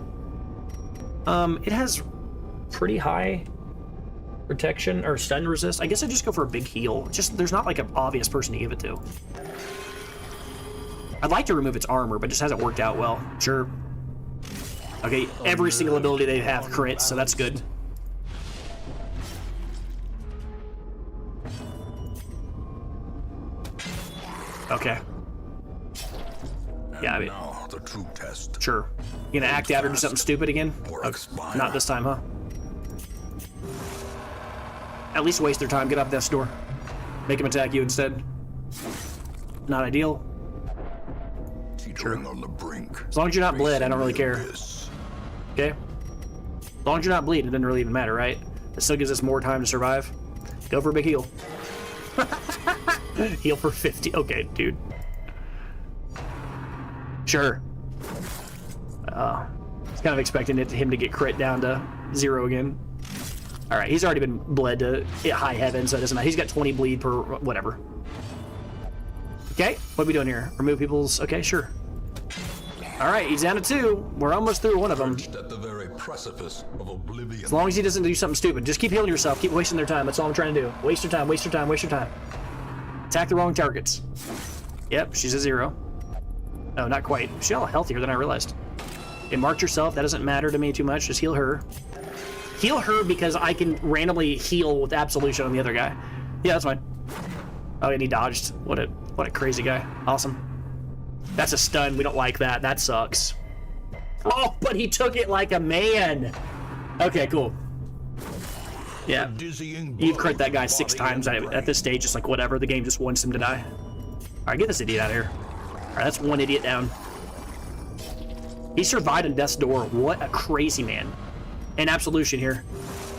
It has pretty high protection or stun resist. I guess I just go for a big heal. Just there's not like an obvious person to give it to. I'd like to remove its armor, but it just hasn't worked out well. Sure. Okay, every single ability they have crits, so that's good. Okay. Yeah, I mean, Now the true test. sure. You gonna act out or do something stupid again? Okay. Not this time, huh? At least waste their time. Get off death's door. Make him attack you instead. Not ideal. Teetering on the brink. As long as you're not bled, I don't really care. Abyss. Okay? As long as you're not bleeding, it doesn't really even matter, right? It still gives us more time to survive. Go for a big heal. Heal for 50. Okay, dude. Sure. I was kind of expecting him to get crit down to 0 again. All right, he's already been bled to high heaven, so it doesn't matter. He's got 20 bleed per whatever. Okay, what are we doing here? Remove people's... Okay, sure. All right, he's down to 2. We're almost through one of them. At the very precipice of oblivion. As long as he doesn't do something stupid. Just keep healing yourself. Keep wasting their time. That's all I'm trying to do. Waste your time, waste your time, waste your time. Attack the wrong targets. Yep, she's a 0. Oh, not quite. She's all healthier than I realized. Okay, mark yourself. That doesn't matter to me too much. Just heal her. Heal her because I can randomly heal with absolution on the other guy. Yeah, that's fine. Oh, and he dodged. What a crazy guy. Awesome. That's a stun. We don't like that. That sucks. Oh, but he took it like a man. Okay, cool. Yeah. You've crit that guy 6 times at this stage. Just like whatever. The game just wants him to die. All right, get this idiot out of here. All right, that's one idiot down. He survived on death's door. What a crazy man. And absolution here.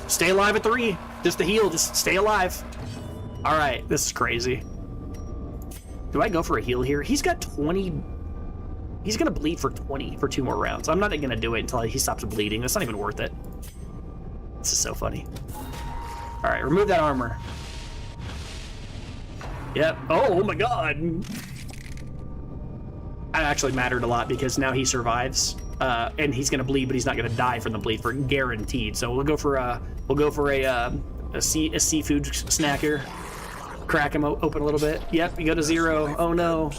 Stay alive at 3. Just to heal, just stay alive. All right, this is crazy. Do I go for a heal here? He's got 20. He's gonna bleed for 20 for 2 more rounds. I'm not gonna do it until he stops bleeding. That's not even worth it. This is so funny. All right, remove that armor. Yep. Oh my God. That actually mattered a lot because now he survives, and he's gonna bleed, but he's not gonna die from the bleed for guaranteed. So we'll go for a seafood snack here. Crack him open a little bit. Yep, you go to 0. Oh no.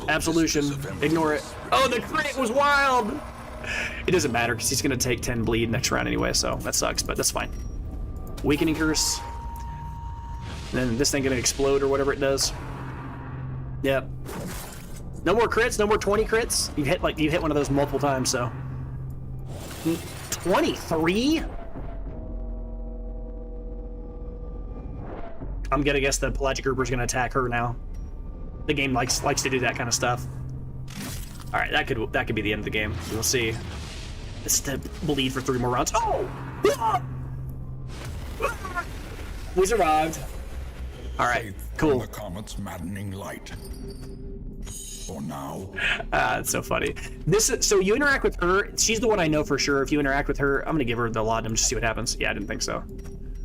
Absolution. Ignore it. Oh, the crit was wild. It doesn't matter because he's gonna take 10 bleed next round anyway, so that sucks, but that's fine. Weakening curse. And then this thing gonna explode or whatever it does. Yep. No more crits, no more 20 crits. You hit one of those multiple times, so. 23? I'm gonna guess the pelagic grouper's gonna attack her now. The game likes to do that kind of stuff. All right, that could be the end of the game. We'll see. It's to bleed for 3 more rounds. Oh! We survived. All right, cool. The comet's maddening light. For now. It's so funny. So you interact with her. She's the one I know for sure. If you interact with her, I'm gonna give her the laudanum just to see what happens. Yeah, I didn't think so.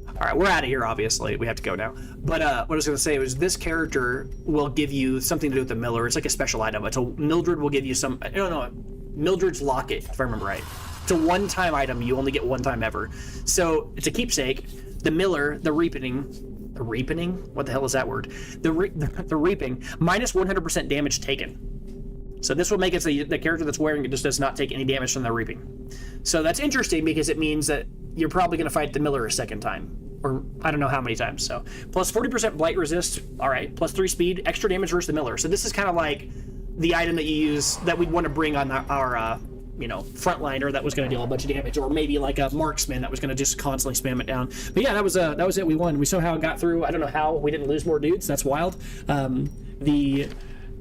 All right, we're out of here, obviously. We have to go now. But what I was going to say was this character will give you something to do with the Miller. It's like a special item. Mildred will give you some... No, Mildred's Locket, if I remember right. It's a one-time item. You only get one time ever. So it's a keepsake. The Miller, the Reapening... The Reapening? What the hell is that word? The Reaping. Minus 100% damage taken. So this will make it so the character that's wearing it just does not take any damage from the Reaping. So that's interesting because it means that you're probably going to fight the Miller a second time. Or I don't know how many times. So plus 40% blight resist. All right. Plus 3 speed, extra damage versus the Miller. So this is kind of like the item that you use that we'd want to bring on our frontliner that was going to deal a bunch of damage, or maybe like a marksman that was going to just constantly spam it down. But yeah, that was it. We won. We somehow got through. I don't know how we didn't lose more dudes. That's wild. The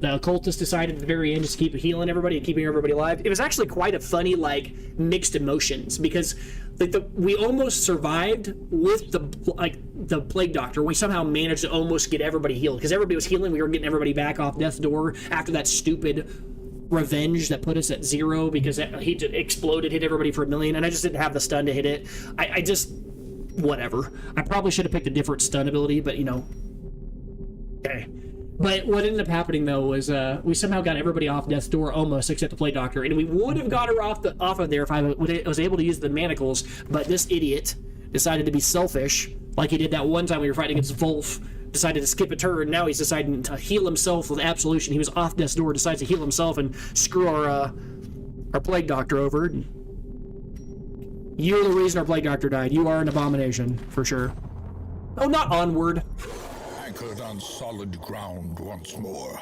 occultist decided at the very end just to keep healing everybody and keeping everybody alive. It was actually quite a funny, mixed emotions because we almost survived with the plague doctor. We somehow managed to almost get everybody healed because everybody was healing. We were getting everybody back off death's door after that stupid revenge that put us at 0 because he exploded, hit everybody for 1 million, and I just didn't have the stun to hit it. I just whatever. I probably should have picked a different stun ability, but okay. But what ended up happening though was we somehow got everybody off death's door almost, except the plague doctor, and we would have got her off of there if I was able to use the manacles. But this idiot decided to be selfish, like he did that one time we were fighting against Wolf. Decided to skip a turn. Now he's deciding to heal himself with absolution. He was off death's door, decides to heal himself and screw our plague doctor over. You're the reason our plague doctor died. You are an abomination for sure. Oh, not onward. Anchored on solid ground once more.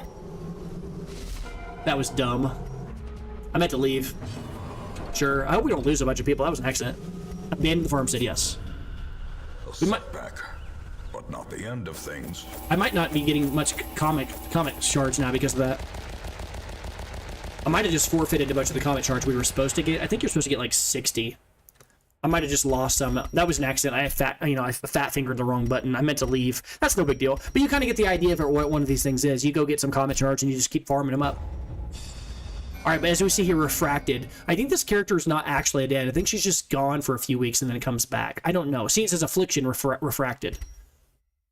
That was dumb. I meant to leave. Sure. I hope we don't lose a bunch of people. That was an accident. Abandon the farmstead, yes. We might. But not the end of things. I might not be getting much comic shards now because of that. I might have just forfeited a bunch of the comic shards we were supposed to get. I think you're supposed to get like 60. I might have just lost some. That was an accident. I fat fingered the wrong button. I meant to leave. That's no big deal. But you kind of get the idea of what one of these things is. You go get some comic shards and you just keep farming them up. All right, but as we see here, refracted. I think this character is not actually dead. I think she's just gone for a few weeks and then it comes back. I don't know. See, it says affliction refracted.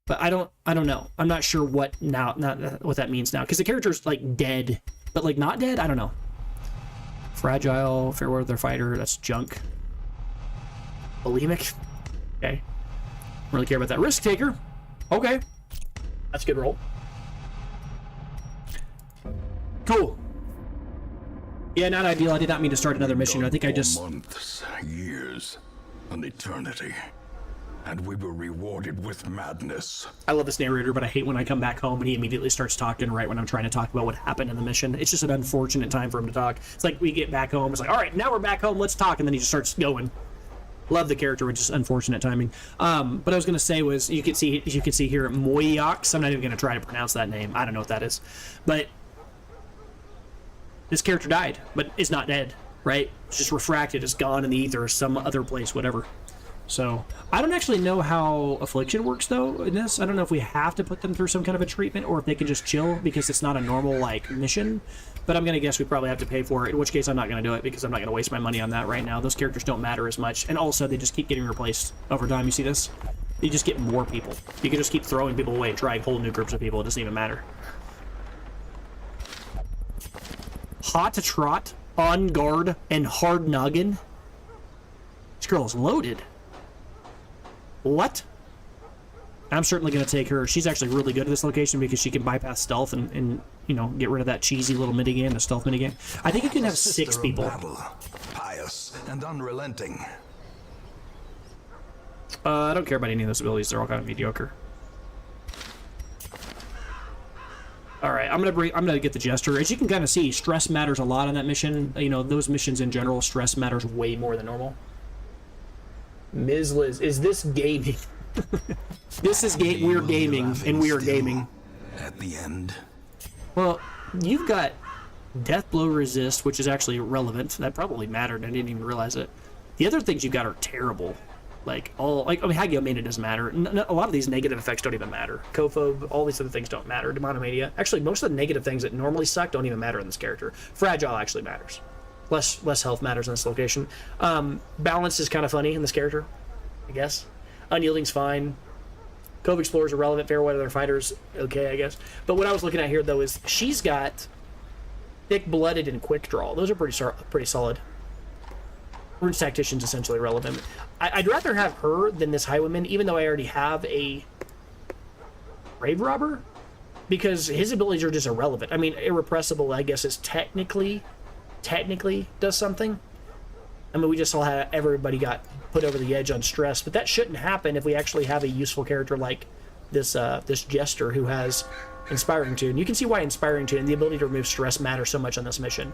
But I don't know. I'm not sure what that means now because the character's like dead, but like not dead. I don't know. Fragile, fair weather fighter. That's junk. Bulimic. Okay. Don't really care about that. Risk taker. Okay. That's a good roll. Cool. Yeah, not ideal. I did not mean to start another mission. I think I just months, years, an eternity. And we were rewarded with madness. I love this narrator, but I hate when I come back home and he immediately starts talking right when I'm trying to talk about what happened in the mission. It's just an unfortunate time for him to talk. It's like we get back home, it's like, all right, now we're back home, let's talk, and then he just starts going. Love the character, which is unfortunate timing. But I was going to say was, you can see here, Moyox. I'm not even going to try to pronounce that name. I don't know what that is. But this character died, but is not dead, right? It's just refracted, it's gone in the ether, some other place, whatever. So, I don't actually know how Affliction works, though, in this. I don't know if we have to put them through some kind of a treatment, or if they can just chill, because it's not a normal, like, mission. But I'm going to guess we probably have to pay for it, in which case I'm not going to do it, because I'm not going to waste my money on that right now. Those characters don't matter as much, and also, they just keep getting replaced over time. You see this? You just get more people. You can just keep throwing people away and trying whole new groups of people. It doesn't even matter. Hot to Trot, On Guard, and Hard Noggin. This girl is loaded. What? I'm certainly going to take her. She's actually really good at this location because she can bypass stealth and you know, get rid of that cheesy little minigame, the stealth minigame. I think you can have 6 people. Battle, pious and unrelenting. I don't care about any of those abilities. They're all kind of mediocre. All right, I'm gonna get the Jester. As you can kind of see, stress matters a lot on that mission. You know, those missions in general, stress matters way more than normal. Ms. Liz, is this gaming? This is we're gaming, and we are gaming. At the end. Well, you've got Death Blow Resist, which is actually relevant. That probably mattered. I didn't even realize it. The other things you've got are terrible. Like, I mean, Hagiomania doesn't matter. A lot of these negative effects don't even matter. Cophobe, all these other things don't matter. Demonomania. Actually, most of the negative things that normally suck don't even matter in this character. Fragile actually matters. Less health matters in this location. Balance is kind of funny in this character, I guess. Unyielding's fine. Cove Explorer's irrelevant. Fair Weather Fighters, okay, I guess. But what I was looking at here, though, is she's got Thick Blooded and Quick Draw. Those are pretty solid. Rune's Tactician's essentially irrelevant. I'd rather have her than this Highwayman, even though I already have a Grave Robber, because his abilities are just irrelevant. I mean, Irrepressible, I guess, is technically does something. I mean, we just saw how everybody got put over the edge on stress, but that shouldn't happen if we actually have a useful character like this this Jester who has Inspiring Tune. You can see why Inspiring Tune and the ability to remove stress matter so much on this mission.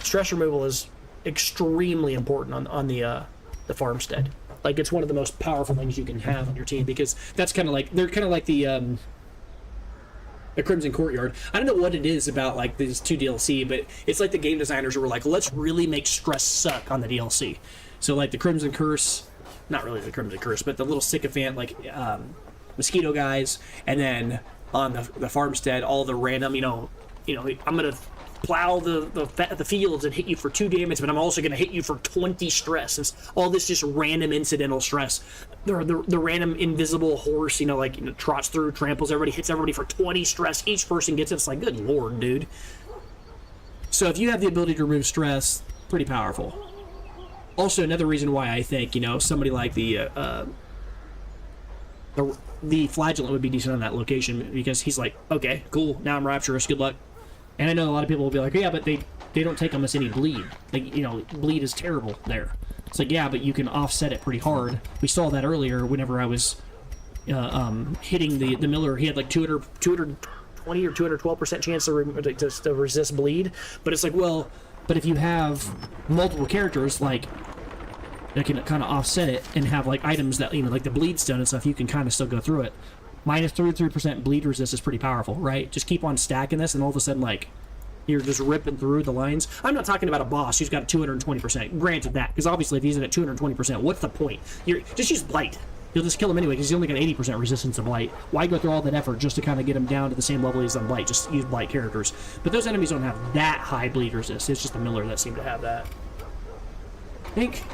Stress removal is extremely important on the farmstead. Like, it's one of the most powerful things you can have on your team, because that's kind of like, they're kind of like the Crimson Courtyard. I don't know what it is about, like, these 2 DLC, but it's like the game designers who were like, let's really make stress suck on the DLC. So, like, the Crimson Curse, not really the Crimson Curse, but the little sycophant, like, mosquito guys, and then on the farmstead, all the random, you know, I'm gonna plow the fields and hit you for 2 damage, but I'm also going to hit you for 20 stress. It's all this just random incidental stress. The random invisible horse, trots through, tramples everybody, hits everybody for 20 stress. Each person gets it. It's like, good lord, dude. So if you have the ability to remove stress, pretty powerful. Also, another reason why I think, somebody like the Flagellant would be decent on that location, because he's like, okay, cool, now I'm rapturous, good luck. And I know a lot of people will be like, yeah, but they don't take almost any bleed. Like, bleed is terrible there. It's like, yeah, but you can offset it pretty hard. We saw that earlier whenever I was hitting the Miller. He had like 220 or 212% chance to resist bleed. But it's like, well, but if you have multiple characters, like, that can kind of offset it and have like items that, like the bleed stone and stuff, you can kind of still go through it. Minus 33% bleed resist is pretty powerful, right? Just keep on stacking this, and all of a sudden, like, you're just ripping through the lines. I'm not talking about a boss who's got 220%. Granted that, because obviously if he's at 220%, what's the point? Just use Blight. You'll just kill him anyway, because he's only got 80% resistance to Blight. Why go through all that effort just to kind of get him down to the same level he's on Blight? Just use Blight characters. But those enemies don't have that high bleed resist. It's just the Miller that seem to have that. I think,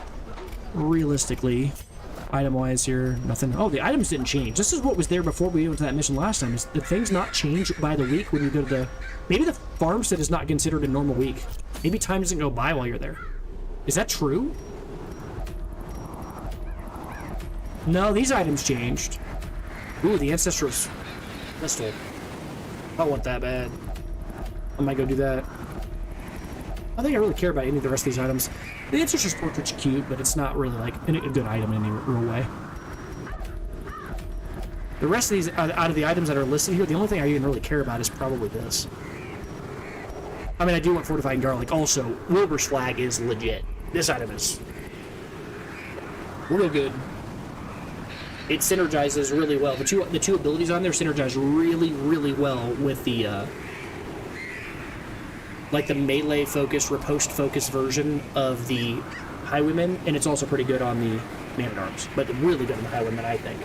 realistically, item-wise here, nothing. Oh, the items didn't change. This is what was there before we went to that mission last time. Is the things not change by the week when you go to the... Maybe the farmstead is not considered a normal week. Maybe time doesn't go by while you're there. Is that true? No, these items changed. Ooh, the Ancestral's pistol. I want that bad. I might go do that. I don't think I really care about any of the rest of these items. The Ancestral's Portrait's cute, but it's not really, like, a good item in any real way. The rest of these, out of the items that are listed here, the only thing I even really care about is probably this. I mean, I do want Fortifying Garlic. Also, Wilbur's Flag is legit. This item is real good. It synergizes really well. The two abilities on there synergize really, really well with the like the melee focused, riposte focused version of the Highwaymen, and it's also pretty good on the Man-at-Arms, but really good on the Highwaymen, I think.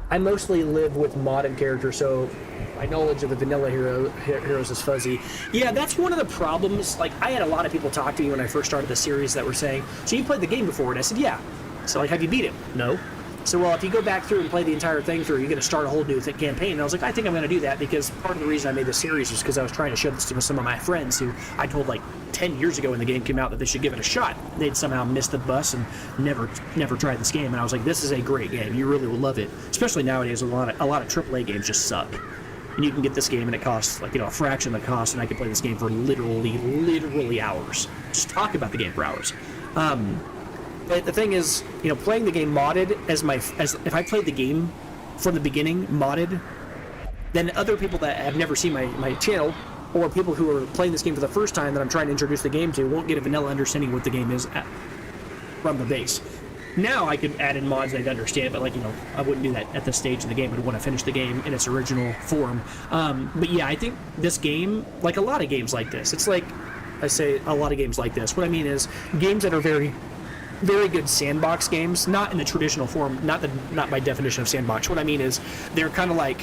I mostly live with modded characters, so my knowledge of the vanilla heroes is fuzzy. Yeah, that's one of the problems. Like, I had a lot of people talk to me when I first started the series that were saying, so you played the game before? And I said, yeah. So, like, have you beat it? No. So, well, if you go back through and play the entire thing through, you're going to start a whole new campaign. And I was like, I think I'm going to do that, because part of the reason I made this series was because I was trying to show this to some of my friends who I told, like, 10 years ago when the game came out that they should give it a shot. They'd somehow missed the bus and never tried this game. And I was like, this is a great game. You really will love it. Especially nowadays, a lot of AAA games just suck. And you can get this game and it costs, like, a fraction of the cost, and I can play this game for literally hours. Just talk about the game for hours. But the thing is, playing the game modded as if I played the game from the beginning modded, then other people that have never seen my channel, or people who are playing this game for the first time that I'm trying to introduce the game to, won't get a vanilla understanding of what the game is from the base. Now I could add in mods I'd understand, but I wouldn't do that at this stage of the game. I'd want to finish the game in its original form. But yeah, I think this game, like a lot of games like this, it's like I say a lot of games like this. What I mean is games that are very good sandbox games, not in the traditional form, not by definition of sandbox. What I mean is they're kind of like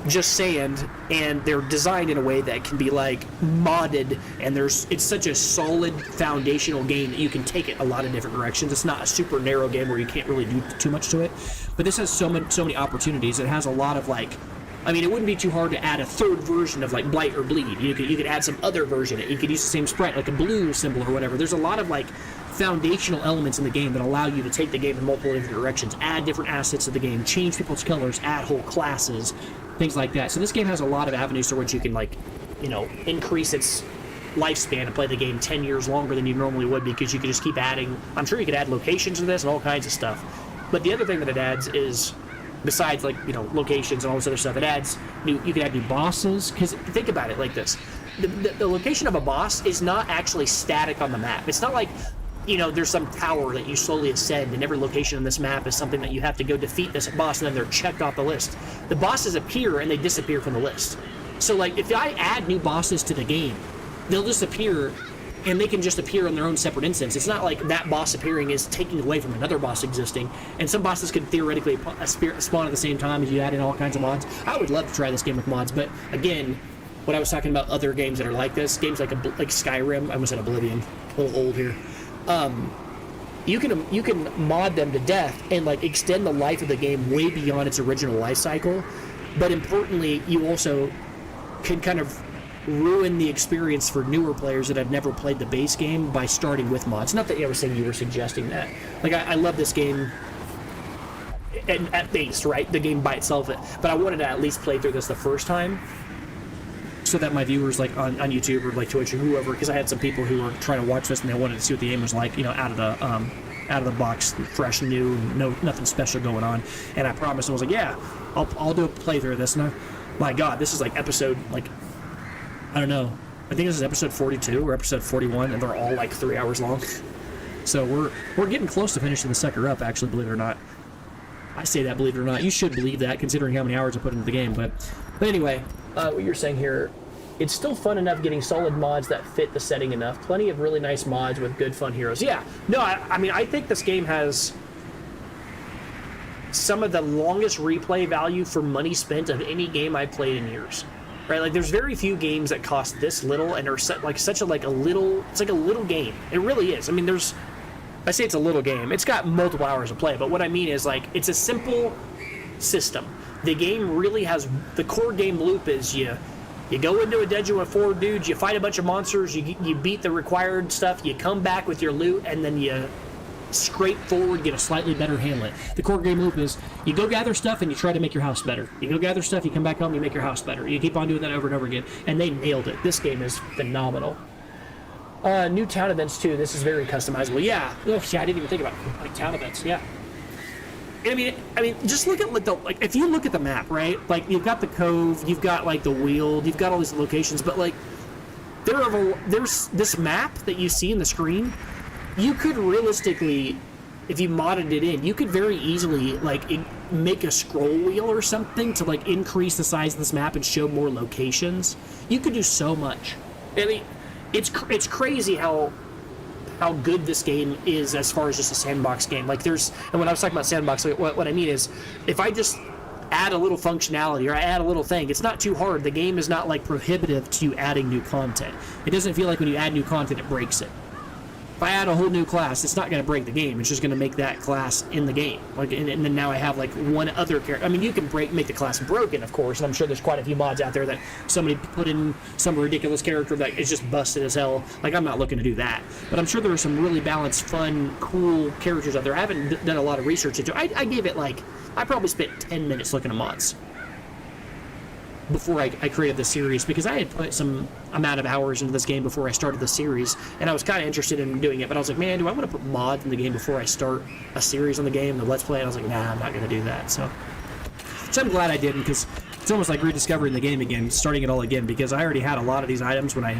just sand, and they're designed in a way that can be like modded, and it's such a solid foundational game that you can take it a lot of different directions. It's not a super narrow game where you can't really do too much to it, but this has so many opportunities. It has a lot of it wouldn't be too hard to add a third version of like Blight or Bleed. You could add some other version. You could use the same sprite, like a blue symbol or whatever. There's a lot of foundational elements in the game that allow you to take the game in multiple different directions, add different assets to the game, change people's colors, add whole classes, things like that. So this game has a lot of avenues through which you can increase its lifespan and play the game 10 years longer than you normally would, because you could just keep adding. I'm sure you could add locations to this and all kinds of stuff. But the other thing that it adds is, besides locations and all this other stuff, it adds you can add new bosses. Because think about it like this: the location of a boss is not actually static on the map. It's not like there's some tower that you slowly ascend, and every location on this map is something that you have to go defeat this boss, and then they're checked off the list. The bosses appear and they disappear from the list. So if I add new bosses to the game, they'll just appear, and they can just appear on their own separate instance. It's not like that boss appearing is taking away from another boss existing, and some bosses could theoretically spawn at the same time if you add in all kinds of mods. I would love to try this game with mods, but again, when I was talking about other games that are like this, games like Skyrim, I almost said Oblivion, a little old here. You can mod them to death and extend the life of the game way beyond its original life cycle, but importantly, you also can kind of ruin the experience for newer players that have never played the base game by starting with mods. Not that I was saying you were suggesting that. I love this game at base, right? The game by itself, but I wanted to at least play through this the first time, so that my viewers on YouTube or Twitch or whoever, because I had some people who were trying to watch this and they wanted to see what the game was like, out of the box, fresh, new, nothing special going on. And I promised, I was like, yeah, I'll do a playthrough of this. And my God, this is episode I don't know. I think this is episode 42 or episode 41, and they're all 3 hours long. So we're getting close to finishing the sucker up, actually, believe it or not. I say that, believe it or not. You should believe that, considering how many hours I put into the game. But anyway, what you're saying here, it's still fun enough getting solid mods that fit the setting enough. Plenty of really nice mods with good fun heroes. Yeah, no, I think this game has some of the longest replay value for money spent of any game I've played in years. Right, there's very few games that cost this little and are such a little. It's like a little game. It really is. I say it's a little game. It's got multiple hours of play, but what I mean is it's a simple system. The game really has the core game loop is you go into a dungeon with 4 dudes, you fight a bunch of monsters, you beat the required stuff, you come back with your loot, and then you scrape forward, get a slightly better Hamlet. The core game loop is you go gather stuff and you try to make your house better. You go gather stuff, you come back home, you make your house better. You keep on doing that over and over again, and they nailed it. This game is phenomenal. New town events too. This is very customizable. Yeah. Oh, yeah. I didn't even think about town events. Yeah. I mean, just look at if you look at the map, right? You've got the cove, you've got the Weald, you've got all these locations, but there's this map that you see in the screen. You could realistically if you modded it in, you could very easily like make a scroll wheel or something to like increase the size of this map and show more locations. You could do so much. I mean, it's crazy how good this game is as far as just a sandbox game. Like and when I was talking about sandbox, what I mean is, if I just add a little functionality or I add a little thing, it's not too hard. The game is not like prohibitive to adding new content. It doesn't feel like when you add new content, it breaks it. If I add a whole new class, it's not going to break the game. It's just going to make that class in the game. Like, and then now I have like one other character. I mean, you can make the class broken, of course, and I'm sure there's quite a few mods out there that somebody put in some ridiculous character that is just busted as hell. Like, I'm not looking to do that. But I'm sure there are some really balanced, fun, cool characters out there. I haven't done a lot of research into it. I gave it like, I probably spent 10 minutes looking at mods before I created this series, because I had put some amount of hours into this game before I started the series, and I was kind of interested in doing it, but I was like, man, do I want to put mods in the game before I start a series on the game, the Let's Play? And I was like, nah, I'm not going to do that. So I'm glad I didn't, because it's almost like rediscovering the game again, starting it all again, because I already had a lot of these items when I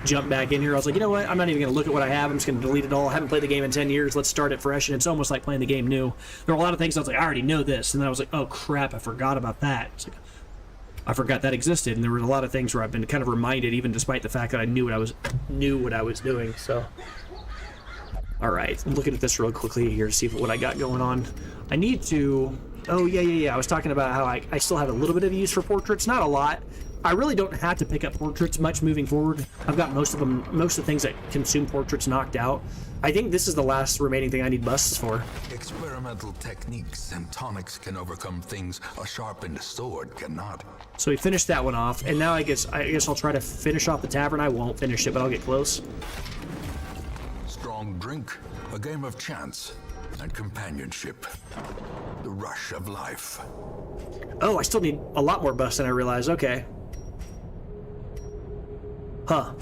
jumped back in here. I was like, you know what, I'm not even going to look at what I have. I'm just going to delete it all. I haven't played the game in 10 years. Let's start it fresh, and it's almost like playing the game new. There were a lot of things I was like, I already know this, and then I was like, oh crap, I forgot about that. It's like, I forgot that existed, and there were a lot of things where I've been kind of reminded, even despite the fact that I knew what I was doing. So, all right, I'm looking at this real quickly here to see what I got going on. I need to. Oh yeah. I was talking about how I still have a little bit of use for portraits, not a lot. I really don't have to pick up portraits much moving forward. I've got most of the things that consume portraits knocked out. I think this is the last remaining thing I need busts for. Experimental techniques and tonics can overcome things a sharpened sword cannot. So we finished that one off, and now I guess I'll try to finish off the tavern. I won't finish it, but I'll get close. Strong drink, a game of chance, and companionship. The rush of life. Oh, I still need a lot more busts than I realized. Okay. Huh.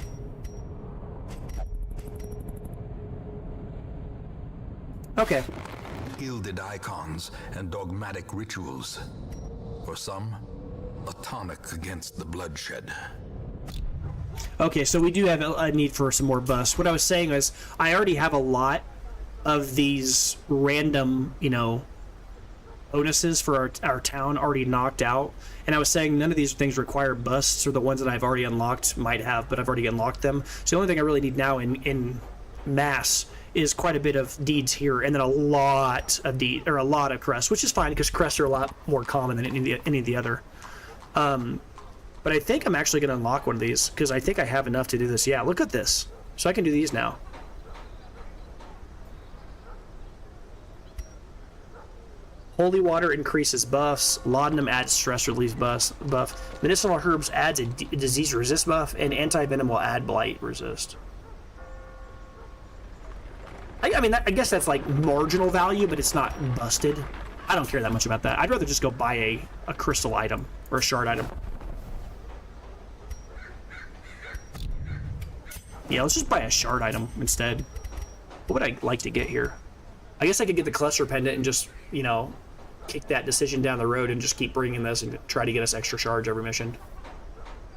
Okay. Gilded icons and dogmatic rituals. For some, a tonic against the bloodshed. Okay, so we do have a need for some more busts. What I was saying was, I already have a lot of these random, bonuses for our town already knocked out, and I was saying none of these things require busts, or the ones that I've already unlocked might have, but I've already unlocked them. So the only thing I really need now in mass is quite a bit of deeds here, and then a lot of crests, which is fine because crests are a lot more common than any of the other. But I think I'm actually going to unlock one of these because I think I have enough to do this. Yeah, look at this. So I can do these now. Holy water increases buffs. Laudanum adds stress relief buff. Medicinal herbs adds a disease resist buff, and anti-venom will add blight resist. I mean, I guess that's like marginal value, but it's not busted. I don't care that much about that. I'd rather just go buy a crystal item or a shard item. Yeah, let's just buy a shard item instead. What would I like to get here? I guess I could get the cluster pendant and just, kick that decision down the road and just keep bringing this and try to get us extra shards every mission.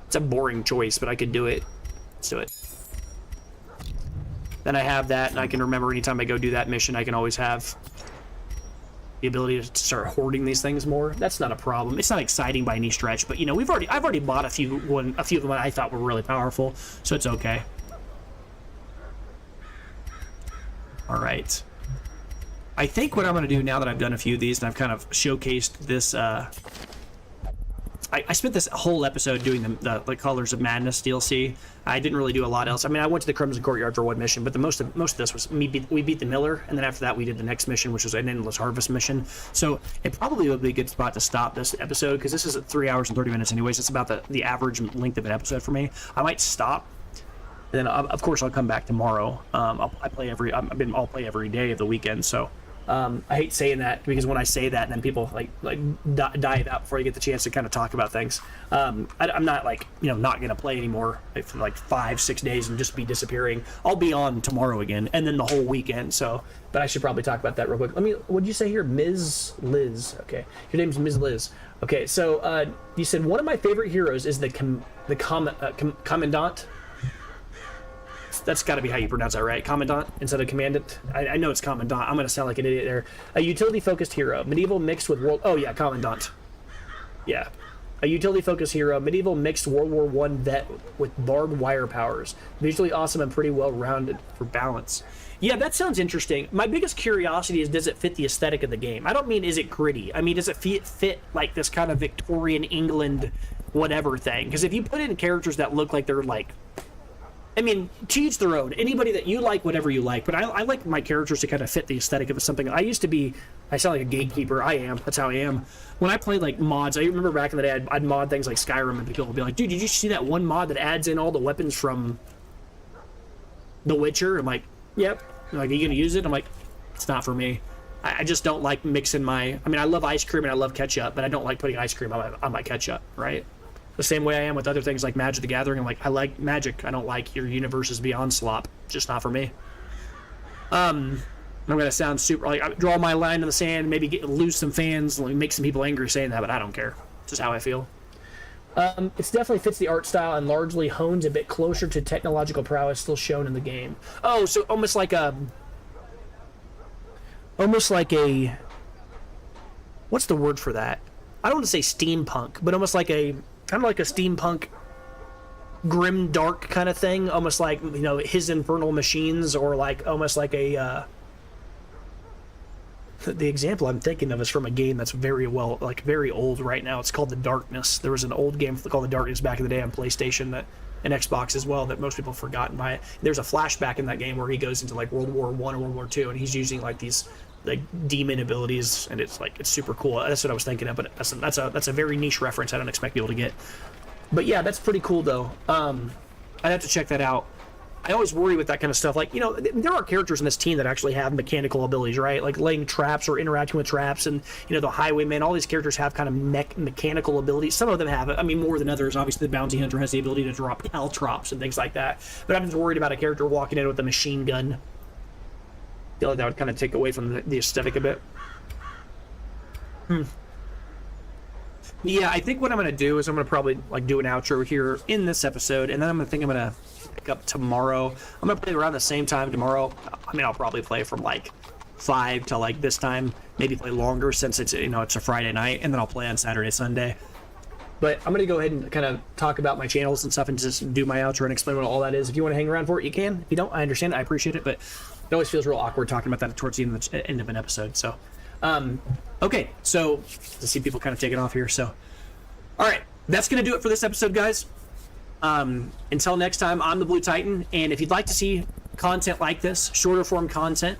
It's a boring choice, but I could do it. Let's do it. Then I have that, and I can remember anytime I go do that mission, I can always have the ability to start hoarding these things more. That's not a problem. It's not exciting by any stretch, but I've already bought a few of them that I thought were really powerful, so it's okay. All right. I think what I'm going to do now that I've done a few of these and I've kind of showcased this, I spent this whole episode doing the Colors of Madness DLC. I didn't really do a lot else. I mean, I went to the Crimson Courtyard for one mission, but most of this was we beat the Miller, and then after that we did the next mission, which was an Endless Harvest mission. So it probably would be a good spot to stop this episode, because this is at 3 hours and 30 minutes anyways. It's about the average length of an episode for me. I might stop. And then, of course, I'll come back tomorrow. I'll play every day of the weekend, so... I hate saying that, because when I say that, then people dive out before you get the chance to kind of talk about things. I'm not not gonna play anymore for 5-6 days and just be disappearing. I'll be on tomorrow again, and then the whole weekend. So, but I should probably talk about that real quick. What'd you say here, Ms. Liz? Okay, your name's Ms. Liz. Okay, so you said one of my favorite heroes is the commandant. That's got to be how you pronounce that, right? Commandant instead of commandant. I know it's commandant. I'm gonna sound like an idiot there. A utility-focused hero, medieval mixed with world. Oh yeah, commandant. Yeah, a utility-focused hero, medieval mixed World War I vet with barbed wire powers. Visually awesome and pretty well-rounded for balance. Yeah, that sounds interesting. My biggest curiosity is, does it fit the aesthetic of the game? I don't mean is it gritty. I mean, does it fit like this kind of Victorian England whatever thing? Because if you put in characters that look like they're like, I mean, to each their own. Anybody that you like, whatever you like. But I like my characters to kind of fit the aesthetic of something. I used to be, I sound like a gatekeeper. I am. That's how I am. When I played like mods, I remember back in the day, I'd mod things like Skyrim, and people would be like, dude, did you see that one mod that adds in all the weapons from The Witcher? I'm like, yep. They're like, are you going to use it? I'm like, it's not for me. I just don't like mixing my, I mean, I love ice cream and I love ketchup, but I don't like putting ice cream on my ketchup, right? The same way I am with other things like Magic the Gathering. I'm like, I like Magic. I don't like your universe's beyond slop. Just not for me. I'm gonna sound super like I draw my line in the sand, maybe lose some fans, make some people angry saying that, but I don't care. It's just how I feel. It definitely fits the art style and largely hones a bit closer to technological prowess still shown in the game. Oh, so almost like a, what's the word for that? I don't want to say steampunk, but almost like a kind of like a steampunk grim dark kind of thing, almost like, you know, His Infernal Machines, or like almost like a the example I'm thinking of is from a game that's very old right now. It's called The Darkness. There was an old game called The Darkness back in the day on PlayStation and Xbox as well that most people have forgotten by it. There's a flashback in that game where he goes into like World War I or World War II, and he's using like these like demon abilities, and it's super cool. That's what I was thinking of, but that's a very niche reference I don't expect people to get. But yeah, that's pretty cool though. I'd have to check that out. I always worry with that kind of stuff. Like, you know, there are characters in this team that actually have mechanical abilities, right? Like laying traps or interacting with traps, and, you know, the highwayman, all these characters have kind of mechanical abilities. Some of them have, I mean, more than others. Obviously, the bounty hunter has the ability to drop caltrops and things like that. But I'm just worried about a character walking in with a machine gun. I feel like that would kind of take away from the aesthetic a bit. Yeah, I think what I'm going to do is I'm going to probably like do an outro here in this episode, and then I'm going to pick up tomorrow. I'm going to play around the same time tomorrow. I mean, I'll probably play from like 5 to like this time, maybe play longer since it's, you know, it's a Friday night, and then I'll play on Saturday, Sunday. But I'm going to go ahead and kind of talk about my channels and stuff and just do my outro and explain what all that is. If you want to hang around for it, you can. If you don't, I understand. I appreciate it, but it always feels real awkward talking about that towards the end of an episode. So, okay, so to see people kind of taking off here. So, all right, that's going to do it for this episode, guys. Until next time, I'm the Blue Titan, and if you'd like to see content like this, shorter form content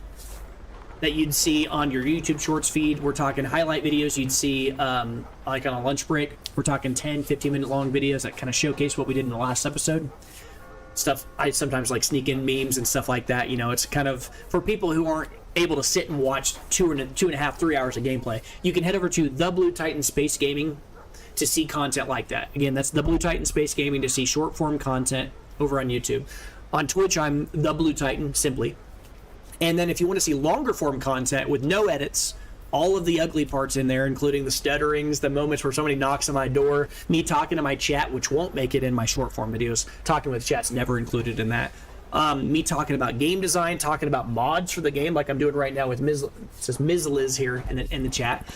that you'd see on your YouTube Shorts feed, we're talking highlight videos you'd see like on a lunch break. We're talking 10, 15-minute long videos that kind of showcase what we did in the last episode. Stuff I sometimes like sneak in memes and stuff like that. You know, it's kind of for people who aren't able to sit and watch 2.5, 3 hours of gameplay. You can head over to the Blue Titan Space Gaming to see content like that. Again, that's the Blue Titan Space Gaming to see short form content over on YouTube. On Twitch, I'm the Blue Titan simply. And then if you want to see longer form content with no edits, all of the ugly parts in there, including the stutterings, the moments where somebody knocks on my door, me talking to my chat, which won't make it in my short form videos. Talking with chat's never included in that. Me talking about game design, talking about mods for the game, like I'm doing right now with Ms. It says Ms. Liz here in the chat.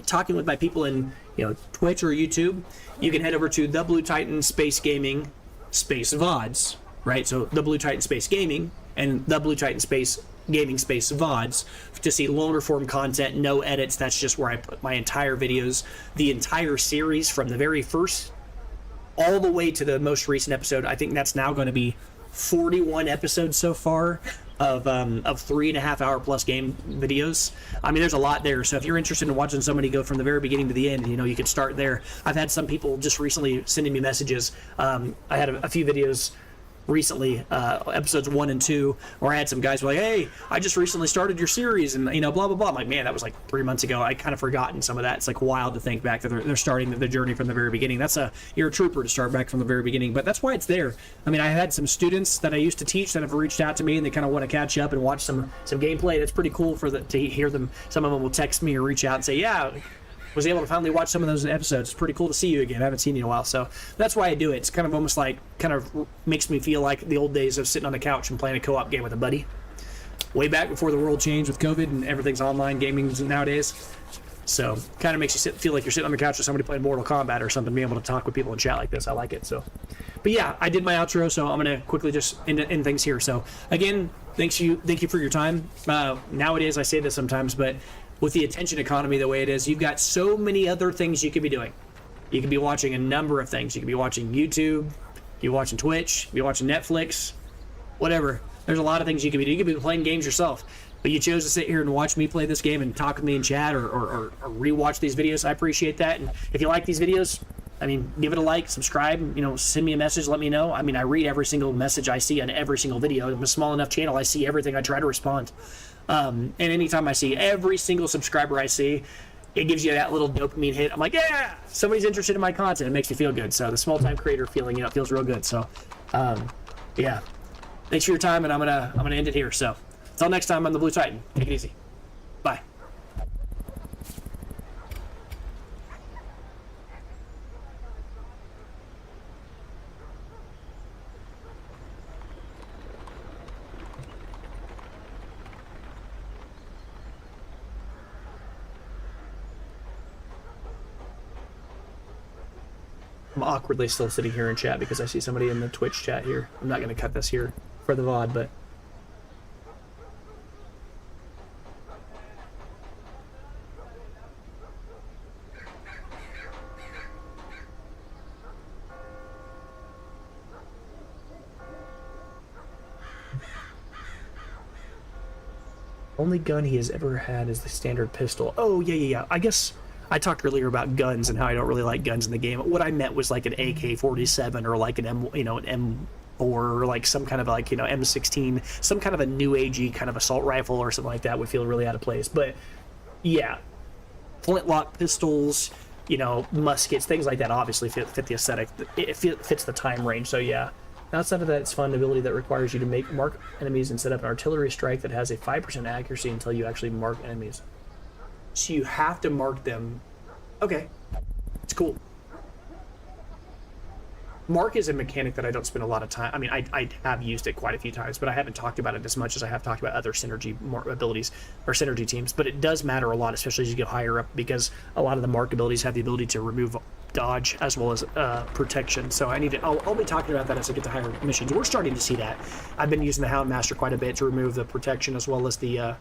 Talking with my people in, you know, Twitch or YouTube. You can head over to the Blue Titan Space Gaming Space VODs, right? So the Blue Titan Space Gaming and the Blue Titan Space Gaming Space VODs to see longer form content, no edits. That's just where I put my entire videos, the entire series from the very first all the way to the most recent episode. I think that's now going to be 41 episodes so far of 3.5 hour plus game videos. I mean, there's a lot there. So if you're interested in watching somebody go from the very beginning to the end, you know, you could start there. I've had some people just recently sending me messages. I had a few videos recently, episodes 1 and 2, where I had some guys were like, hey, I just recently started your series, and, you know, blah blah blah. I'm like, man, that was like 3 months ago. I kind of forgotten some of that. It's like wild to think back that they're starting the journey from the very beginning. You're a trooper to start back from the very beginning, but that's why it's there. I mean, I had some students that I used to teach that have reached out to me, and they kind of want to catch up and watch some gameplay. That's pretty cool to hear them. Some of them will text me or reach out and say, yeah, was able to finally watch some of those episodes. It's pretty cool to see you again. I haven't seen you in a while, so that's why I do it. It's kind of almost like, kind of makes me feel like the old days of sitting on the couch and playing a co-op game with a buddy. Way back before the world changed with COVID and everything's online gaming nowadays. So kind of makes you feel like you're sitting on the couch with somebody playing Mortal Kombat or something, being able to talk with people and chat like this. I like it. So, but yeah, I did my outro, so I'm gonna quickly just end things here. So again, thank you for your time. Nowadays, I say this sometimes, but with the attention economy the way it is, you've got so many other things you could be doing. You could be watching a number of things. You could be watching YouTube, you could be watching Twitch, you could be watching Netflix, whatever. There's a lot of things you could be doing. You could be playing games yourself. But you chose to sit here and watch me play this game and talk with me in chat or rewatch these videos. I appreciate that. And if you like these videos, I mean, give it a like, subscribe, send me a message, let me know. I mean, I read every single message I see on every single video. I'm a small enough channel, I see everything, I try to respond. And anytime I see every single subscriber I see, it gives you that little dopamine hit. I'm like, yeah, somebody's interested in my content. It makes me feel good. So the small time creator feeling, it feels real good. So, yeah, thanks for your time, and I'm gonna end it here. So until next time, I'm the Blue Titan. Take it easy. Bye. I'm awkwardly still sitting here in chat because I see somebody in the Twitch chat here. I'm not going to cut this here for the VOD, but... Only gun he has ever had is the standard pistol. Oh, yeah. I guess I talked earlier about guns and how I don't really like guns in the game. What I meant was like an AK-47 or like an M4 or like some kind of like, M16, some kind of a new agey kind of assault rifle or something like that would feel really out of place. But yeah, flintlock pistols, muskets, things like that obviously fit the aesthetic. It fits the time range. So yeah. Outside of that, it's fun ability that requires you to mark enemies and set up an artillery strike that has a 5% accuracy until you actually mark enemies. So you have to mark them. Okay, it's cool. Mark is a mechanic that I don't spend a lot of time. I mean, I have used it quite a few times, but I haven't talked about it as much as I have talked about other synergy abilities or synergy teams. But it does matter a lot, especially as you get higher up, because a lot of the mark abilities have the ability to remove dodge as well as protection. So I'll be talking about that as I get to higher missions. We're starting to see that. I've been using the Houndmaster quite a bit to remove the protection as well as the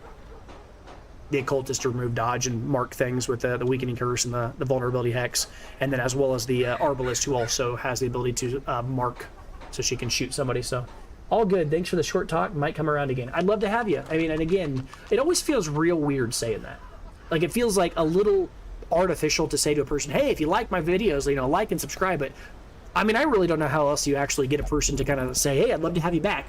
occultist to remove dodge and mark things with the weakening curse and the vulnerability hex, and then as well as the arbalist, who also has the ability to mark so she can shoot somebody. So all good. Thanks for the short talk. Might come around again. I'd love to have you. I mean, and again, it always feels real weird saying that. Like, it feels like a little artificial to say to a person, hey, if you like my videos, like and subscribe. But I mean, I really don't know how else you actually get a person to kind of say, hey, I'd love to have you back,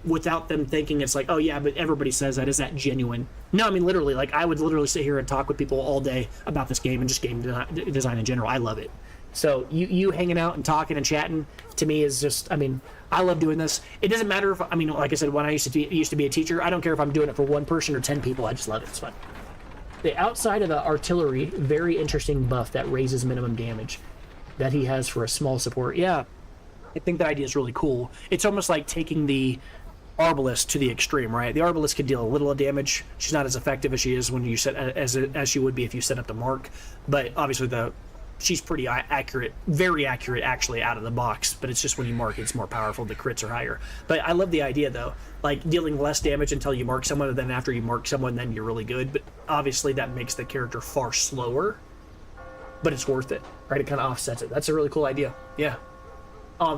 without them thinking it's like, oh yeah, but everybody says that. Is that genuine? No, I mean, literally, like, I would literally sit here and talk with people all day about this game and just game design in general. I love it. So you hanging out and talking and chatting to me is just, I mean, I love doing this. It doesn't matter if, I mean, like I said, when I used to be a teacher, I don't care if I'm doing it for one person or 10 people. I just love it. It's fun. The outside of the artillery, very interesting buff that raises minimum damage that he has for a small support. Yeah, I think that idea is really cool. It's almost like taking the arbalist to the extreme, right? The arbalist can deal a little of damage. She's not as effective as she is when you set as she would be if you set up the mark. But obviously she's pretty accurate, very accurate actually out of the box. But it's just when you mark, it's more powerful. The crits are higher. But I love the idea though, like dealing less damage until you mark someone, and then after you mark someone, then you're really good. But obviously that makes the character far slower. But it's worth it, right? It kind of offsets it. That's a really cool idea. Yeah.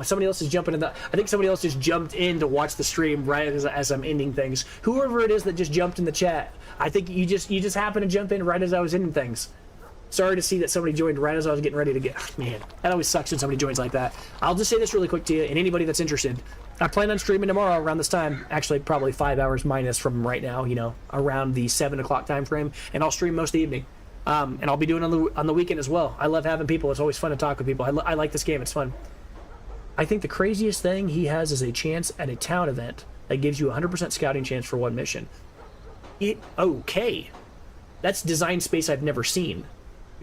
Somebody else is jumping in I think somebody else just jumped in to watch the stream right as I'm ending things. Whoever it is that just jumped in the chat, I think you just happened to jump in right as I was ending things. Sorry to see that somebody joined right as I was getting ready to get. Man, that always sucks when somebody joins like that. I'll just say this really quick to you, and anybody that's interested. I plan on streaming tomorrow around this time. Actually, probably 5 hours minus from right now. Around the 7 o'clock time frame, and I'll stream most of the evening. And I'll be doing on the weekend as well. I love having people. It's always fun to talk with people. I like this game. It's fun. I think the craziest thing he has is a chance at a town event that gives you a 100% scouting chance for one mission. Okay. That's design space I've never seen.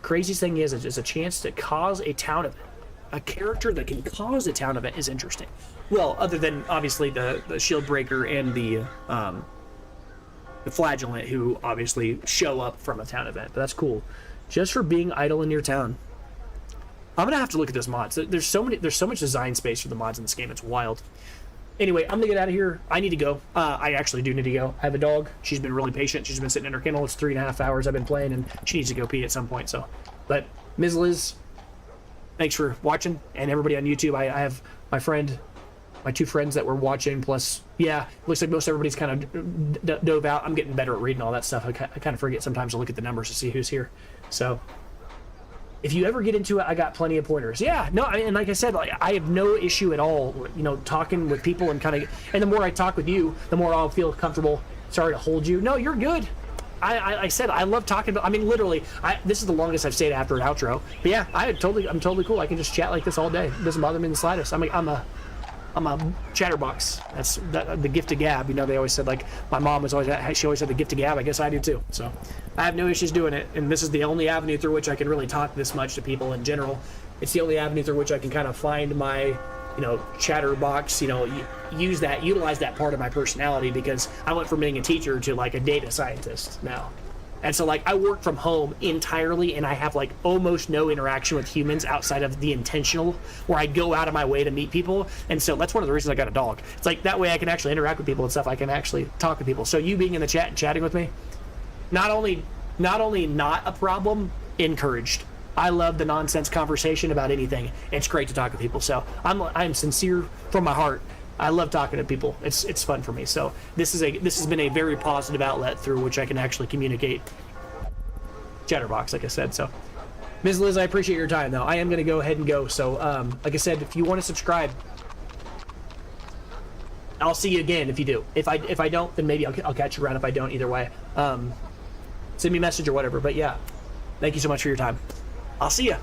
craziest thing is a chance to cause a town event. A character that can cause a town event is interesting. Well, other than obviously the shield breaker and the flagellant, who obviously show up from a town event, but that's cool. Just for being idle in your town. I'm gonna have to look at those mods. There's so much design space for the mods in this game. It's wild. Anyway, I'm gonna get out of here. I need to go. I actually do need to go. I have a dog. She's been really patient. She's been sitting in her kennel. It's 3.5 hours I've been playing, and she needs to go pee at some point. So, but Ms. Liz, thanks for watching, and everybody on YouTube. I have my two friends that were watching. Plus, yeah, looks like most everybody's kind of dove out. I'm getting better at reading all that stuff. I kind of forget sometimes to look at the numbers to see who's here. So, if you ever get into it, I got plenty of pointers. Yeah, no, and like I said, like, I have no issue at all, talking with people and and the more I talk with you, the more I'll feel comfortable. Sorry to hold you. No, you're good. I said I love talking about. I mean, literally, this is the longest I've stayed after an outro. But yeah, I'm totally cool. I can just chat like this all day. It doesn't bother me in the slightest. I'm a chatterbox. That's the gift of gab. They always said, like, my mom she always had the gift of gab. I guess I do too. So I have no issues doing it. And this is the only avenue through which I can really talk this much to people in general. It's the only avenue through which I can kind of find my, chatterbox, utilize that part of my personality, because I went from being a teacher to like a data scientist now. And so, like, I work from home entirely, and I have, like, almost no interaction with humans outside of the intentional, where I go out of my way to meet people. And so that's one of the reasons I got a dog. It's like, that way I can actually interact with people and stuff. I can actually talk to people. So you being in the chat and chatting with me, not only not a problem, encouraged. I love the nonsense conversation about anything. It's great to talk to people. So I'm sincere from my heart. I love talking to people. It's fun for me. So this has been a very positive outlet through which I can actually communicate. Chatterbox, like I said. So, Ms. Liz, I appreciate your time, though. I am going to go ahead and go. So, like I said, if you want to subscribe, I'll see you again if you do. If I don't, then maybe I'll catch you around. If I don't, either way, send me a message or whatever. But yeah, thank you so much for your time. I'll see ya.